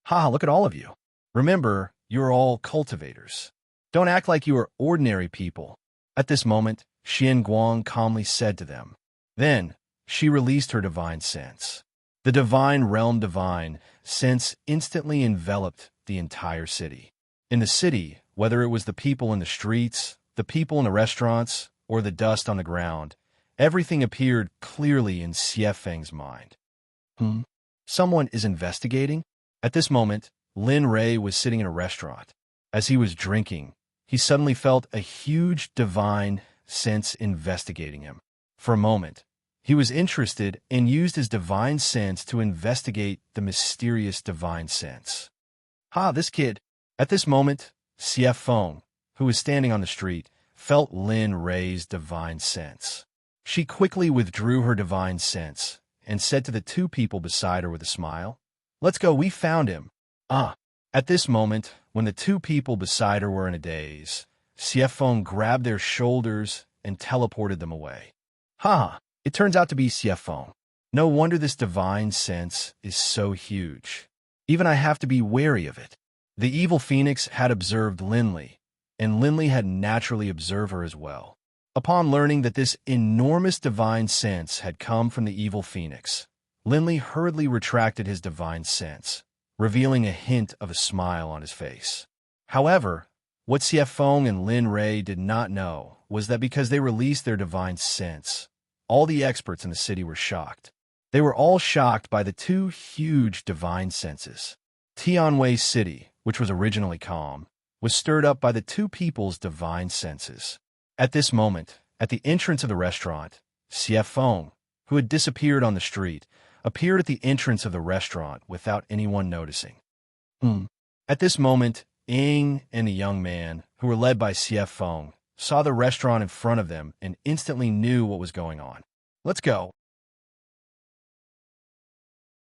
"Ha, look at all of you. Remember, you're all cultivators. Don't act like you are ordinary people." At this moment, Xianguang calmly said to them. Then, she released her divine sense. The divine realm divine sense instantly enveloped the entire city. In the city, whether it was the people in the streets, the people in the restaurants, or the dust on the ground, everything appeared clearly in Xiefeng's mind. Someone is investigating? At this moment, Lin Rei was sitting in a restaurant. As he was drinking, he suddenly felt a huge divine sense investigating him. For a moment, he was interested and used his divine sense to investigate the mysterious divine sense. "Ha, this kid." At this moment, Xiefeng, who was standing on the street, felt Lin Rei's divine sense. She quickly withdrew her divine sense and said to the two people beside her with a smile, "Let's go, we found him." At this moment, when the two people beside her were in a daze, Xiefeng grabbed their shoulders and teleported them away. It turns out to be Xiefeng. No wonder this divine sense is so huge. Even I have to be wary of it. The evil phoenix had observed Linley, and Linley had naturally observed her as well. Upon learning that this enormous divine sense had come from the evil phoenix, Linley hurriedly retracted his divine sense, revealing a hint of a smile on his face. However, what Xiefeng and Lin Rei did not know was that because they released their divine sense, all the experts in the city were shocked. They were all shocked by the two huge divine senses. Tianwei City, which was originally calm, was stirred up by the two people's divine senses. At this moment, at the entrance of the restaurant, Xiefeng, who had disappeared on the street, appeared at the entrance of the restaurant without anyone noticing. At this moment, Ying and the young man, who were led by Xiefeng, saw the restaurant in front of them and instantly knew what was going on. "Let's go."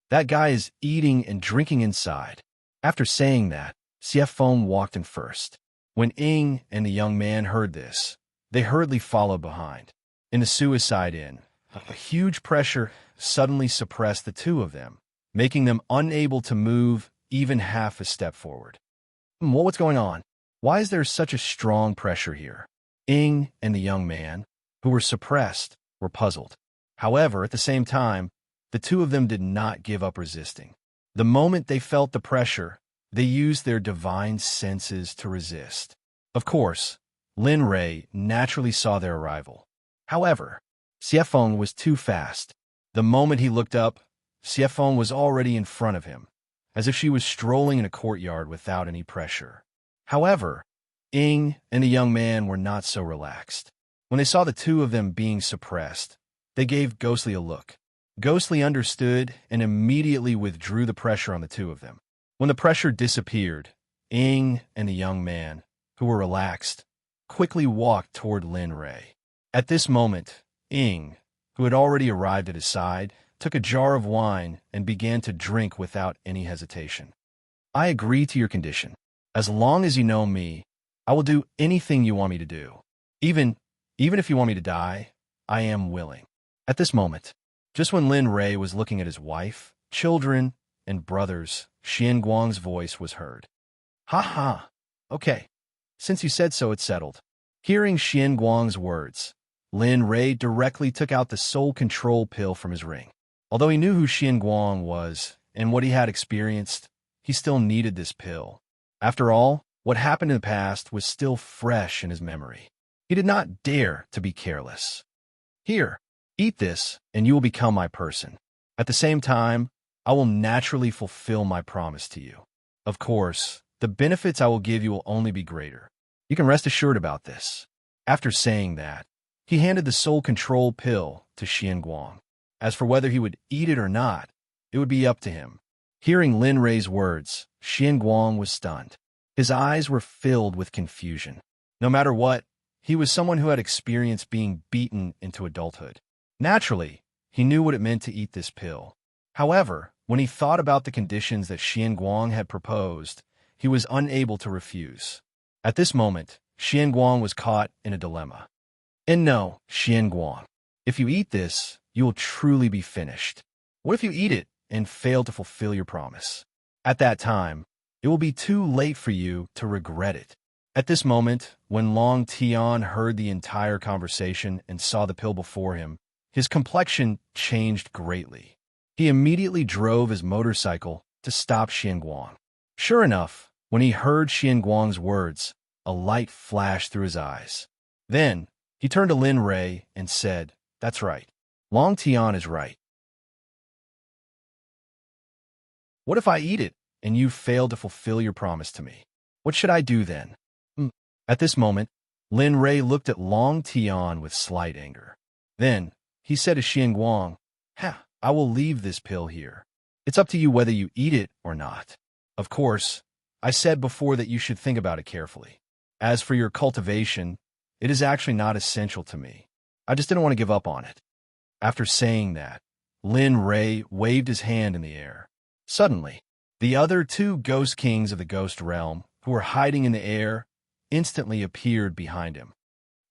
"That guy is eating and drinking inside." After saying that, Xiefeng walked in first. When Ying and the young man heard this, they hurriedly followed behind. In the suicide inn, a huge pressure suddenly suppressed the two of them, making them unable to move even half a step forward. What's going on? Why is there such a strong pressure here?" Ying and the young man, who were suppressed, were puzzled. However, at the same time, the two of them did not give up resisting. The moment they felt the pressure, they used their divine senses to resist. Of course, Lin Rei naturally saw their arrival. However, Xiefeng was too fast. The moment he looked up, Xiefeng was already in front of him, as if she was strolling in a courtyard without any pressure. However, Ying and the young man were not so relaxed. When they saw the two of them being suppressed, they gave Ghostly a look. Ghostly understood and immediately withdrew the pressure on the two of them. When the pressure disappeared, Ying and the young man, who were relaxed, quickly walked toward Lin Rei. At this moment, Ying, who had already arrived at his side, took a jar of wine and began to drink without any hesitation. "I agree to your condition. As long as you know me, I will do anything you want me to do. Even if you want me to die, I am willing." At this moment, just when Lin Rei was looking at his wife, children, and brothers, Xianguang's voice was heard. Okay. Since you said so, it's settled." Hearing Xianguang's words, Lin Rei directly took out the soul control pill from his ring. Although he knew who Xianguang was and what he had experienced, he still needed this pill. After all, what happened in the past was still fresh in his memory. He did not dare to be careless. "Here, eat this, and you will become my person. At the same time, I will naturally fulfill my promise to you. Of course, the benefits I will give you will only be greater. You can rest assured about this." After saying that, he handed the soul control pill to Xianguang. As for whether he would eat it or not, it would be up to him. Hearing Lin Rei's words, Guang was stunned. His eyes were filled with confusion. No matter what, he was someone who had experienced being beaten into adulthood. Naturally, he knew what it meant to eat this pill. However, when he thought about the conditions that Guang had proposed, he was unable to refuse. At this moment, Guang was caught in a dilemma. And no, Guang, if you eat this, you will truly be finished. What if you eat it and fail to fulfill your promise? At that time, it will be too late for you to regret it. At this moment, when Long Tian heard the entire conversation and saw the pill before him, his complexion changed greatly. He immediately drove his motorcycle to stop Guang. Sure enough, when he heard Guang's words, a light flashed through his eyes. Then, he turned to Lin Rei and said, "That's right. Long Tian is right. What if I eat it and you fail to fulfill your promise to me? What should I do then?" At this moment, Lin Rei looked at Long Tian with slight anger. Then, he said to Guang, I will leave this pill here. It's up to you whether you eat it or not. Of course, I said before that you should think about it carefully. As for your cultivation, it is actually not essential to me. I just didn't want to give up on it." After saying that, Lin Rei waved his hand in the air. Suddenly, the other two ghost kings of the ghost realm, who were hiding in the air, instantly appeared behind him.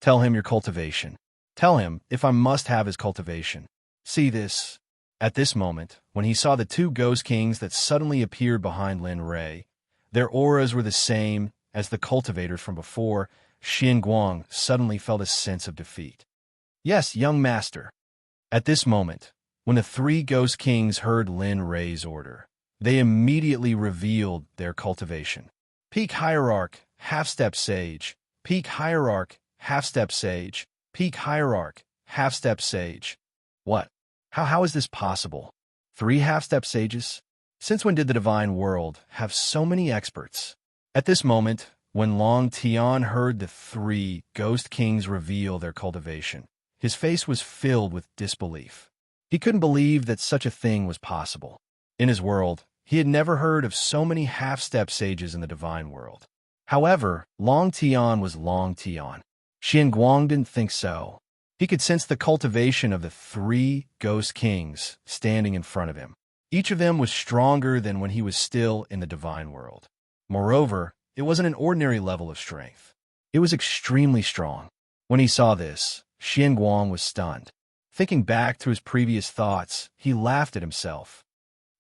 "Tell him your cultivation. Tell him if I must have his cultivation. See this." At this moment, when he saw the two ghost kings that suddenly appeared behind Lin Rei, their auras were the same as the cultivators from before. Guang suddenly felt a sense of defeat. "Yes, young master." At this moment, when the three ghost kings heard Lin Rei's order, they immediately revealed their cultivation. Peak Hierarch, Half-Step Sage. Peak Hierarch, Half-Step Sage. Peak Hierarch, Half-Step Sage. What? How is this possible? 3 half-step sages? Since when did the divine world have so many experts? At this moment, when Long Tian heard the 3 ghost kings reveal their cultivation, his face was filled with disbelief. He couldn't believe that such a thing was possible. In his world, he had never heard of so many half-step sages in the divine world. However, Long Tian was Long Tian. Guang didn't think so. He could sense the cultivation of the 3 ghost kings standing in front of him. Each of them was stronger than when he was still in the divine world. Moreover, it wasn't an ordinary level of strength. It was extremely strong. When he saw this, Guang was stunned. Thinking back to his previous thoughts, he laughed at himself.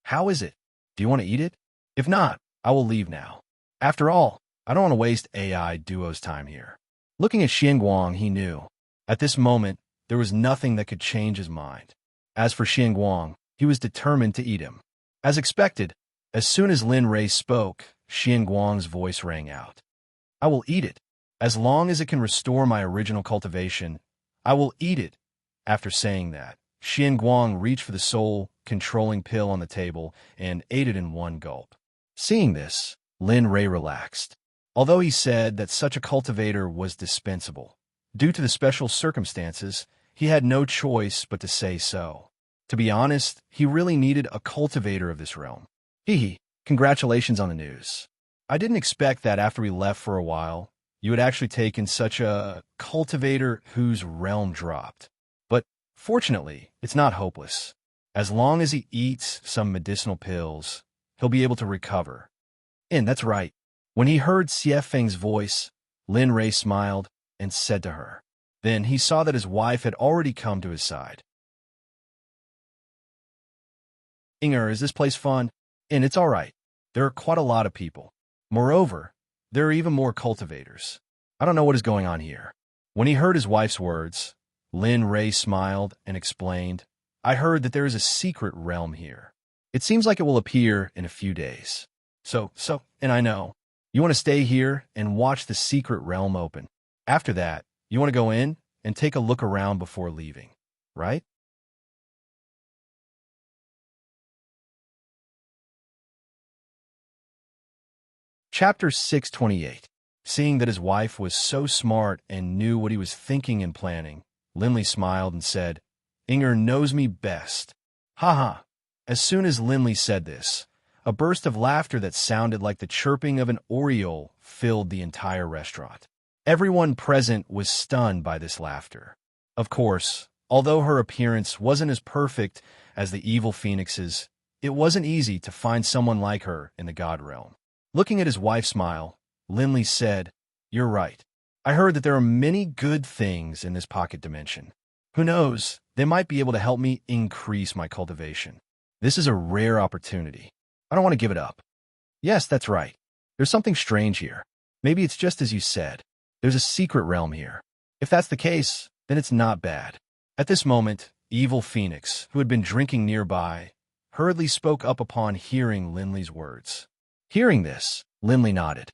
"How is it? Do you want to eat it? If not, I will leave now. After all, I don't want to waste AI Duo's time here." Looking at Guang, he knew. At this moment, there was nothing that could change his mind. As for Guang, he was determined to eat him. As expected, as soon as Lin Rei spoke, Guang's voice rang out. "I will eat it. As long as it can restore my original cultivation, I will eat it." After saying that, Guang reached for the soul-controlling pill on the table and ate it in one gulp. Seeing this, Lin Rei relaxed. Although he said that such a cultivator was dispensable, due to the special circumstances, he had no choice but to say so. To be honest, he really needed a cultivator of this realm. Congratulations on the news. I didn't expect that after we left for a while, you had actually taken such a cultivator whose realm dropped. But fortunately, it's not hopeless. As long as he eats some medicinal pills, he'll be able to recover. And that's right. When he heard Xie Feng's voice, Lin Rei smiled and said to her. Then he saw that his wife had already come to his side. "Inger, is this place fun?" "And it's all right. There are quite a lot of people. Moreover, there are even more cultivators. I don't know what is going on here." When he heard his wife's words, Lin Rei smiled and explained, "I heard that there is a secret realm here. It seems like it will appear in a few days. And I know. You want to stay here and watch the secret realm open. After that, you want to go in and take a look around before leaving, right?" Chapter 628. Seeing that his wife was so smart and knew what he was thinking and planning, Linley smiled and said, "Inger knows me best." As soon as Linley said this, A burst of laughter that sounded like the chirping of an oriole filled the entire restaurant. Everyone present was stunned by this laughter. Of course, although her appearance wasn't as perfect as the evil phoenix's, it wasn't easy to find someone like her in the god realm. Looking at his wife smile, Linley said, "You're right. I heard that there are many good things in this pocket dimension. Who knows, they might be able to help me increase my cultivation. This is a rare opportunity. I don't want to give it up." "Yes, that's right. There's something strange here. Maybe it's just as you said. There's a secret realm here. If that's the case, then it's not bad." At this moment, Evil Phoenix, who had been drinking nearby, hurriedly spoke up upon hearing Linley's words. Hearing this, Linley nodded.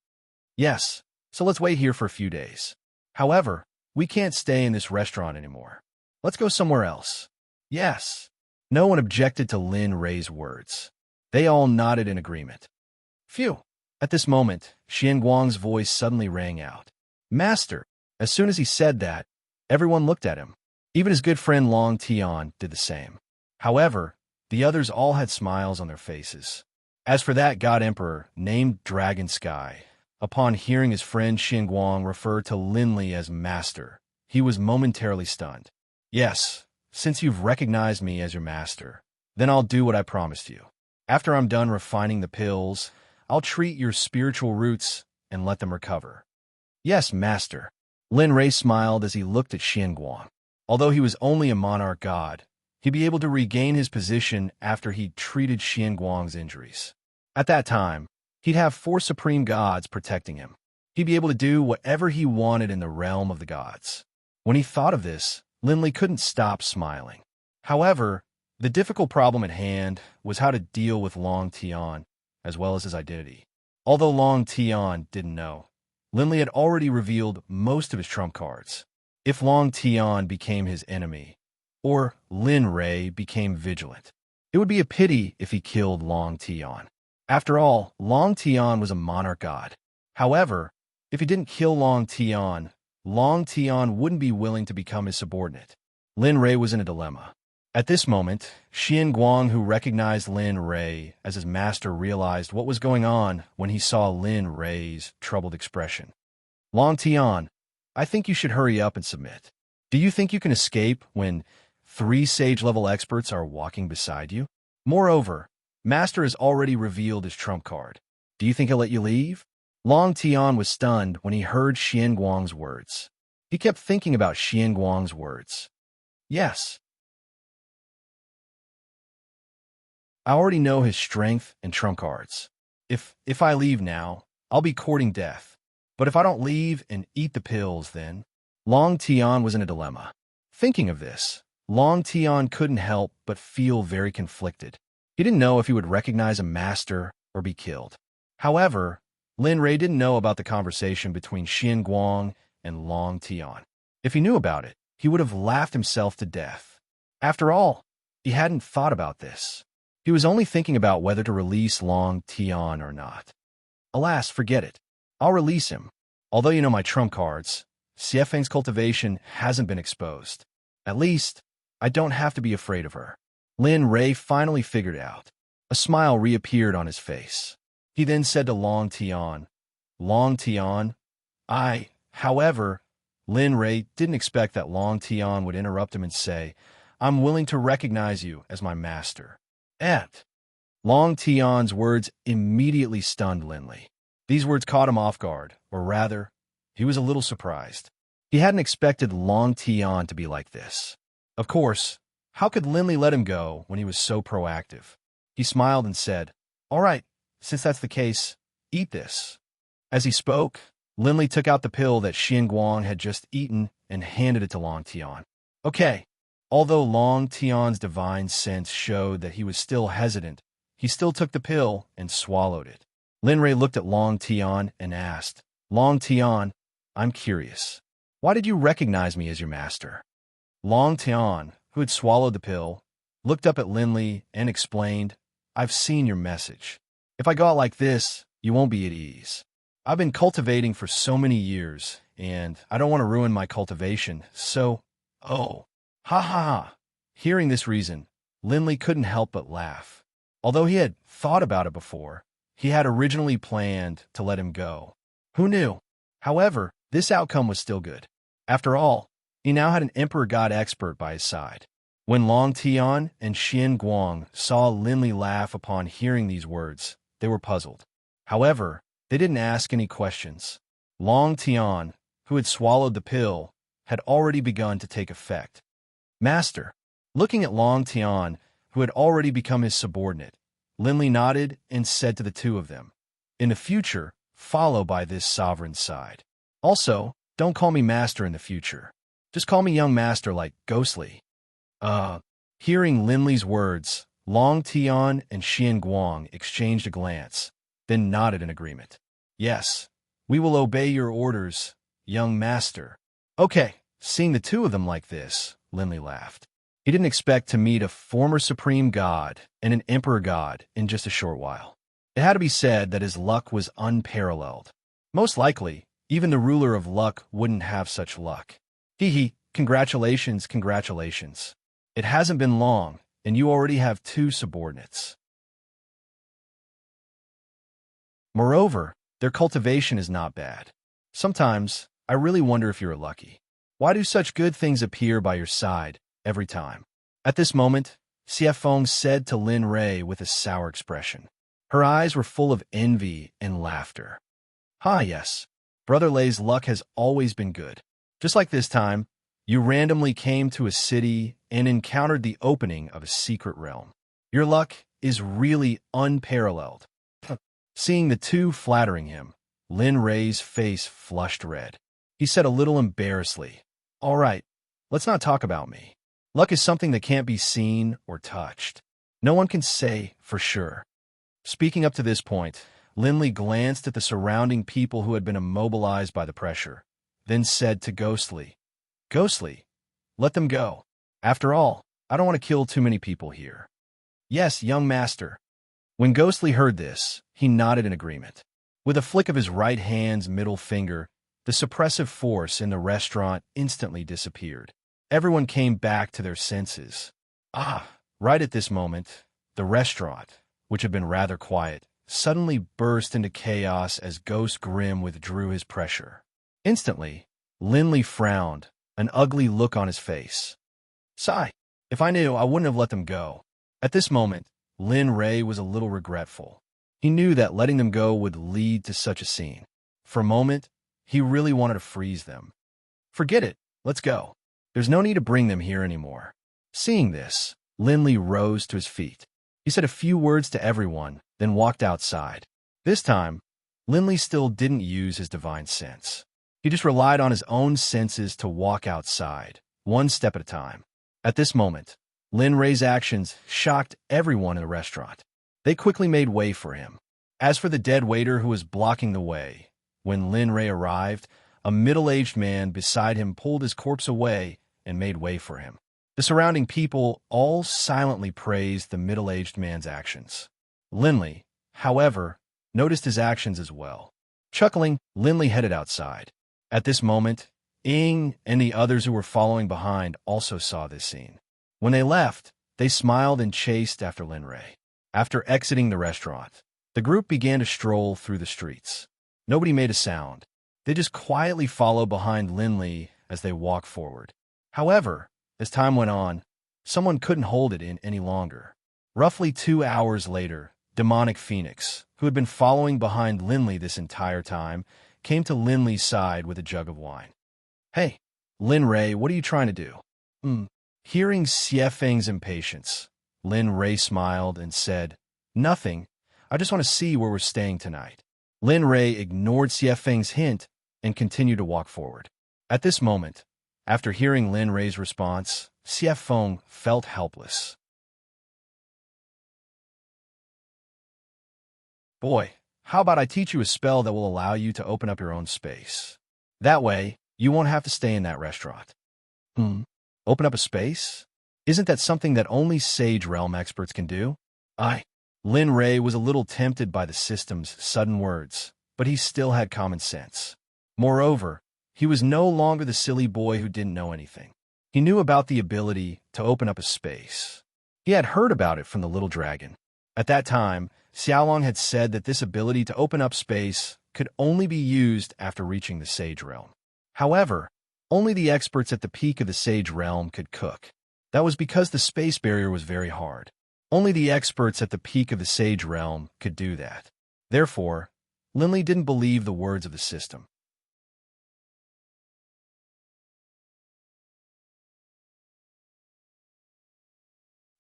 "Yes, so let's wait here for a few days. However, we can't stay in this restaurant anymore. Let's go somewhere else." "Yes." No one objected to Lin Ray's words. They all nodded in agreement. Phew! At this moment, Xianguang's voice suddenly rang out. "Master!" As soon as he said that, everyone looked at him. Even his good friend Long Tian did the same. However, the others all had smiles on their faces. As for that god emperor named Dragon Sky, upon hearing his friend Xianguang refer to Linley as master, he was momentarily stunned. "Yes, since you've recognized me as your master, then I'll do what I promised you. After I'm done refining the pills, I'll treat your spiritual roots and let them recover." "Yes, master." Lin Ray smiled as he looked at Xianguang. Although he was only a monarch god, he'd be able to regain his position after he'd treated Xianguang's injuries. At that time, he'd have 4 supreme gods protecting him. He'd be able to do whatever he wanted in the realm of the gods. When he thought of this, Linley couldn't stop smiling. However, the difficult problem at hand was how to deal with Long Tian, as well as his identity. Although Long Tian didn't know, Linley had already revealed most of his trump cards. If Long Tian became his enemy, or Lin Ray became vigilant, it would be a pity if he killed Long Tian. After all, Long Tian was a monarch god. However, if he didn't kill Long Tian wouldn't be willing to become his subordinate. Lin Ray was in a dilemma. At this moment, Xianguang, who recognized Lin Ray as his master, realized what was going on when he saw Lin Ray's troubled expression. "Long Tian, I think you should hurry up and submit. Do you think you can escape when 3 sage-level experts are walking beside you? Moreover, Master has already revealed his trump card. Do you think he'll let you leave?" Long Tian was stunned when he heard Xianguang's words. He kept thinking about Xianguang's words. "Yes. I already know his strength and trump cards. If I leave now, I'll be courting death. But if I don't leave and eat the pills, then..." Long Tian was in a dilemma. Thinking of this, Long Tian couldn't help but feel very conflicted. He didn't know if he would recognize a master or be killed. However, Lin Ray didn't know about the conversation between Xianguang and Long Tian. If he knew about it, he would have laughed himself to death. After all, he hadn't thought about this. He was only thinking about whether to release Long Tian or not. Alas, forget it. I'll release him. Although you know my trump cards, Xiefeng's cultivation hasn't been exposed. At least, I don't have to be afraid of her. Lin Ray finally figured it out. A smile reappeared on his face. He then said to Long Tian, "Long Tian, However, Lin Ray didn't expect that Long Tian would interrupt him and say, "I'm willing to recognize you as my master." Long Tian's words immediately stunned Linley. These words caught him off guard, or rather, he was a little surprised. He hadn't expected Long Tian to be like this. Of course, how could Linley let him go when he was so proactive? He smiled and said, "All right, since that's the case, eat this." As he spoke, Linley took out the pill that Xianguang had just eaten and handed it to Long Tian. Okay. Although Long Tian's divine sense showed that he was still hesitant, he still took the pill and swallowed it. Lin Ray looked at Long Tian and asked, "Long Tian, I'm curious. Why did you recognize me as your master?" Long Tian, who had swallowed the pill, looked up at Linley and explained, "I've seen your message. If I go out like this, you won't be at ease. I've been cultivating for so many years, and I don't want to ruin my cultivation, so... Oh, ha ha ha." Hearing this reason, Linley couldn't help but laugh. Although he had thought about it before, he had originally planned to let him go. Who knew? However, this outcome was still good. After all, he now had an Emperor God expert by his side. When Long Tian and Xian Guang saw Linli laugh upon hearing these words, they were puzzled. However, they didn't ask any questions. Long Tian, who had swallowed the pill, had already begun to take effect. Master, looking at Long Tian, who had already become his subordinate, Linli nodded and said to the two of them, "In the future, follow by this sovereign's side. Also, don't call me master in the future. Just call me young master like Ghostly." Hearing Linli's words, Long Tian and Xian Guang exchanged a glance, then nodded in agreement. "Yes, we will obey your orders, young master." Okay, seeing the two of them like this, Linli laughed. He didn't expect to meet a former supreme god and an emperor god in just a short while. It had to be said that his luck was unparalleled. Most likely, even the ruler of luck wouldn't have such luck. Hee, congratulations, congratulations. It hasn't been long, and you already have two subordinates. Moreover, their cultivation is not bad. Sometimes, I really wonder if you're lucky. Why do such good things appear by your side every time? At this moment, Xiefeng said to Lin Rei with a sour expression. Her eyes were full of envy and laughter. Yes. Brother Lei's luck has always been good. Just like this time, you randomly came to a city and encountered the opening of a secret realm. Your luck is really unparalleled. Seeing the two flattering him, Lin Rei's face flushed red. He said a little embarrassedly, "All right, let's not talk about me. Luck is something that can't be seen or touched. No one can say for sure." Speaking up to this point, Linli glanced at the surrounding people who had been immobilized by the pressure, then said to Ghostly, "Ghostly, let them go. After all, I don't want to kill too many people here." "Yes, young master." When Ghostly heard this, he nodded in agreement. With a flick of his right hand's middle finger, the suppressive force in the restaurant instantly disappeared. Everyone came back to their senses. Right at this moment, the restaurant, which had been rather quiet, suddenly burst into chaos as Ghost Grim withdrew his pressure. Instantly, Linli frowned, an ugly look on his face. "Sigh, if I knew, I wouldn't have let them go." At this moment, Lin Rei was a little regretful. He knew that letting them go would lead to such a scene. For a moment, he really wanted to freeze them. "Forget it, let's go. There's no need to bring them here anymore." Seeing this, Linli rose to his feet. He said a few words to everyone, then walked outside. This time, Linli still didn't use his divine sense. He just relied on his own senses to walk outside, one step at a time. At this moment, Lin Rei's actions shocked everyone in the restaurant. They quickly made way for him. As for the dead waiter who was blocking the way, when Lin Rei arrived, a middle-aged man beside him pulled his corpse away and made way for him. The surrounding people all silently praised the middle-aged man's actions. Linli, however, noticed his actions as well. Chuckling, Linli headed outside. At this moment, Ying and the others who were following behind also saw this scene. When they left, they smiled and chased after Lin Rei. After exiting the restaurant, the group began to stroll through the streets. Nobody made a sound. They just quietly followed behind Linli as they walked forward. However, as time went on, someone couldn't hold it in any longer. Roughly 2 hours later, Demonic Phoenix, who had been following behind Linli this entire time, came to Linli's side with a jug of wine. "Hey, Lin Rei, what are you trying to do?" Hearing Xiefeng's impatience, Lin Rei smiled and said, "Nothing. I just want to see where we're staying tonight." Lin Rei ignored Xiefeng's hint and continued to walk forward. At this moment, after hearing Lin Rei's response, Xiefeng felt helpless. "Boy, how about I teach you a spell that will allow you to open up your own space? That way, you won't have to stay in that restaurant." Open up a space? Isn't that something that only Sage Realm experts can do? Lin Rei was a little tempted by the system's sudden words, but he still had common sense. Moreover, he was no longer the silly boy who didn't know anything. He knew about the ability to open up a space. He had heard about it from the little dragon. At that time, Xiaolong had said that this ability to open up space could only be used after reaching the Sage Realm. However, only the experts at the peak of the Sage Realm could cook. That was because the space barrier was very hard. Only the experts at the peak of the Sage Realm could do that. Therefore, Linley didn't believe the words of the system.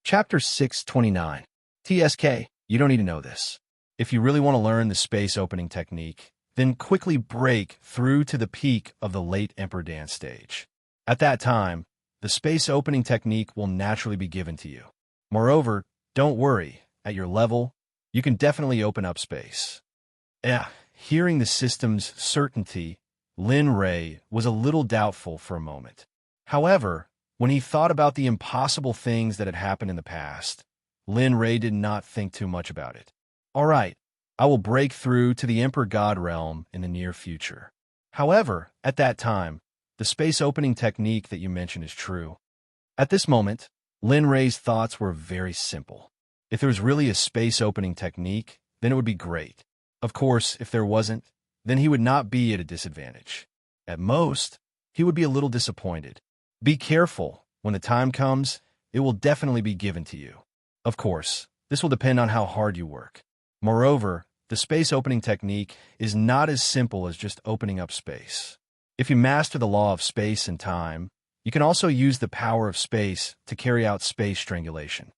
Chapter 629. TSK, you don't need to know this. If you really want to learn the space opening technique, then quickly break through to the peak of the late Emperor dance stage. At that time, the space opening technique will naturally be given to you. Moreover, don't worry, at your level, you can definitely open up space. Hearing the system's certainty, Lin Ray was a little doubtful for a moment. However, when he thought about the impossible things that had happened in the past, Lin Ray did not think too much about it. All right, I will break through to the Emperor God realm in the near future. However, at that time, the space opening technique that you mentioned is true. At this moment, Lin Ray's thoughts were very simple. If there was really a space opening technique, then it would be great. Of course, if there wasn't, then he would not be at a disadvantage. At most, he would be a little disappointed. Be careful. When the time comes, it will definitely be given to you. Of course, this will depend on how hard you work. Moreover, the space opening technique is not as simple as just opening up space. If you master the law of space and time, you can also use the power of space to carry out space strangulation.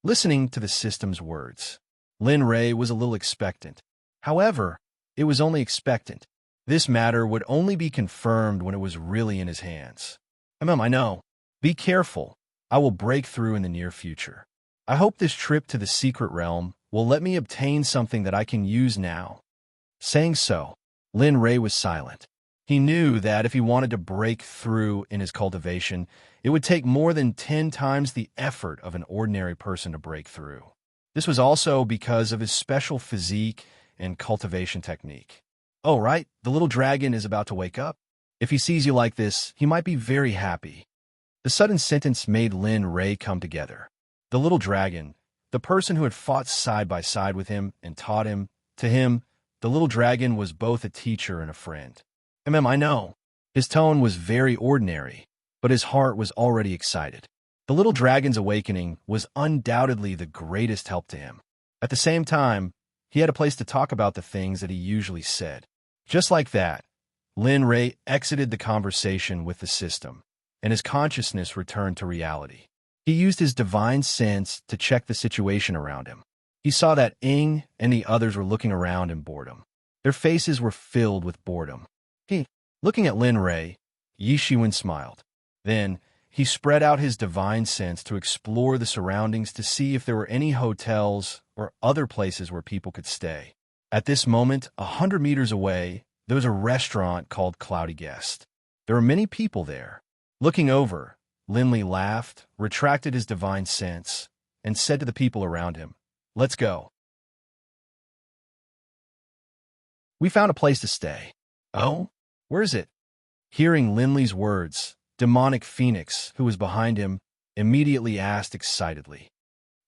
Listening to the system's words, Lin Ray was a little expectant. However, it was only expectant. This matter would only be confirmed when it was really in his hands. I know. Be careful. I will break through in the near future. I hope this trip to the secret realm will let me obtain something that I can use now. Saying so, Lin Ray was silent. He knew that if he wanted to break through in his cultivation, it would take more than 10 times the effort of an ordinary person to break through. This was also because of his special physique and cultivation technique. Oh, right, the little dragon is about to wake up. If he sees you like this, he might be very happy. The sudden sentence made Lin Ray come together. The little dragon, the person who had fought side by side with him and taught him, to him, the little dragon was both a teacher and a friend. I know. His tone was very ordinary, but his heart was already excited. The little dragon's awakening was undoubtedly the greatest help to him. At the same time, he had a place to talk about the things that he usually said. Just like that, Lin Ray exited the conversation with the system, and his consciousness returned to reality. He used his divine sense to check the situation around him. He saw that Ing and the others were looking around in boredom. Their faces were filled with boredom. Looking at Lin Ray, Yi Shiwen smiled. Then, he spread out his divine sense to explore the surroundings to see if there were any hotels or other places where people could stay. At this moment, 100 meters away, there was a restaurant called Cloudy Guest. There were many people there. Looking over, Linley laughed, retracted his divine sense, and said to the people around him, "Let's go. We found a place to stay." "Oh? Where is it?" Hearing Linley's words, Demonic Phoenix, who was behind him, immediately asked excitedly.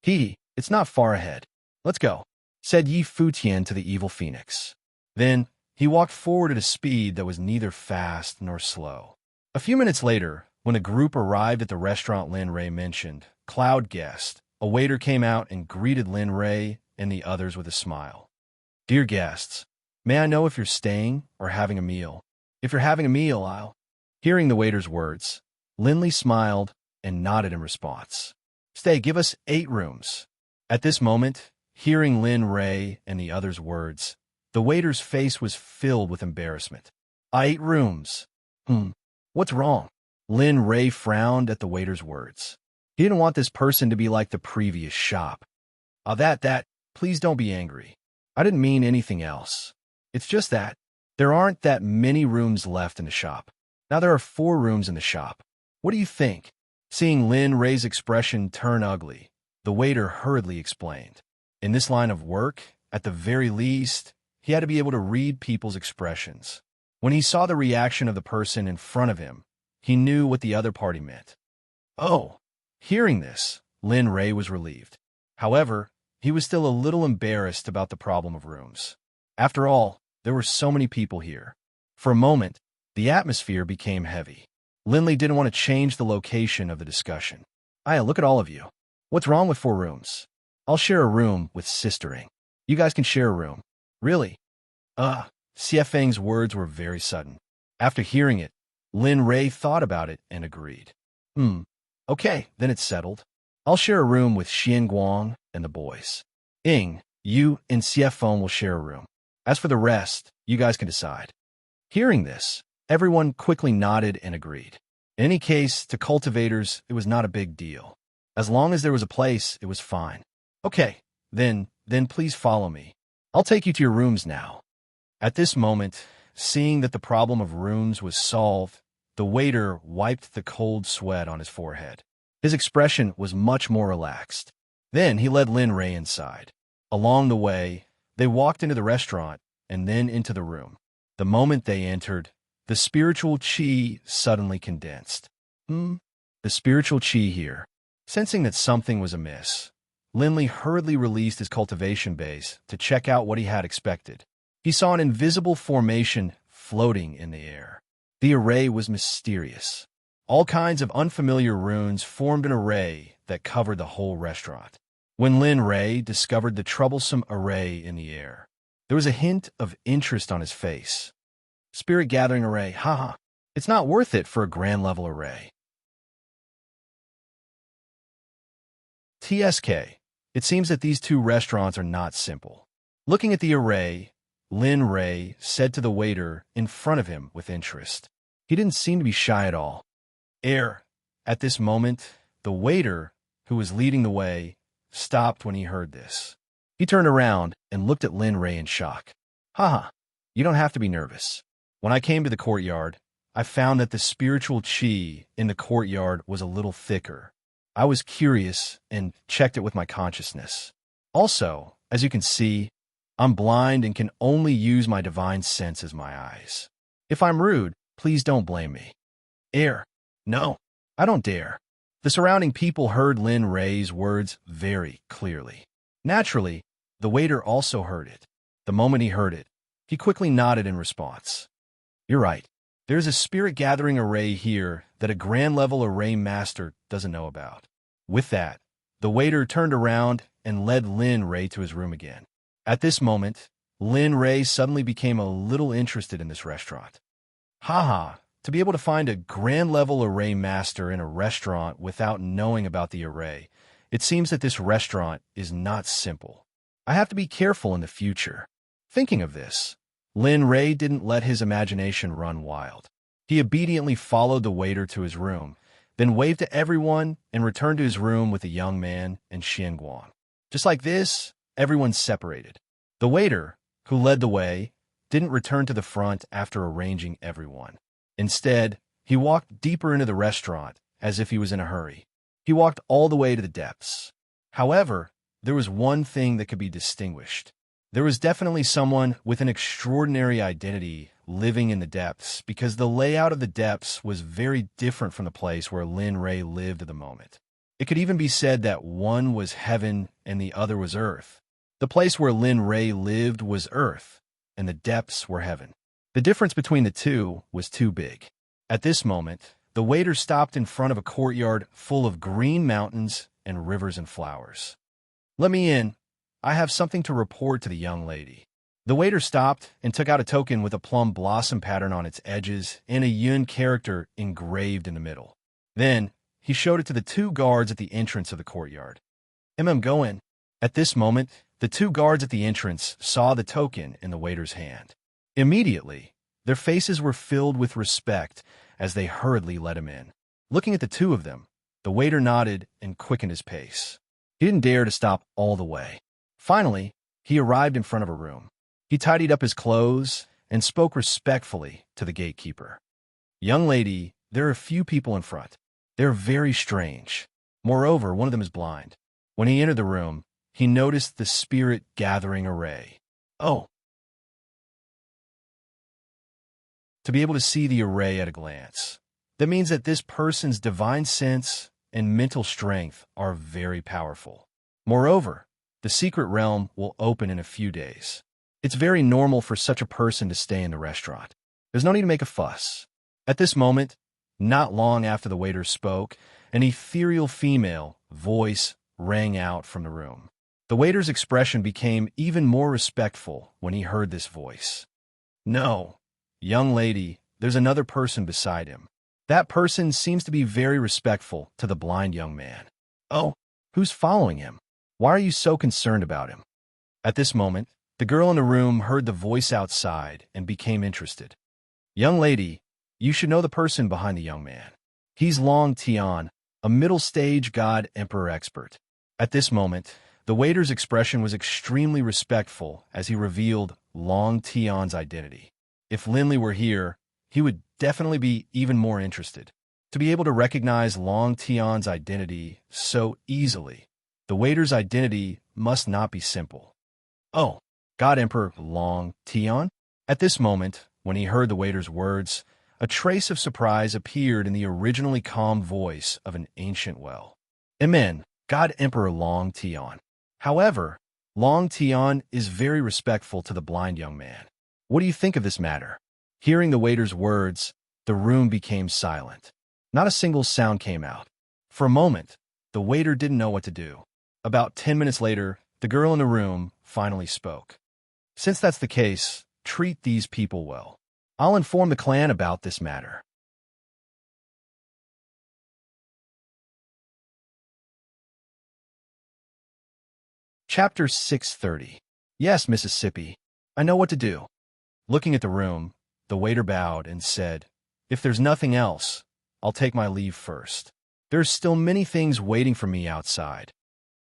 "It's not far ahead. Let's go," said Yi Futian to the evil Phoenix. Then, he walked forward at a speed that was neither fast nor slow. A few minutes later, when a group arrived at the restaurant Lin Ray mentioned, Cloud Guest, a waiter came out and greeted Lin Ray and the others with a smile. "Dear guests, may I know if you're staying or having a meal? If you're having a meal, I'll..." Hearing the waiter's words, Linley smiled and nodded in response. "Stay, give us 8 rooms." At this moment, hearing Lin Ray and the others' words, the waiter's face was filled with embarrassment. 8 rooms. What's wrong?" Lin Ray frowned at the waiter's words. He didn't want this person to be like the previous shop. Please don't be angry. I didn't mean anything else. It's just that there aren't that many rooms left in the shop. Now there are 4 rooms in the shop. What do you think?" Seeing Lin Ray's expression turn ugly, the waiter hurriedly explained. In this line of work, at the very least, he had to be able to read people's expressions. When he saw the reaction of the person in front of him, he knew what the other party meant. Oh, hearing this, Lin Ray was relieved. However, he was still a little embarrassed about the problem of rooms. After all, there were so many people here. For a moment, the atmosphere became heavy. Lindley didn't want to change the location of the discussion. Aya, look at all of you. What's wrong with 4 rooms? I'll share a room with Sistering. You guys can share a room. Really? Xie Feng's words were very sudden. After hearing it, Lin Ray thought about it and agreed. Okay, then it's settled. I'll share a room with Xian Guang and the boys. Ing, you and Xie Feng will share a room. As for the rest, you guys can decide. Hearing this, everyone quickly nodded and agreed. In any case, to cultivators, it was not a big deal. As long as there was a place, it was fine. Okay, then please follow me. I'll take you to your rooms now. At this moment, seeing that the problem of rooms was solved, the waiter wiped the cold sweat on his forehead. His expression was much more relaxed. Then he led Lin Ray inside. Along the way, they walked into the restaurant and then into the room. The moment they entered, the spiritual qi suddenly condensed. The spiritual qi here. Sensing that something was amiss, Lindley hurriedly released his cultivation base to check out what he had expected. He saw an invisible formation floating in the air. The array was mysterious. All kinds of unfamiliar runes formed an array that covered the whole restaurant. When Lin Ray discovered the troublesome array in the air, there was a hint of interest on his face. Spirit gathering array, haha. It's not worth it for a grand level array. TSK. It seems that these 2 restaurants are not simple. Looking at the array, Lin Ray said to the waiter in front of him with interest. He didn't seem to be shy at all. At this moment, the waiter, who was leading the way, stopped when he heard this. He turned around and looked at Lin Ray in shock. Haha, you don't have to be nervous. When I came to the courtyard, I found that the spiritual qi in the courtyard was a little thicker. I was curious and checked it with my consciousness. Also, as you can see, I'm blind and can only use my divine sense as my eyes. If I'm rude, please don't blame me. No, I don't dare. The surrounding people heard Lin Ray's words very clearly. Naturally, the waiter also heard it. The moment he heard it, he quickly nodded in response. You're right. There's a spirit gathering array here that a grand level array master doesn't know about. With that, the waiter turned around and led Lin Ray to his room again. At this moment, Lin Ray suddenly became a little interested in this restaurant. Haha, to be able to find a grand level array master in a restaurant without knowing about the array, it seems that this restaurant is not simple. I have to be careful in the future. Thinking of this, Lin Ray didn't let his imagination run wild. He obediently followed the waiter to his room, then waved to everyone and returned to his room with the young man and Xian Guang. Just like this, everyone separated. The waiter, who led the way, didn't return to the front after arranging everyone. Instead, he walked deeper into the restaurant as if he was in a hurry. He walked all the way to the depths. However, there was one thing that could be distinguished. There was definitely someone with an extraordinary identity living in the depths, because the layout of the depths was very different from the place where Lin Ray lived at the moment. It could even be said that one was heaven and the other was earth. The place where Lin Ray lived was earth, and the depths were heaven. The difference between the two was too big. At this moment, the waiter stopped in front of a courtyard full of green mountains and rivers and flowers. Let me in. I have something to report to the young lady. The waiter stopped and took out a token with a plum blossom pattern on its edges and a yun character engraved in the middle. Then, he showed it to the 2 guards at the entrance of the courtyard. Go in. At this moment, the 2 guards at the entrance saw the token in the waiter's hand. Immediately, their faces were filled with respect as they hurriedly let him in. Looking at the 2 of them, the waiter nodded and quickened his pace. He didn't dare to stop all the way. Finally, he arrived in front of a room. He tidied up his clothes and spoke respectfully to the gatekeeper. Young lady, there are a few people in front. They're very strange. Moreover, one of them is blind. When he entered the room, he noticed the spirit gathering array. Oh! To be able to see the array at a glance, that means that this person's divine sense and mental strength are very powerful. Moreover, The secret realm will open in a few days. It's very normal for such a person to stay in the restaurant. There's no need to make a fuss. At this moment, not long after the waiter spoke, an ethereal female voice rang out from the room. The waiter's expression became even more respectful when he heard this voice. No, young lady, there's another person beside him. That person seems to be very respectful to the blind young man. Oh, who's following him? Why are you so concerned about him? At this moment, the girl in the room heard the voice outside and became interested. Young lady, you should know the person behind the young man. He's Long Tian, a middle-stage god emperor expert. At this moment, the waiter's expression was extremely respectful as he revealed Long Tian's identity. If Linley were here, he would definitely be even more interested. To be able to recognize Long Tian's identity so easily, the waiter's identity must not be simple. Oh, God Emperor Long Tian? At this moment, when he heard the waiter's words, a trace of surprise appeared in the originally calm voice of an ancient well. Amen, God Emperor Long Tian. However, Long Tian is very respectful to the blind young man. What do you think of this matter? Hearing the waiter's words, the room became silent. Not a single sound came out. For a moment, the waiter didn't know what to do. About 10 minutes later, the girl in the room finally spoke. Since that's the case, treat these people well. I'll inform the clan about this matter. Chapter 630. Yes, Mississippi. I know what to do. Looking at the room, the waiter bowed and said, If there's nothing else, I'll take my leave first. There's still many things waiting for me outside.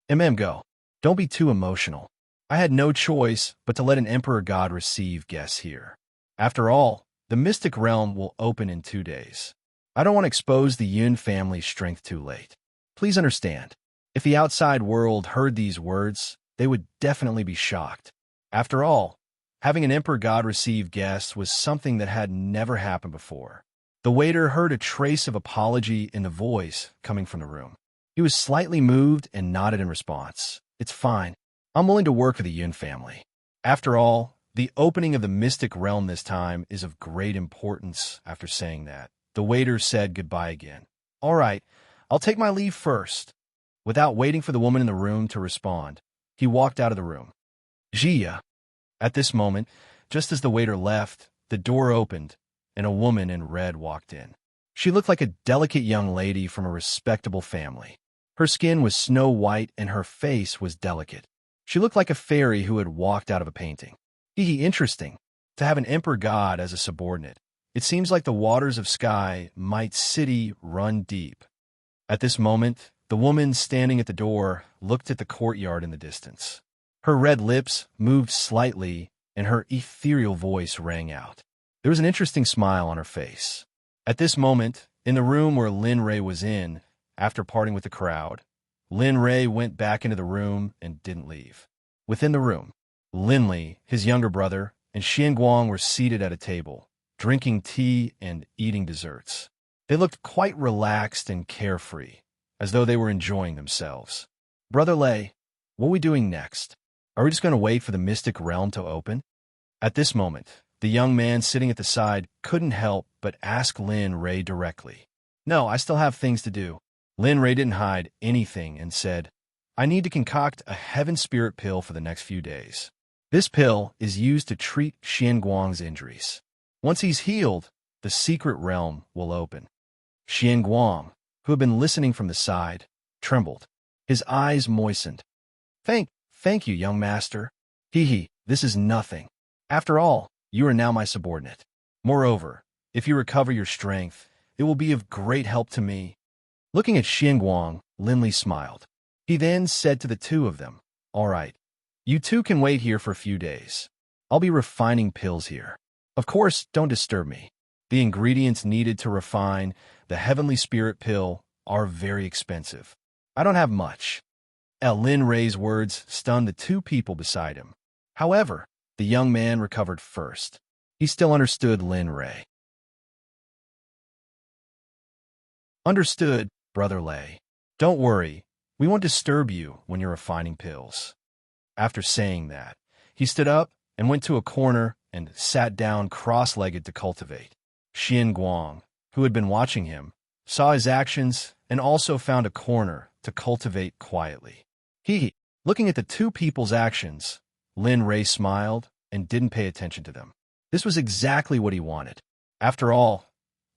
Go. Don't be too emotional. I had no choice but to let an emperor god receive guests here. After all, the mystic realm will open in 2 days. I don't want to expose the Yun family's strength too late. Please understand, if the outside world heard these words, they would definitely be shocked. After all, having an emperor god receive guests was something that had never happened before. The waiter heard a trace of apology in the voice coming from the room. He was slightly moved and nodded in response. It's fine. I'm willing to work with the Yun family. After all, the opening of the mystic realm this time is of great importance. After saying that, the waiter said goodbye again. All right, I'll take my leave first. Without waiting for the woman in the room to respond, he walked out of the room. Jia. At this moment, just as the waiter left, the door opened, and a woman in red walked in. She looked like a delicate young lady from a respectable family. Her skin was snow white and her face was delicate. She looked like a fairy who had walked out of a painting. Interesting. To have an emperor god as a subordinate. It seems like the waters of sky might city run deep. At this moment, the woman standing at the door looked at the courtyard in the distance. Her red lips moved slightly and her ethereal voice rang out. There was an interesting smile on her face. At this moment, in the room where Lin Ray was in, after parting with the crowd, Lin Ray went back into the room and didn't leave. Within the room, Linley, his younger brother, and Xian Guang were seated at a table, drinking tea and eating desserts. They looked quite relaxed and carefree, as though they were enjoying themselves. Brother Lei, what are we doing next? Are we just going to wait for the mystic realm to open? At this moment, the young man sitting at the side couldn't help but ask Lin Ray directly. No, I still have things to do. Lin Ray didn't hide anything and said, I need to concoct a heaven spirit pill for the next few days. This pill is used to treat Xian Guang's injuries. Once he's healed, the secret realm will open. Xian Guang, who had been listening from the side, trembled. His eyes moistened. Thank you, young master. This is nothing. After all, you are now my subordinate. Moreover, if you recover your strength, it will be of great help to me. Looking at Xian Guang, Linley smiled. He then said to the two of them, All right, you two can wait here for a few days. I'll be refining pills here. Of course, don't disturb me. The ingredients needed to refine the heavenly spirit pill are very expensive. I don't have much. Lin Ray's words stunned the two people beside him. However, the young man recovered first. He still understood Lin Ray. Understood, Brother Lei. Don't worry, we won't disturb you when you're refining pills. After saying that, he stood up and went to a corner and sat down cross-legged to cultivate. Xian Guang, who had been watching him, saw his actions and also found a corner to cultivate quietly. Looking at the two people's actions, Lin Rei smiled and didn't pay attention to them. This was exactly what he wanted. After all,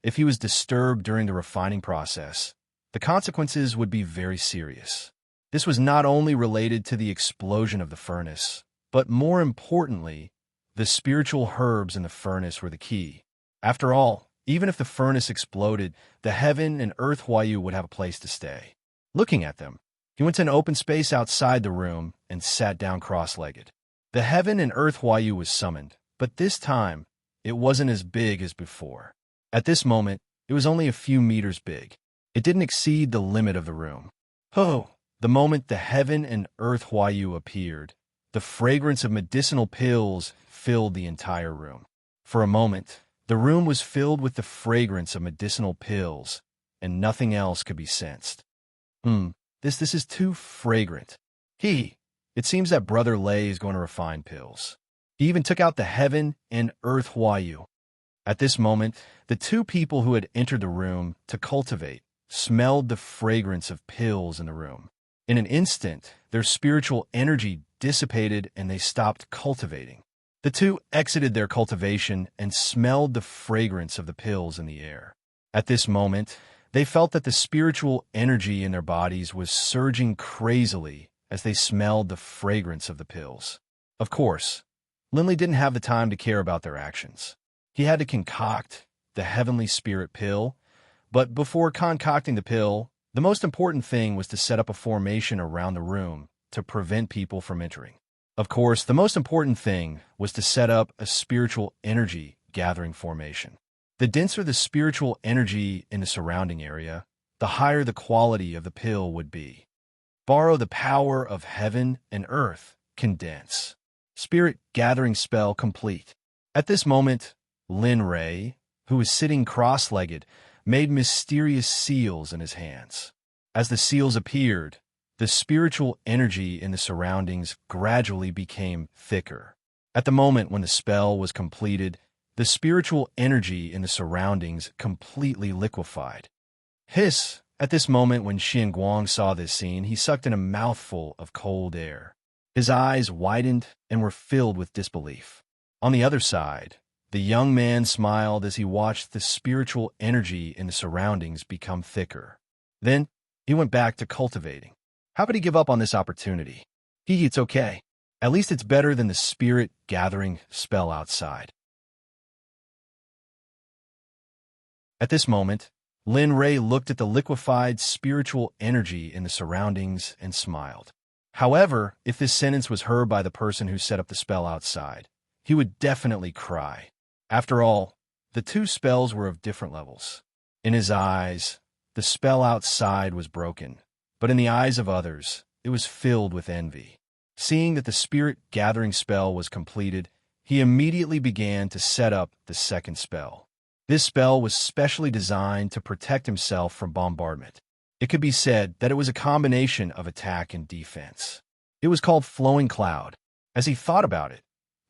if he was disturbed during the refining process, the consequences would be very serious. This was not only related to the explosion of the furnace, but more importantly, the spiritual herbs in the furnace were the key. After all, even if the furnace exploded, the heaven and earth Huayu would have a place to stay. Looking at them, he went to an open space outside the room and sat down cross-legged. The heaven and earth Huayu was summoned, but this time, it wasn't as big as before. At this moment, it was only a few meters big. It didn't exceed the limit of the room. The moment the heaven and earth Huayu appeared, the fragrance of medicinal pills filled the entire room. For a moment, the room was filled with the fragrance of medicinal pills, and nothing else could be sensed. This is too fragrant. It seems that Brother Lei is going to refine pills. He even took out the heaven and earth Huayu. At this moment, the two people who had entered the room to cultivate smelled the fragrance of pills in the room. In an instant, their spiritual energy dissipated and they stopped cultivating. The two exited their cultivation and smelled the fragrance of the pills in the air. At this moment, they felt that the spiritual energy in their bodies was surging crazily as they smelled the fragrance of the pills. Of course, Linley didn't have the time to care about their actions. He had to concoct the heavenly spirit pill, but before concocting the pill, the most important thing was to set up a formation around the room to prevent people from entering. Of course, the most important thing was to set up a spiritual energy gathering formation. The denser the spiritual energy in the surrounding area, the higher the quality of the pill would be. Borrow the power of heaven and earth. Condense. Spirit gathering spell complete. At this moment, Lin Rei, who was sitting cross-legged, made mysterious seals in his hands. As the seals appeared, the spiritual energy in the surroundings gradually became thicker. At the moment when the spell was completed, the spiritual energy in the surroundings completely liquefied. At this moment when Xian Guang saw this scene, he sucked in a mouthful of cold air. His eyes widened and were filled with disbelief. On the other side, the young man smiled as he watched the spiritual energy in the surroundings become thicker. Then, he went back to cultivating. How could he give up on this opportunity? It's okay. At least it's better than the spirit gathering spell outside. At this moment, Lin Rei looked at the liquefied spiritual energy in the surroundings and smiled. However, if this sentence was heard by the person who set up the spell outside, he would definitely cry. After all, the two spells were of different levels. In his eyes, the spell outside was broken, but in the eyes of others, it was filled with envy. Seeing that the spirit gathering spell was completed, he immediately began to set up the second spell. This spell was specially designed to protect himself from bombardment. It could be said that it was a combination of attack and defense. It was called Flowing Cloud. As he thought about it,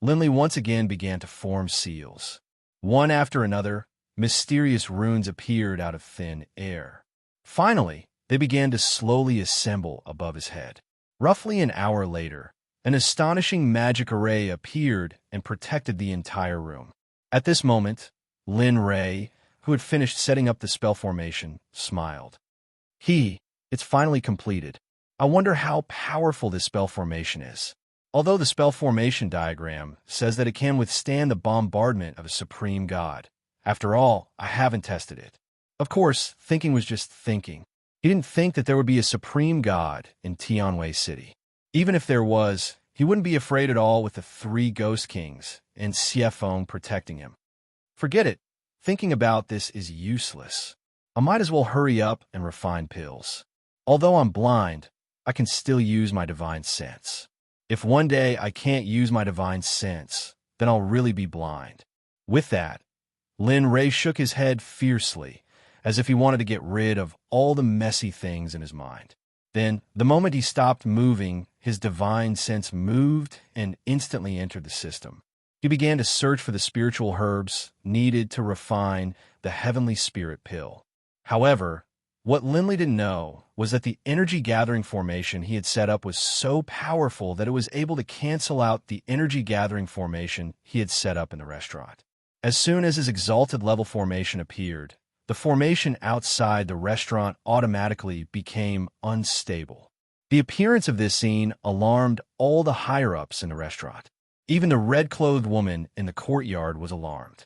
Linley once again began to form seals. One after another, mysterious runes appeared out of thin air. Finally, they began to slowly assemble above his head. Roughly an hour later, an astonishing magic array appeared and protected the entire room. At this moment, Lin Rei, who had finished setting up the spell formation, smiled. It's finally completed. I wonder how powerful this spell formation is. Although the spell formation diagram says that it can withstand the bombardment of a supreme god, after all, I haven't tested it. Of course, thinking was just thinking. He didn't think that there would be a supreme god in Tianwei City. Even if there was, he wouldn't be afraid at all with the 3 ghost kings and Xiefeng protecting him. Forget it. Thinking about this is useless. I might as well hurry up and refine pills. Although I'm blind, I can still use my divine sense. If one day I can't use my divine sense, then I'll really be blind. With that, Lin Rei shook his head fiercely, as if he wanted to get rid of all the messy things in his mind. Then, the moment he stopped moving, his divine sense moved and instantly entered the system. He began to search for the spiritual herbs needed to refine the heavenly spirit pill. However, what Lindley didn't know was that the energy gathering formation he had set up was so powerful that it was able to cancel out the energy gathering formation he had set up in the restaurant. As soon as his exalted level formation appeared, the formation outside the restaurant automatically became unstable. The appearance of this scene alarmed all the higher-ups in the restaurant. Even the red-clothed woman in the courtyard was alarmed.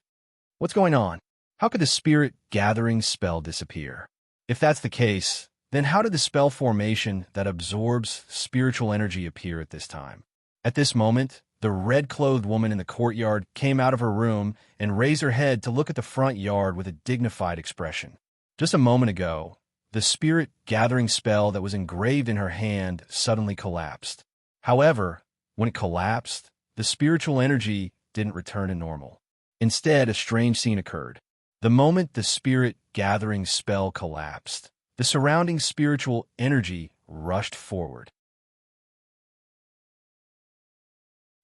What's going on? How could the spirit gathering spell disappear? If that's the case, then how did the spell formation that absorbs spiritual energy appear at this time? At this moment, the red-clothed woman in the courtyard came out of her room and raised her head to look at the front yard with a dignified expression. Just a moment ago, the spirit gathering spell that was engraved in her hand suddenly collapsed. However, when it collapsed, the spiritual energy didn't return to normal. Instead, a strange scene occurred. The moment the spirit gathering spell collapsed, the surrounding spiritual energy rushed forward.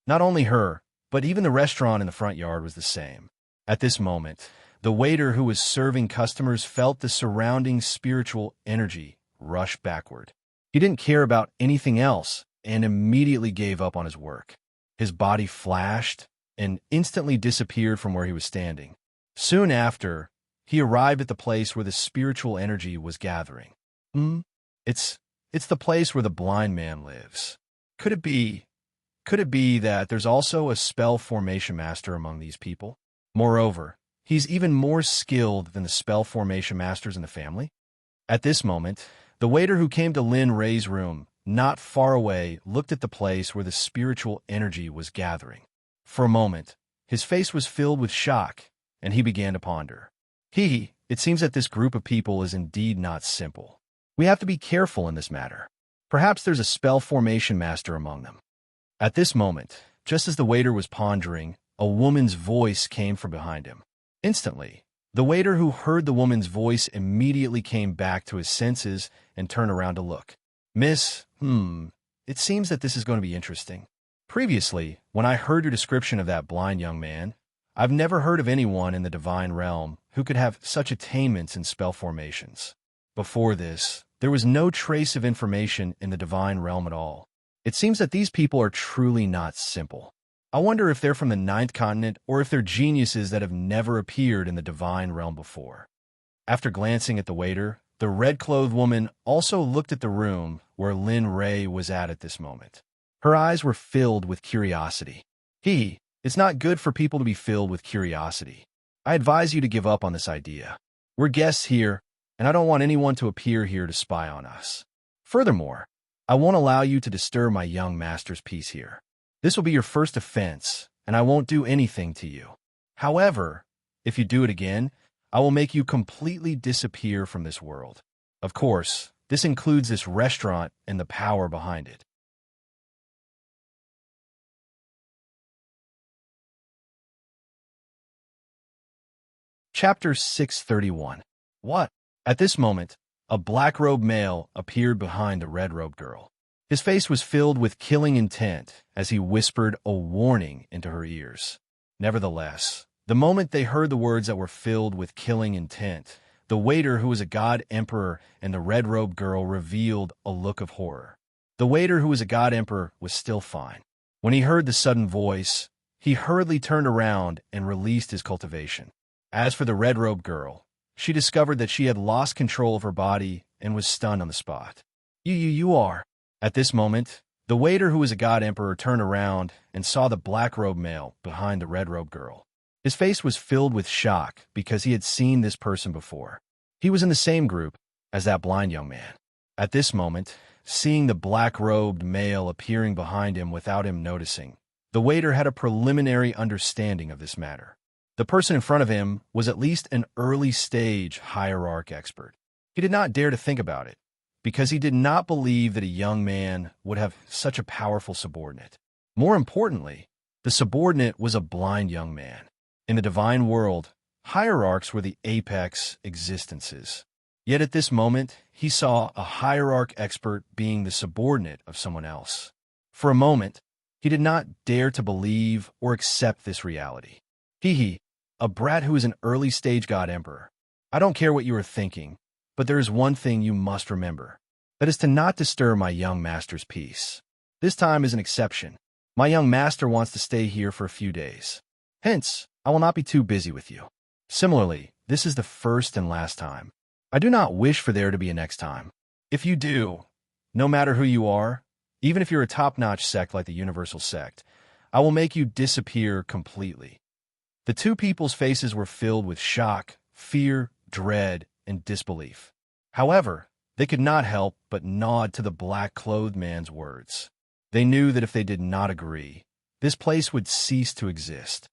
Not only her, but even the restaurant in the front yard was the same. At this moment, the waiter who was serving customers felt the surrounding spiritual energy rush backward. He didn't care about anything else and immediately gave up on his work. His body flashed and instantly disappeared from where he was standing. Soon after, he arrived at the place where the spiritual energy was gathering. It's the place where the blind man lives. Could it be that there's also a spell formation master among these people? Moreover, he's even more skilled than the spell formation masters in the family? At this moment, the waiter who came to Lin Ray's room, not far away, looked at the place where the spiritual energy was gathering. For a moment, his face was filled with shock, and he began to ponder. It seems that this group of people is indeed not simple. We have to be careful in this matter. Perhaps there's a spell formation master among them. At this moment, just as the waiter was pondering, a woman's voice came from behind him. Instantly, the waiter who heard the woman's voice immediately came back to his senses and turned around to look. Miss, it seems that this is going to be interesting. Previously, when I heard your description of that blind young man, I've never heard of anyone in the divine realm who could have such attainments in spell formations. Before this, there was no trace of information in the divine realm at all. It seems that these people are truly not simple. I wonder if they're from the ninth continent or if they're geniuses that have never appeared in the divine realm before. After glancing at the waiter, the red-clothed woman also looked at the room where Lin Ray was at this moment. Her eyes were filled with curiosity. It's not good for people to be filled with curiosity. I advise you to give up on this idea. We're guests here, and I don't want anyone to appear here to spy on us. Furthermore, I won't allow you to disturb my young master's peace here. This will be your first offense, and I won't do anything to you. However, if you do it again, I will make you completely disappear from this world. Of course, this includes this restaurant and the power behind it. Chapter 631. What? At this moment, a black-robed male appeared behind the red-robed girl. His face was filled with killing intent as he whispered a warning into her ears. Nevertheless, the moment they heard the words that were filled with killing intent, the waiter who was a god emperor and the red-robed girl revealed a look of horror. The waiter who was a god emperor was still fine. When he heard the sudden voice, he hurriedly turned around and released his cultivation. As for the red-robed girl, she discovered that she had lost control of her body and was stunned on the spot. You are. At this moment, the waiter who was a god emperor turned around and saw the black-robed male behind the red-robed girl. His face was filled with shock because he had seen this person before. He was in the same group as that blind young man. At this moment, seeing the black-robed male appearing behind him without him noticing, the waiter had a preliminary understanding of this matter. The person in front of him was at least an early-stage hierarch expert. He did not dare to think about it, because he did not believe that a young man would have such a powerful subordinate. More importantly, the subordinate was a blind young man. In the divine world, hierarchs were the apex existences. Yet at this moment, he saw a hierarch expert being the subordinate of someone else. For a moment, he did not dare to believe or accept this reality. A brat who is an early-stage god emperor. I don't care what you are thinking, but there is one thing you must remember. That is to not disturb my young master's peace. This time is an exception. My young master wants to stay here for a few days. Hence, I will not be too busy with you. Similarly, this is the first and last time. I do not wish for there to be a next time. If you do, no matter who you are, even if you're a top-notch sect like the Universal Sect, I will make you disappear completely. The two people's faces were filled with shock, fear, dread, and disbelief. However, they could not help but nod to the black-clothed man's words. They knew that if they did not agree, this place would cease to exist.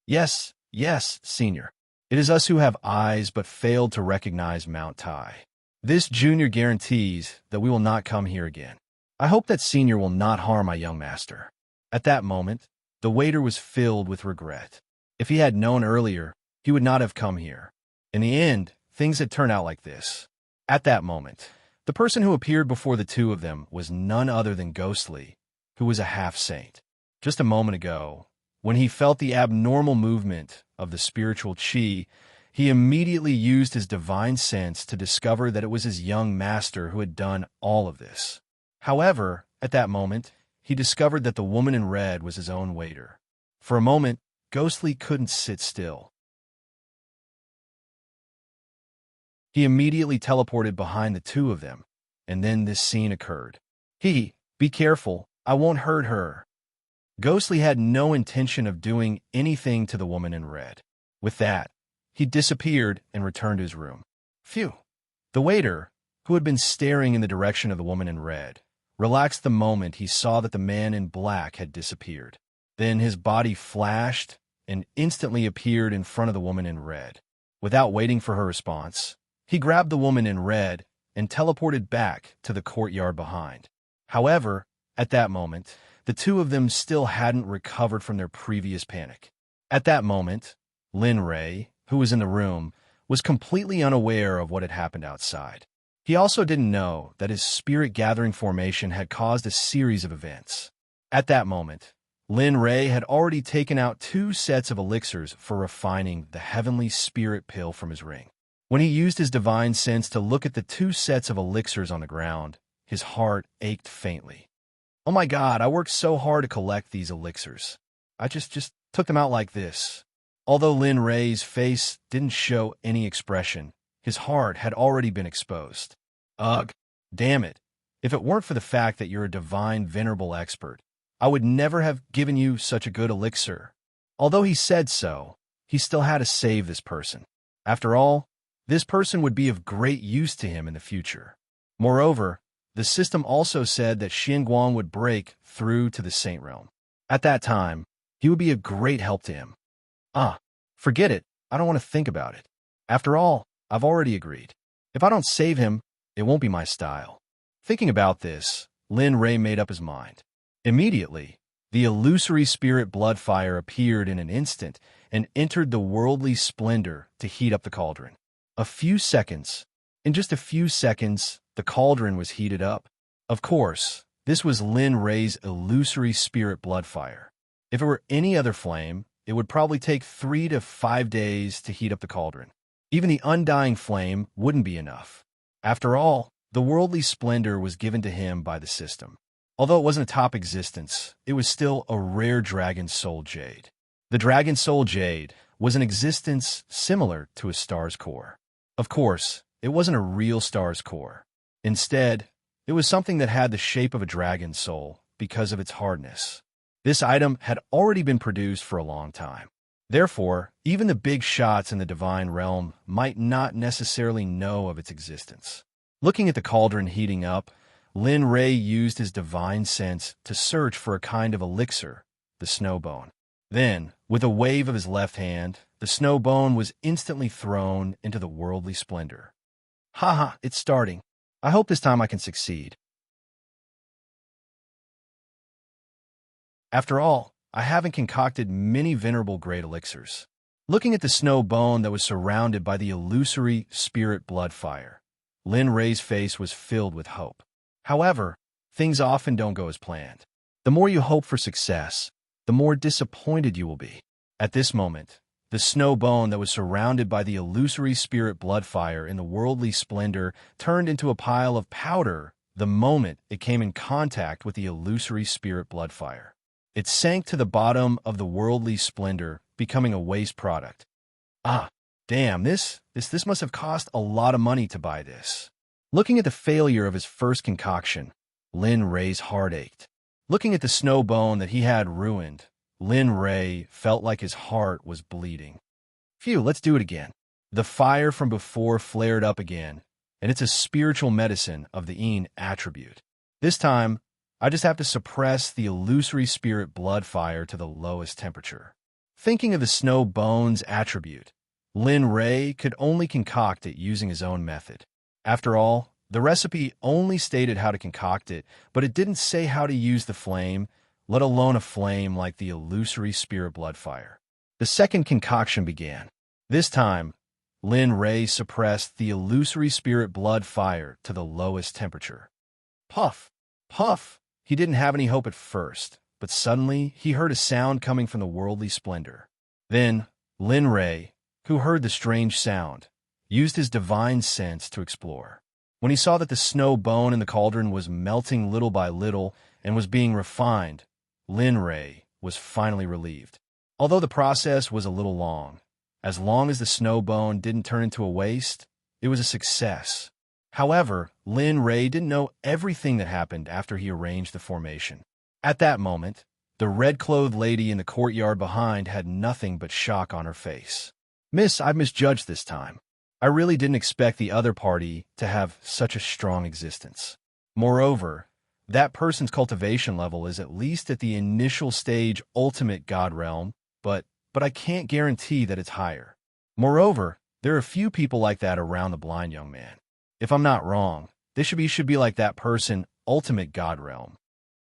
Yes, yes, Senior. It is us who have eyes but failed to recognize Mount Tai. This junior guarantees that we will not come here again. I hope that Senior will not harm my young master. At that moment, the waiter was filled with regret. If he had known earlier, he would not have come here. In the end, things had turned out like this. At that moment, the person who appeared before the two of them was none other than Ghostly, who was a half-saint. Just a moment ago, when he felt the abnormal movement of the spiritual chi, he immediately used his divine sense to discover that it was his young master who had done all of this. However, at that moment, he discovered that the woman in red was his own waiter. For a moment, Ghostly couldn't sit still. He immediately teleported behind the two of them, and then this scene occurred. Be careful, I won't hurt her. Ghostly had no intention of doing anything to the woman in red. With that, he disappeared and returned to his room. Phew. The waiter, who had been staring in the direction of the woman in red, relaxed the moment he saw that the man in black had disappeared. Then his body flashed and instantly appeared in front of the woman in red. Without waiting for her response, he grabbed the woman in red and teleported back to the courtyard behind. However, at that moment, the two of them still hadn't recovered from their previous panic. At that moment, Lin Ray, who was in the room, was completely unaware of what had happened outside. He also didn't know that his spirit gathering formation had caused a series of events. At that moment, Lin Ray had already taken out 2 sets of elixirs for refining the heavenly spirit pill from his ring. When he used his divine sense to look at the 2 sets of elixirs on the ground, his heart ached faintly. Oh my God, I worked so hard to collect these elixirs. I just took them out like this. Although Lin Ray's face didn't show any expression, his heart had already been exposed. Ugh, damn it. If it weren't for the fact that you're a divine venerable expert, I would never have given you such a good elixir. Although he said so, he still had to save this person. After all, this person would be of great use to him in the future. Moreover, the system also said that Xinguang would break through to the Saint Realm. At that time, he would be a great help to him. Forget it. I don't want to think about it. After all, I've already agreed. If I don't save him, it won't be my style. Thinking about this, Lin Ray made up his mind. Immediately, the illusory spirit bloodfire appeared in an instant and entered the worldly splendor to heat up the cauldron. In just a few seconds, the cauldron was heated up. Of course, this was Lin Ray's illusory spirit bloodfire. If it were any other flame, it would probably take 3 to 5 days to heat up the cauldron. Even the undying flame wouldn't be enough. After all, the worldly splendor was given to him by the system. Although it wasn't a top existence, it was still a rare dragon soul jade. The dragon soul jade was an existence similar to a star's core. Of course, it wasn't a real star's core. Instead, it was something that had the shape of a dragon soul because of its hardness. This item had already been produced for a long time. Therefore, even the big shots in the divine realm might not necessarily know of its existence. Looking at the cauldron heating up, Lin Ray used his divine sense to search for a kind of elixir, the snowbone. Then, with a wave of his left hand, the snowbone was instantly thrown into the worldly splendor. Haha, it's starting. I hope this time I can succeed. After all, I haven't concocted many venerable great elixirs. Looking at the snow bone that was surrounded by the illusory spirit blood fire, Lin Ray's face was filled with hope. However, things often don't go as planned. The more you hope for success, the more disappointed you will be. At this moment, the snow bone that was surrounded by the illusory spirit bloodfire in the worldly splendor turned into a pile of powder the moment it came in contact with the illusory spirit bloodfire. It sank to the bottom of the worldly splendor, becoming a waste product. Ah, damn, this must have cost a lot of money to buy this. Looking at the failure of his first concoction, Lin Ray's heart ached. Looking at the snow bone that he had ruined, Lin Ray felt like his heart was bleeding. Phew, let's do it again. The fire from before flared up again, and it's a spiritual medicine of the Yin attribute. This time, I just have to suppress the illusory spirit blood fire to the lowest temperature. Thinking of the snow bone's attribute, Lin Ray could only concoct it using his own method. After all, the recipe only stated how to concoct it, but it didn't say how to use the flame, let alone a flame like the illusory spirit blood fire. The second concoction began. This time, Lin Ray suppressed the illusory spirit blood fire to the lowest temperature. Puff! Puff! He didn't have any hope at first, but suddenly he heard a sound coming from the worldly splendor. Then, Lin Ray, who heard the strange sound, used his divine sense to explore. When he saw that the snow bone in the cauldron was melting little by little and was being refined, Lin Ray was finally relieved. Although the process was a little long as the snow bone didn't turn into a waste, it was a success. However, Lin Ray didn't know everything that happened after he arranged the formation. At that moment, the red-clothed lady in the courtyard behind had nothing but shock on her face. "Miss, I've misjudged this time. I really didn't expect the other party to have such a strong existence. Moreover, that person's cultivation level is at least at the initial stage ultimate god realm, but I can't guarantee that it's higher. Moreover, there are a few people like that around the blind young man. If I'm not wrong, this should be like that person ultimate god realm."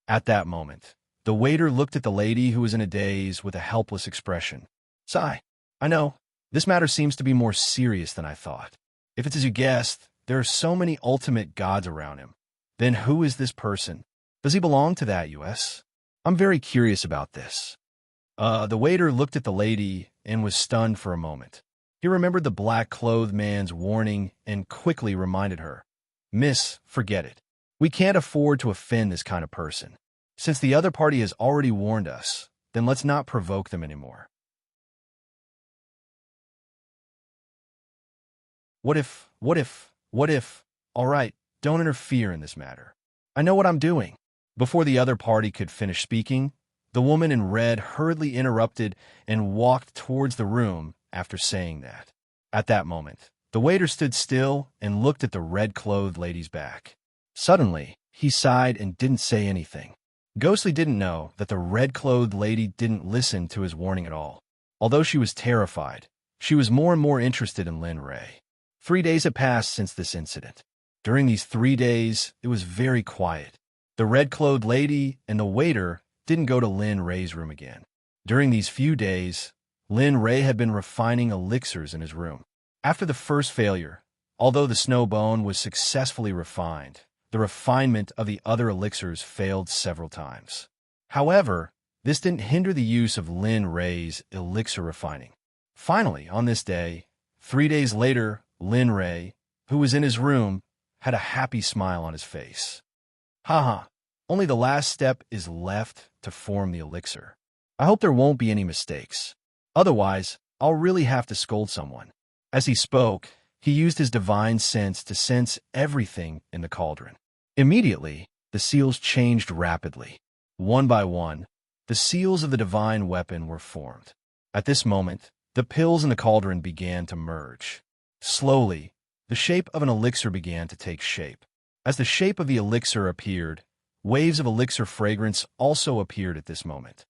At that moment, the waiter looked at the lady who was in a daze with a helpless expression. "Sigh, I know. This matter seems to be more serious than I thought. If it's as you guessed, there are so many ultimate gods around him. Then who is this person? Does he belong to that US? I'm very curious about this." The waiter looked at the lady and was stunned for a moment. He remembered the black-clothed man's warning and quickly reminded her, "Miss, forget it. We can't afford to offend this kind of person. Since the other party has already warned us, then let's not provoke them anymore." What if, all right, don't interfere in this matter. I know what I'm doing." Before the other party could finish speaking, the woman in red hurriedly interrupted and walked towards the room after saying that. At that moment, the waiter stood still and looked at the red-clothed lady's back. Suddenly, he sighed and didn't say anything. Ghostly didn't know that the red-clothed lady didn't listen to his warning at all. Although she was terrified, she was more and more interested in Lin Ray. 3 days had passed since this incident. During these 3 days, it was very quiet. The red-clothed lady and the waiter didn't go to Lin Ray's room again. During these few days, Lin Ray had been refining elixirs in his room. After the first failure, although the snow bone was successfully refined, the refinement of the other elixirs failed several times. However, this didn't hinder the use of Lin Ray's elixir refining. Finally, on this day, 3 days later, Lin Ray, who was in his room, had a happy smile on his face. Haha, only the last step is left to form the elixir. I hope there won't be any mistakes. Otherwise, I'll really have to scold someone. As he spoke, he used his divine sense to sense everything in the cauldron. Immediately, the seals changed rapidly. One by one, the seals of the divine weapon were formed. At this moment, the pills in the cauldron began to merge. Slowly, the shape of an elixir began to take shape. As the shape of the elixir appeared, waves of elixir fragrance also appeared at this moment.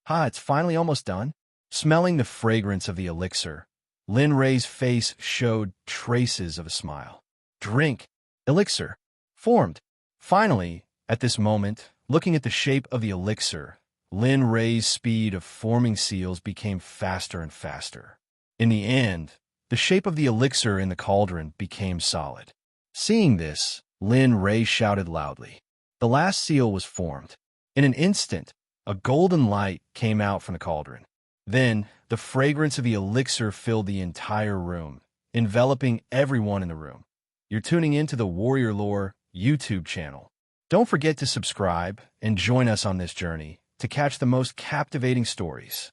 It's finally almost done. Smelling the fragrance of the elixir, Lin Ray's face showed traces of a smile. Drink. Elixir. Formed. Finally, at this moment, looking at the shape of the elixir, Lin Ray's speed of forming seals became faster and faster. In the end, the shape of the elixir in the cauldron became solid. Seeing this, Ray shouted loudly. The last seal was formed. In an instant, a golden light came out from the cauldron. Then, the fragrance of the elixir filled the entire room, enveloping everyone in the room. You're tuning into the Warrior Lore YouTube channel. Don't forget to subscribe and join us on this journey to catch the most captivating stories.